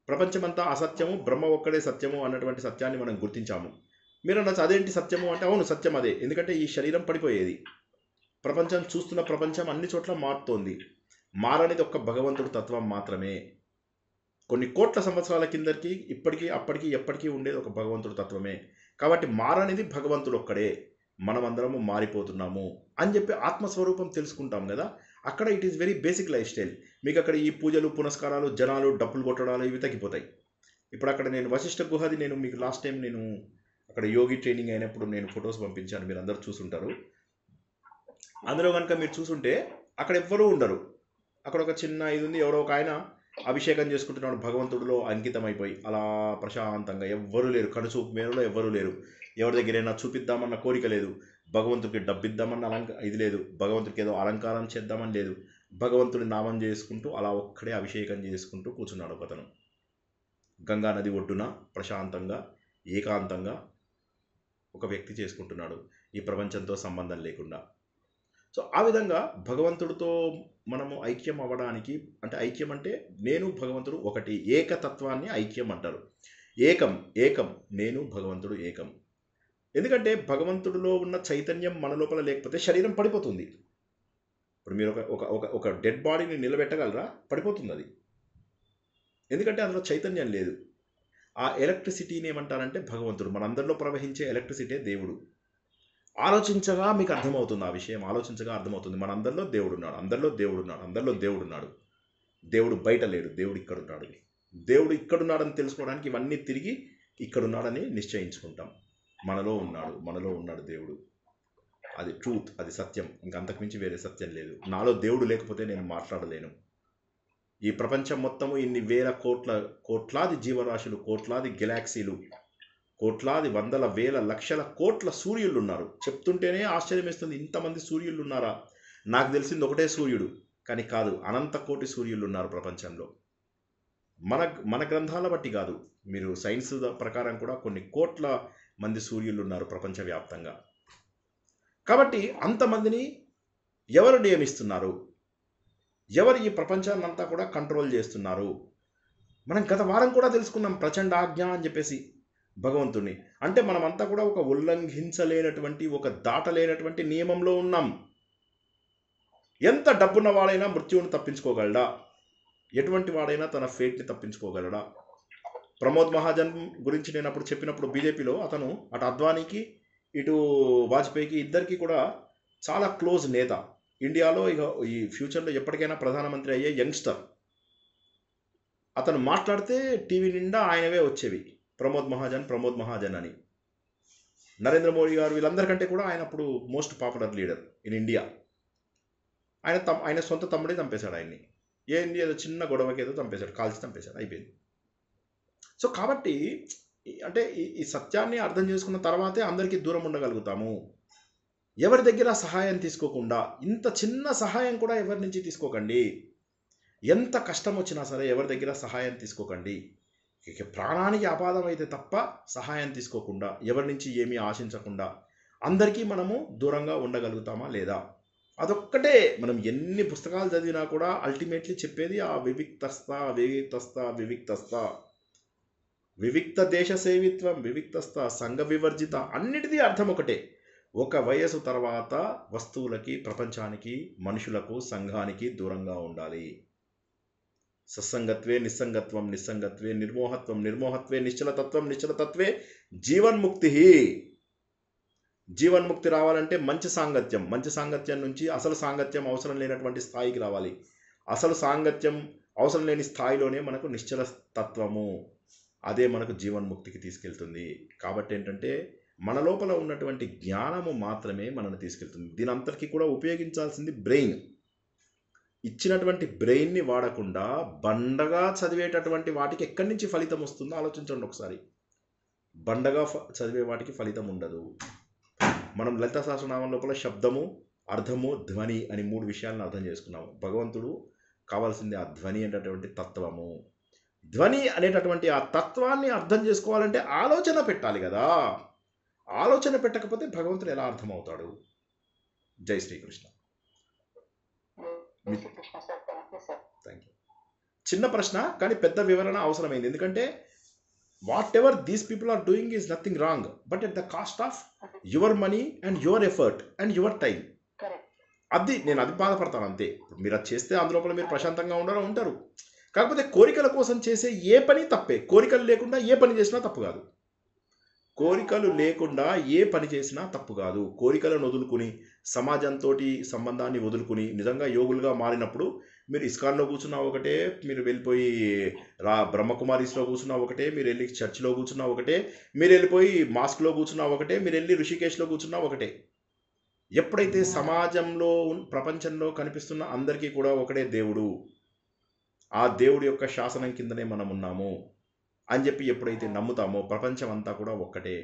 ప్రపంచమంతా అసత్యము, బ్రహ్మ ఒక్కడే సత్యము అన్నటువంటి సత్యాన్ని మనం గుర్తించాము. మీరు అన్నది అదేంటి సత్యము అంటే, అవును సత్యం అదే. ఎందుకంటే ఈ శరీరం పడిపోయేది, ప్రపంచం చూస్తున్న ప్రపంచం అన్ని చోట్ల మారుతోంది. మారనేది ఒక్క భగవంతుడు తత్వం మాత్రమే. కొన్ని కోట్ల సంవత్సరాల కిందకి ఇప్పటికీ అప్పటికి ఎప్పటికీ ఉండేది ఒక భగవంతుడు తత్వమే. కాబట్టి మారనేది భగవంతుడు ఒక్కడే, మనమందరము మారిపోతున్నాము అని చెప్పి ఆత్మస్వరూపం తెలుసుకుంటాం కదా. అక్కడ it is very basic life style. మీకు అక్కడ ఈ పూజలు పునస్కారాలు, జనాలు, డప్పులు కొట్టడాలు ఇవి తగ్గిపోతాయి. ఇప్పుడు అక్కడ నేను వశిష్ఠ గుహది నేను మీకు లాస్ట్ టైం నేను అక్కడ యోగి ట్రైనింగ్ అయినప్పుడు నేను ఫొటోస్ పంపించాను, మీరు అందరూ చూసుంటారు. అందులో కనుక మీరు చూసుంటే అక్కడ ఎవ్వరూ ఉండరు. అక్కడ ఒక చిన్న ఇది ఉంది, ఎవరో ఒక ఆయన అభిషేకం చేసుకుంటున్నాడు భగవంతుడిలో అంకితం అయిపోయి, అలా ప్రశాంతంగా. ఎవ్వరూ లేరు, కనుచూపు మేరలో ఎవ్వరూ లేరు. ఎవరి దగ్గరైనా చూపిద్దామన్న కోరిక లేదు, భగవంతుడికి డబ్బిద్దామన్న ఇది లేదు, భగవంతుడికి ఏదో అలంకారం చేద్దామని లేదు. భగవంతుడి నామం చేసుకుంటూ అలా ఒక్కడే అభిషేకం చేసుకుంటూ కూర్చున్నాడు ఒకతను గంగా నది ఒడ్డున ప్రశాంతంగా ఏకాంతంగా ఒక వ్యక్తి చేసుకుంటున్నాడు, ఈ ప్రపంచంతో సంబంధం లేకుండా. సో ఆ విధంగా భగవంతుడితో మనము ఐక్యం అవ్వడానికి, అంటే ఐక్యం అంటే నేను భగవంతుడు ఒకటి, ఏకతత్వాన్ని ఐక్యం అంటారు. ఏకం ఏకం, నేను భగవంతుడు ఏకం. ఎందుకంటే భగవంతుడిలో ఉన్న చైతన్యం మన లోపల లేకపోతే శరీరం పడిపోతుంది. ఇప్పుడు మీరు ఒక డెడ్ బాడీని నిలబెట్టగలరా? పడిపోతుంది అది, ఎందుకంటే అందులో చైతన్యం లేదు. ఆ ఎలక్ట్రిసిటీని ఏమంటారంటే భగవంతుడు. మనందరిలో ప్రవహించే ఎలక్ట్రిసిటీ దేవుడు. ఆలోచించగా మీకు అర్థమవుతుంది, ఆ విషయం ఆలోచించగా అర్థమవుతుంది. మనందరిలో దేవుడు ఉన్నాడు, అందరిలో దేవుడు ఉన్నాడు, అందరిలో దేవుడు ఉన్నాడు. దేవుడు బయట లేడు, దేవుడు ఇక్కడున్నాడు. దేవుడు ఇక్కడున్నాడని తెలుసుకోవడానికి ఇవన్నీ తిరిగి ఇక్కడున్నాడని నిశ్చయించుకుంటాం. మనలో ఉన్నాడు దేవుడు. అది ట్రూత్, అది సత్యం. ఇంకంతకుమించి వేరే సత్యం లేదు. నాలో దేవుడు లేకపోతే నేను మాట్లాడలేను. ఈ ప్రపంచం మొత్తము ఇన్ని వేల కోట్లాది జీవరాశులు, కోట్లాది గెలాక్సీలు, కోట్లాది వందల వేల లక్షల కోట్ల సూర్యులు ఉన్నారు. చెప్తుంటేనే ఆశ్చర్యం వేస్తుంది, ఇంతమంది సూర్యులు ఉన్నారా? నాకు తెలిసింది ఒకటే సూర్యుడు, కానీ కాదు, అనంత కోటి సూర్యులు ఉన్నారు ప్రపంచంలో. మన గ్రంథాల బట్టి కాదు, మీరు సైన్స్ ప్రకారం కూడా కొన్ని కోట్ల మంది సూర్యులు ఉన్నారు ప్రపంచవ్యాప్తంగా. కాబట్టి అంతమందిని ఎవరు నియమిస్తున్నారు? ఎవరు ఈ ప్రపంచాన్ని అంతా కూడా కంట్రోల్ చేస్తున్నారు? మనం గత వారం కూడా తెలుసుకున్నాం, ప్రచండ ఆజ్ఞ అని చెప్పేసి భగవంతుని. అంటే మనమంతా కూడా ఒక ఉల్లంఘించలేనటువంటి, ఒక దాటలేనటువంటి నియమంలో ఉన్నాం. ఎంత డబ్బున్న వాడైనా మృత్యువును తప్పించుకోగలడా? ఎటువంటి వాడైనా తన ఫేట్ని తప్పించుకోగలడా? ప్రమోద్ మహాజన్ గురించి నేను అప్పుడు చెప్పినప్పుడు, బీజేపీలో అతను అటు అద్వానీకి ఇటు వాజ్పేయికి ఇద్దరికి కూడా చాలా క్లోజ్ నేత. ఇండియాలో ఇక ఈ ఫ్యూచర్లో ఎప్పటికైనా ప్రధానమంత్రి అయ్యే యంగ్స్టర్. అతను మాట్లాడితే టీవీ నిండా ఆయనవే వచ్చేవి, ప్రమోద్ మహాజన్ అని. నరేంద్ర మోడీ గారు వీళ్ళందరికంటే కూడా ఆయన అప్పుడు most popular leader in India. ఆయన సొంత తమ్ముడే చంపేశాడు ఆయన్ని. ఏదో చిన్న గొడవకి ఏదో చంపేశాడు, కాల్చి చంపేశాడు, అయిపోయింది. సో కాబట్టి అంటే ఈ సత్యాన్ని అర్థం చేసుకున్న తర్వాతే అందరికీ దూరం ఉండగలుగుతాము. ఎవరి దగ్గర సహాయం తీసుకోకుండా, ఇంత చిన్న సహాయం కూడా ఎవరి నుంచి తీసుకోకండి. ఎంత కష్టం వచ్చినా సరే ఎవరి దగ్గర సహాయం తీసుకోకండి. ఇక ప్రాణానికి అపాదం అయితే తప్ప సహాయం తీసుకోకుండా, ఎవరి నుంచి ఏమీ ఆశించకుండా అందరికీ మనము దూరంగా ఉండగలుగుతామా లేదా? అదొక్కటే. మనం ఎన్ని పుస్తకాలు చదివినా కూడా అల్టిమేట్లీ చెప్పేది ఆ వివిక్తస్థ, వివిక్త దేశ సేవిత్వం, వివిక్తస్థ, సంఘ వివర్జిత, అన్నిటిది అర్థం ఒకటే. ఒక వయసు తర్వాత వస్తువులకి, ప్రపంచానికి, మనుషులకు, సంఘానికి దూరంగా ఉండాలి. సత్సంగత్వే నిస్సంగత్వం, నిస్సంగత్వే నిర్మోహత్వం, నిర్మోహత్వే నిశ్చలతత్వం, నిశ్చలతత్వే జీవన్ముక్తి. జీవన్ముక్తి రావాలంటే మంచి సాంగత్యం నుంచి అసలు సాంగత్యం అవసరం లేనటువంటి స్థాయికి రావాలి. అసలు సాంగత్యం అవసరం లేని స్థాయిలోనే మనకు నిశ్చల తత్వము, అదే మనకు జీవన్ముక్తికి తీసుకెళ్తుంది. కాబట్టి ఏంటంటే మన లోపల ఉన్నటువంటి జ్ఞానము మాత్రమే మనల్ని తీసుకెళ్తుంది. దీని అంతటికీ కూడా ఉపయోగించాల్సింది బ్రెయిన్. ఇచ్చినటువంటి బ్రెయిన్ని వాడకుండా బండగా చదివేటటువంటి వాటికి ఎక్కడి నుంచి ఫలితం వస్తుందో ఆలోచించండి ఒకసారి. బండగా చదివే వాటికి ఫలితం ఉండదు. మనం లలితా సహస్రనామం లోపల శబ్దము, అర్థము, ధ్వని అని 3 విషయాలను అర్థం చేసుకున్నాము. భగవంతుడు కావాల్సింది ఆ ధ్వని అనేటటువంటి తత్వము. ధ్వని అనేటటువంటి ఆ తత్వాన్ని అర్థం చేసుకోవాలంటే ఆలోచన పెట్టాలి కదా. ఆలోచన పెట్టకపోతే భగవంతుడు ఎలా అర్థమవుతాడు? జై శ్రీకృష్ణ. Thank you. చిన్న ప్రశ్న కానీ పెద్ద వివరణ అవసరమైంది. ఎందుకంటే whatever these people are doing is nothing wrong, but at the cost of your money and your effort and your time. అది బాధపడతాను అంతే. మీరు అది చేస్తే అందులోపల మీరు ప్రశాంతంగా ఉంటారు. కాకపోతే కోరికల కోసం చేసే ఏ పని తప్పే. కోరికలు లేకుండా ఏ పని చేసినా తప్పు కాదు. కోరికలు లేకుండా ఏ పని చేసినా తప్పు కాదు. కోరికలను వదులుకుని సమాజంతో సంబంధాన్ని వదులుకుని నిజంగా యోగులుగా మారినప్పుడు మీరు ఇస్కాన్లో కూర్చున్నా ఒకటే, మీరు వెళ్ళిపోయి బ్రహ్మకుమారీస్లో కూర్చున్నా ఒకటే, మీరు వెళ్ళి చర్చిలో కూర్చున్నా ఒకటే, మీరు వెళ్ళిపోయి మాస్క్లో కూర్చున్నా ఒకటే, మీరు వెళ్ళి ఋషికేశ్లో కూర్చున్నా ఒకటే. ఎప్పుడైతే సమాజంలో ప్రపంచంలో కనిపిస్తున్న అందరికీ కూడా ఒకటే దేవుడు, ఆ దేవుడి యొక్క శాసనం కిందనే మనం ఉన్నాము అని చెప్పి ఎప్పుడైతే నమ్ముతామో ప్రపంచం అంతా కూడా ఒక్కటే,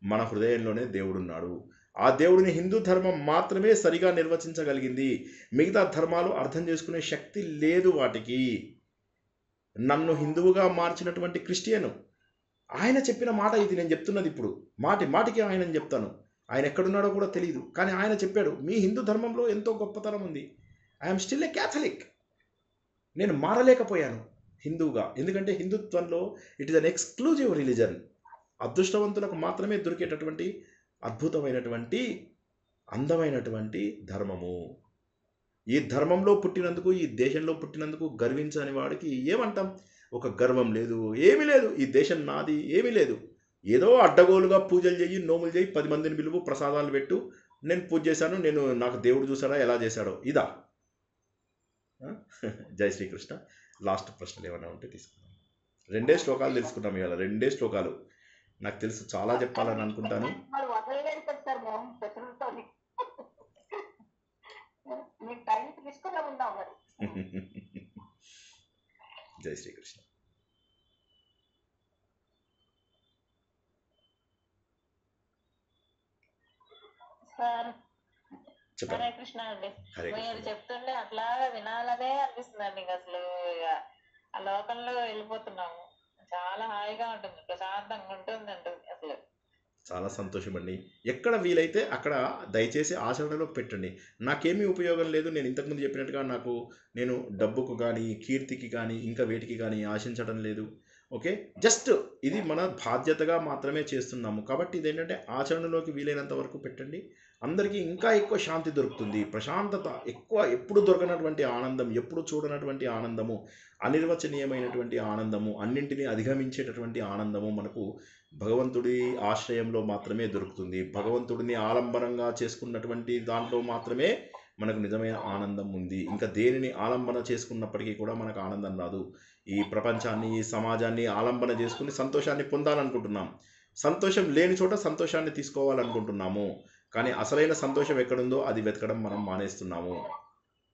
మన హృదయంలోనే దేవుడున్నాడు. ఆ దేవుడిని హిందూ ధర్మం మాత్రమే సరిగా నిర్వచించగలిగింది. మిగతా ధర్మాలు అర్థం చేసుకునే శక్తి లేదు వాటికి. నన్ను హిందువుగా మార్చినటువంటి క్రిస్టియను ఆయన చెప్పిన మాట ఇది. నేను చెప్తున్నది ఇప్పుడు మాటికి ఆయన చెప్తాను. ఆయన ఎక్కడున్నాడో కూడా తెలియదు, కానీ ఆయన చెప్పాడు మీ హిందూ ధర్మంలో ఎంతో గొప్పతనం ఉంది. I'm still a Catholic. నేను మారలేకపోయాను హిందువుగా, ఎందుకంటే హిందుత్వంలో it is an exclusive religion. అదృష్టవంతులకు మాత్రమే దొరికేటటువంటి అద్భుతమైనటువంటి అందమైనటువంటి ధర్మము. ఈ ధర్మంలో పుట్టినందుకు, ఈ దేశంలో పుట్టినందుకు గర్వించని వాడికి ఏమంటాం? ఒక గర్వం లేదు, ఏమీ లేదు. ఈ దేశం నాది ఏమీ లేదు. ఏదో అడ్డగోలుగా పూజలు చేయి, నోములు చేయి, 10 మందిని పిలువు, ప్రసాదాలు పెట్టు, నేను పూజ చేశాను, నాకు దేవుడు చూసాడా ఎలా చేశాడో ఇదా? జై శ్రీకృష్ణ. లాస్ట్ ప్రశ్నలు ఏమైనా ఉంటే తీసుకుందాం. 2 శ్లోకాలు తెలుసుకుంటాం ఇవాళ. 2 శ్లోకాలు. నాకు తెలుసు చాలా చెప్పాలని అనుకుంటాను. జై శ్రీకృష్ణ. హరే కృష్ణ అండి. మీరు చెప్తుంటే అట్లాగా వినాలనే అనిపిస్తుందండి. అసలు ఆ లోకంలో వెళ్ళిపోతున్నాము. చాలా హాయిగా ఉంటుంది, ప్రశాంతంగా ఉంటుందండి. అసలు చాలా సంతోషం అండి. ఎక్కడ వీలైతే అక్కడ దయచేసి ఆచరణలో పెట్టండి. నాకేమీ ఉపయోగం లేదు, నేను ఇంతకుముందు చెప్పినట్టుగా నేను డబ్బుకు కానీ, కీర్తికి కానీ, ఇంకా వేటికి కానీ ఆశించడం లేదు. ఓకే, జస్ట్ ఇది మన బాధ్యతగా మాత్రమే చేస్తున్నాము. కాబట్టి ఇదేంటంటే ఆచరణలోకి వీలైనంత వరకు పెట్టండి. అందరికీ ఇంకా ఎక్కువ శాంతి దొరుకుతుంది, ప్రశాంతత ఎక్కువ. ఎప్పుడు దొరకనటువంటి ఆనందం, ఎప్పుడు చూడనటువంటి ఆనందము, అనిర్వచనీయమైనటువంటి ఆనందము, అన్నింటినీ అధిగమించేటటువంటి ఆనందము మనకు భగవంతుడి ఆశ్రయంలో మాత్రమే దొరుకుతుంది. భగవంతుడిని ఆలంబనంగా చేసుకున్నటువంటి దాంట్లో మాత్రమే మనకు నిజమైన ఆనందం ఉంది. ఇంకా దేనిని ఆలంబన చేసుకున్నప్పటికీ కూడా మనకు ఆనందం రాదు. ఈ ప్రపంచాన్ని, ఈ సమాజాన్ని ఆలంబన చేసుకుని సంతోషాన్ని పొందాలనుకుంటున్నాం. సంతోషం లేని చోట సంతోషాన్ని తీసుకోవాలనుకుంటున్నాము. కానీ అసలైన సంతోషం ఎక్కడుందో అది వెతకడం మనం మానేస్తున్నాము.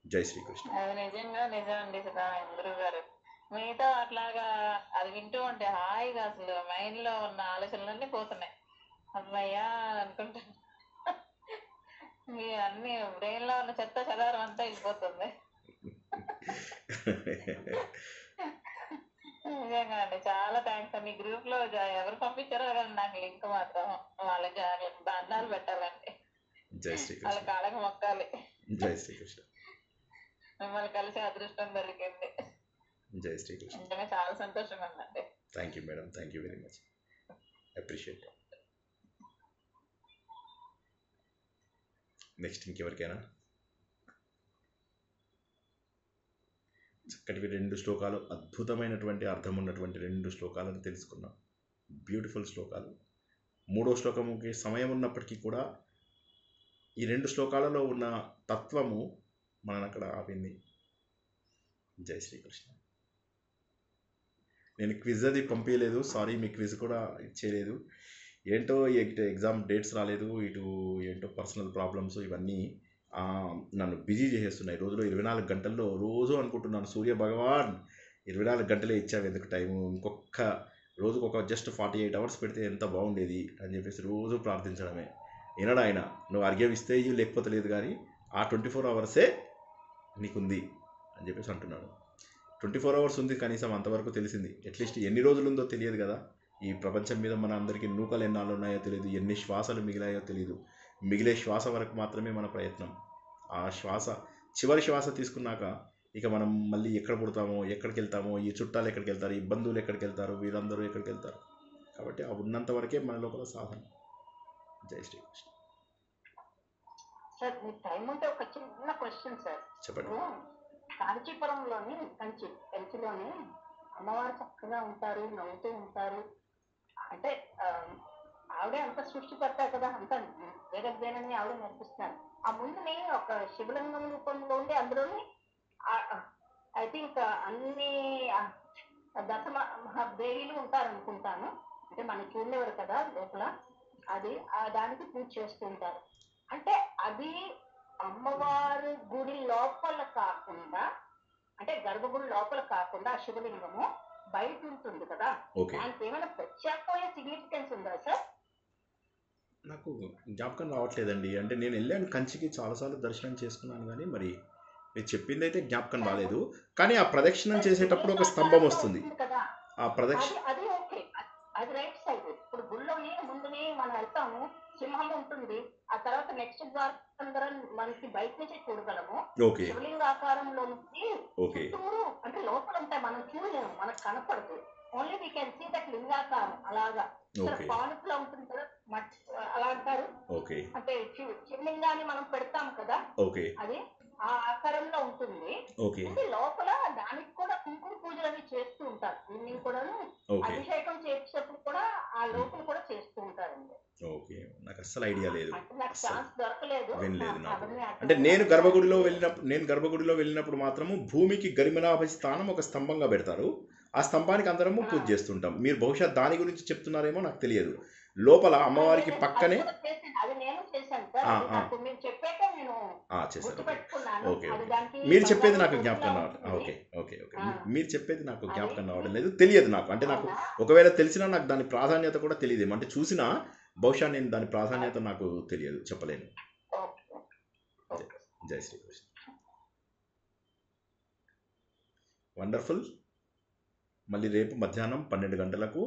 జై శ్రీకృష్ణ. అది నిజంగా నిజమండి ఇంద్రుడు గారు. మీతో అట్లాగా అది వింటూ ఉంటే హాయిగా అసలు మైండ్ లో ఉన్న ఆలోచనలన్నీ పోతున్నాయి. అమ్మయ్యా అనుకుంటాను. మీ అన్ని బ్రెయిన్ లో ఉన్న చెత్త చెదారం అంతా వెళ్ళిపోతుంది. నిజంగా అండి, చాలా థ్యాంక్స్. మీ గ్రూప్ లో ఎవరు పంపించారో కానీ నాకు లింక్ మాత్రం వాళ్ళ దండాలు పెట్టాలండి. జై శ్రీకృష్ణ. వాళ్ళ కాళ్ళకి మొక్కాలి. జై శ్రీకృష్ణ. మిమ్మల్ని కలిసి అదృష్టం దొరికింది. జై శ్రీకృష్ణ. నిజంగా చాలా సంతోషంగా ఉందండి. Thank you madam, thank you very much, appreciate. Next ఇంకెవరికైనా చక్కటివి 2 శ్లోకాలు, అద్భుతమైనటువంటి అర్థం ఉన్నటువంటి 2 శ్లోకాలను తెలుసుకున్నాం. బ్యూటిఫుల్ శ్లోకాలు. 3వ శ్లోకముకి సమయం ఉన్నప్పటికీ కూడా ఈ 2 శ్లోకాలలో ఉన్న తత్వము మనల్ని అక్కడ ఆపింది. జై శ్రీకృష్ణ. నేను క్విజ్ అది పంపించలేదు, సారీ, మీ క్విజ్ కూడా ఇచ్చేయలేదు. ఏంటో ఎగ్జామ్ డేట్స్ రాలేదు, ఇటు ఏంటో పర్సనల్ ప్రాబ్లమ్స్ ఇవన్నీ నన్ను బిజీ చేసేస్తున్నాయి. రోజులో 24 గంటల్లో రోజు అనుకుంటున్నాను, సూర్య భగవాన్ 24 గంటలే ఇచ్చావు, ఎందుకు టైము, ఇంకొక రోజుకు ఒక జస్ట్ 48 అవర్స్ పెడితే ఎంత బాగుండేది అని చెప్పేసి రోజు ప్రార్థించడమే. వినడు ఆయన, నువ్వు అర్ఘ్యం ఇస్తే ఇయ్యి, లేకపోతే లేదు, కానీ ఆ 24 అవర్సే నీకుంది అని చెప్పేసి అంటున్నాడు. 24 అవర్స్ ఉంది కనీసం, అంతవరకు తెలిసింది. అట్లీస్ట్ ఎన్ని రోజులు ఉందో తెలియదు కదా. ఈ ప్రపంచం మీద మన అందరికీ నూకలు ఎన్నాళ్ళు ఉన్నాయో తెలియదు, ఎన్ని శ్వాసలు మిగిలాయో తెలియదు. మిగిలే శ్వాస వరకు మాత్రమే మన ప్రయత్నం. ఆ శ్వాస, చివరి శ్వాస తీసుకున్నాక ఇక మనం మళ్ళీ ఎక్కడ పుడతామో, ఎక్కడికి వెళ్తామో, ఈ చుట్టాలు ఎక్కడికి వెళ్తారు, ఈ బంధువులు ఎక్కడికి వెళ్తారు, వీళ్ళందరూ ఎక్కడికి వెళ్తారు. కాబట్టి ఆ ఉన్నంత వరకే మన లోపల సాధన. జై శ్రీకృష్ణ. సార్ మీకు టైం ఉంటే ఒక చిన్న క్వశ్చన్ సార్. చెప్పండి. ఇప్పుడు కాంచీపురంలోని కంచిలోని అమ్మవారు చక్కగా ఉంటారు, నవ్వుతూ ఉంటారు. అంటే ఆవిడే అంత సృష్టికర్త కదా, అంత వేరేని ఆవిడ నేర్పిస్తున్నారు. ఆ ముందుని ఒక శివలింగం రూపంలో ఉండి అందులోని ఐ థింక్ అన్ని మహాదేవీలు ఉంటారు అనుకుంటాను. అంటే మనం చూడలేవారు కదా లోపల, అది దానికి పూజ చేస్తూ ఉంటారు. అంటే అది అమ్మవారి గుడి లోపల కాకుండా, అంటే గర్భగుడి లోపల కాకుండా ఆ శివలింగము బయట ఉంటుంది కదా, దానికి ఏమైనా ప్రత్యేకమైన సిగ్నిఫికెన్స్ ఉందా సార్? నాకు జ్ఞాపకం రావట్లేదండి. అంటే నేను వెళ్ళాను కంచికి, చాలాసార్లు దర్శనం చేసుకున్నాను, కానీ మరి మీరు చెప్పింది అయితే జ్ఞాపకం రాలేదు. కానీ ఆ ప్రదక్షిణం చేసేటప్పుడు ఒక స్తంభం వస్తుంది, ఆ ప్రదక్షిణ అది ఓకే, అది రైట్ సైడ్. ఇప్పుడు గుళ్ళోని ముందుని మనం వెళ్తాము, సింహం ఉంటుంది, ఆ తర్వాత నెక్స్ట్ ద్వారం మనకి బయట నుంచి చూడగలము. శివలింగ ఆకారంలో నుంచి చుట్టూరు అంటే లోపల ఉంటాయి, మనం చూడలేము, మనకు కనపడదు. Only we can see that లింగాకారం. అలాగా పానుపులో ఉంటుంది కదా, అలా అంటారు. అంటే శివలింగాన్ని మనం పెడతాం కదా, అది ఆ ఆకారంలో ఉంటుంది. లోపల దానికి కూడా కుంకుమ పూజలు అవి చేస్తూ ఉంటారు. ఈవినింగ్ కూడా అభిషేకం చేసేటప్పుడు కూడా ఆ లోపల కూడా చేస్తూ ఉంటారండి. నాకు అస్సలు ఐడియా లేదు, నాకు ఛాన్స్ దొరకలేదు, వినలేదు. నాకు అంటే నేను గర్భగుడిలో వెళ్ళినప్పుడు మాత్రము భూమికి గరిమనాభ స్థానం ఒక స్తంభంగా పెడతారు. ఆ స్తంభానికి అందరము పూజ చేస్తుంటాం. మీరు బహుశా దాని గురించి చెప్తున్నారేమో, నాకు తెలియదు. లోపల అమ్మవారికి పక్కనే చేశారు. ఓకే, మీరు చెప్పేది నాకు జ్ఞాపకం రావడం. ఓకే, మీరు చెప్పేది నాకు జ్ఞాపకం రావడం లేదు, తెలియదు నాకు. అంటే నాకు ఒకవేళ తెలిసినా నాకు దాని ప్రాధాన్యత కూడా తెలియదు. అంటే చూసినా బహుశా నేను దాని ప్రాధాన్యత నాకు తెలియదు, చెప్పలేను. జై శ్రీకృష్ణ. వండర్ఫుల్. మళ్ళీ రేపు మధ్యాహ్నం 12 గంటలకు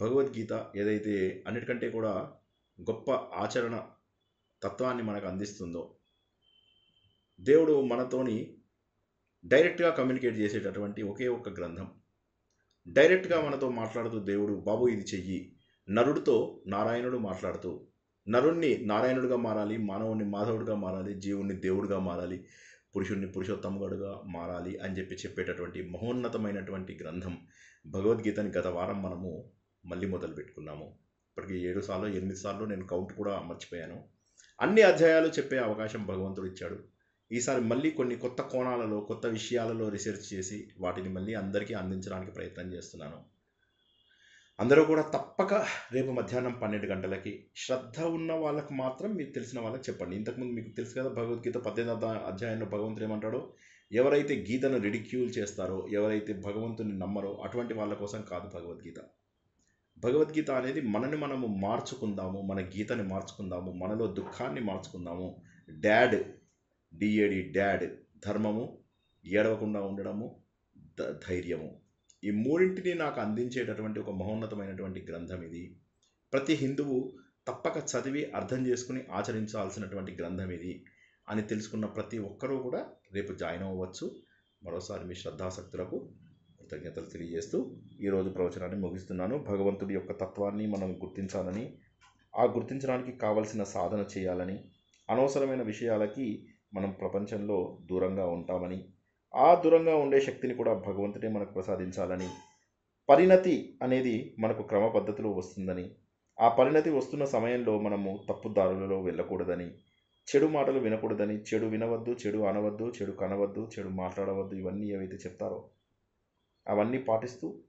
భగవద్గీత ఏదైతే అన్నిటికంటే కూడా గొప్ప ఆచరణ తత్వాన్ని మనకు అందిస్తుందో, దేవుడు మనతోని డైరెక్ట్గా కమ్యూనికేట్ చేసేటటువంటి ఒకే ఒక్క గ్రంథం. డైరెక్ట్గా మనతో మాట్లాడుతూ దేవుడు, బాబు ఇది చెయ్యి. నరుడితో నారాయణుడు మాట్లాడుతూ, నరుణ్ణి నారాయణుడిగా మారాలి, మానవుణ్ణి మాధవుడిగా మారాలి, జీవుణ్ణి దేవుడిగా మారాలి, పురుషుణ్ణి పురుషోత్తముడుగా మారాలి అని చెప్పేటటువంటి మహోన్నతమైనటువంటి గ్రంథం భగవద్గీతని గత వారం మనము మళ్ళీ మొదలు పెట్టుకున్నాము. ఇప్పటికి 7 సార్లు 8 సార్లు నేను కౌంట్ కూడా మర్చిపోయాను. అన్ని అధ్యాయాలు చెప్పే అవకాశం భగవంతుడు ఇచ్చాడు. ఈసారి మళ్ళీ కొన్ని కొత్త కోణాలలో, కొత్త విషయాలలో రీసెర్చ్ చేసి వాటిని మళ్ళీ అందరికీ అందించడానికి ప్రయత్నం చేస్తున్నాను. అందరూ కూడా తప్పక రేపు మధ్యాహ్నం 12 గంటలకి శ్రద్ధ ఉన్న వాళ్ళకు మాత్రం, మీకు తెలిసిన వాళ్ళకి చెప్పండి. ఇంతకుముందు మీకు తెలుసు కదా, భగవద్గీత 18వ అధ్యాయంలో భగవంతుడు ఏమంటాడో, ఎవరైతే గీతను రిడిక్యూల్ చేస్తారో, ఎవరైతే భగవంతుని నమ్మరో అటువంటి వాళ్ళ కోసం కాదు భగవద్గీత. భగవద్గీత అనేది మనని మనము మార్చుకుందాము, మన గీతని మార్చుకుందాము, మనలో దుఃఖాన్ని మార్చుకుందాము. డాడ్, ధర్మము, ఏడవకుండా ఉండడము, ధైర్యము, ఈ మూడింటిని నాకు అందించేటటువంటి ఒక మహోన్నతమైనటువంటి గ్రంథం ఇది. ప్రతి హిందువు తప్పక చదివి అర్థం చేసుకుని ఆచరించాల్సినటువంటి గ్రంథం ఇది అని తెలుసుకున్న ప్రతి ఒక్కరూ కూడా రేపు జాయిన్ అవ్వచ్చు. మరోసారి మీ శ్రద్ధాసక్తులకు కృతజ్ఞతలు తెలియజేస్తూ ఈరోజు ప్రవచనాన్ని ముగిస్తున్నాను. భగవంతుడి యొక్క తత్వాన్ని మనం గుర్తించాలని, ఆ గుర్తించడానికి కావలసిన సాధన చేయాలని, అనవసరమైన విషయాలకి మనం ప్రపంచంలో దూరంగా ఉంటామని, ఆ దూరంగా ఉండే శక్తిని కూడా భగవంతుడే మనకు ప్రసాదించాలని, పరిణతి అనేది మనకు క్రమ పద్ధతిలో వస్తుందని, ఆ పరిణతి వస్తున్న సమయంలో మనము తప్పుదారులలో వెళ్ళకూడదని, చెడు మాటలు వినకూడదని, చెడు వినవద్దు, చెడు అనవద్దు, చెడు కనవద్దు, చెడు మాట్లాడవద్దు, ఇవన్నీ ఏవైతే చెప్తారో అవన్నీ పాటిస్తూ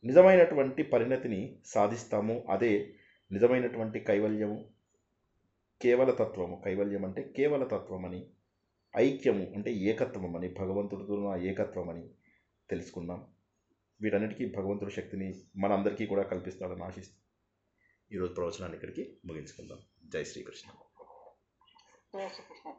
నిజమైనటువంటి పరిణతిని సాధిస్తాము. అదే నిజమైనటువంటి కైవల్యము, కేవలతత్వము. కైవల్యం అంటే కేవలతత్వం అని, ఐక్యము అంటే ఏకత్వం అని, భగవంతుడితో ఉన్న ఏకత్వం అని తెలుసుకున్నాం. వీటన్నిటికీ భగవంతుడి శక్తిని మనందరికీ కూడా కల్పిస్తాడని ఆశిస్తూ ఈరోజు ప్రవచనాన్ని ఇక్కడికి ముగించుకుందాం. జై శ్రీకృష్ణ. జయ శ్రీకృష్ణ.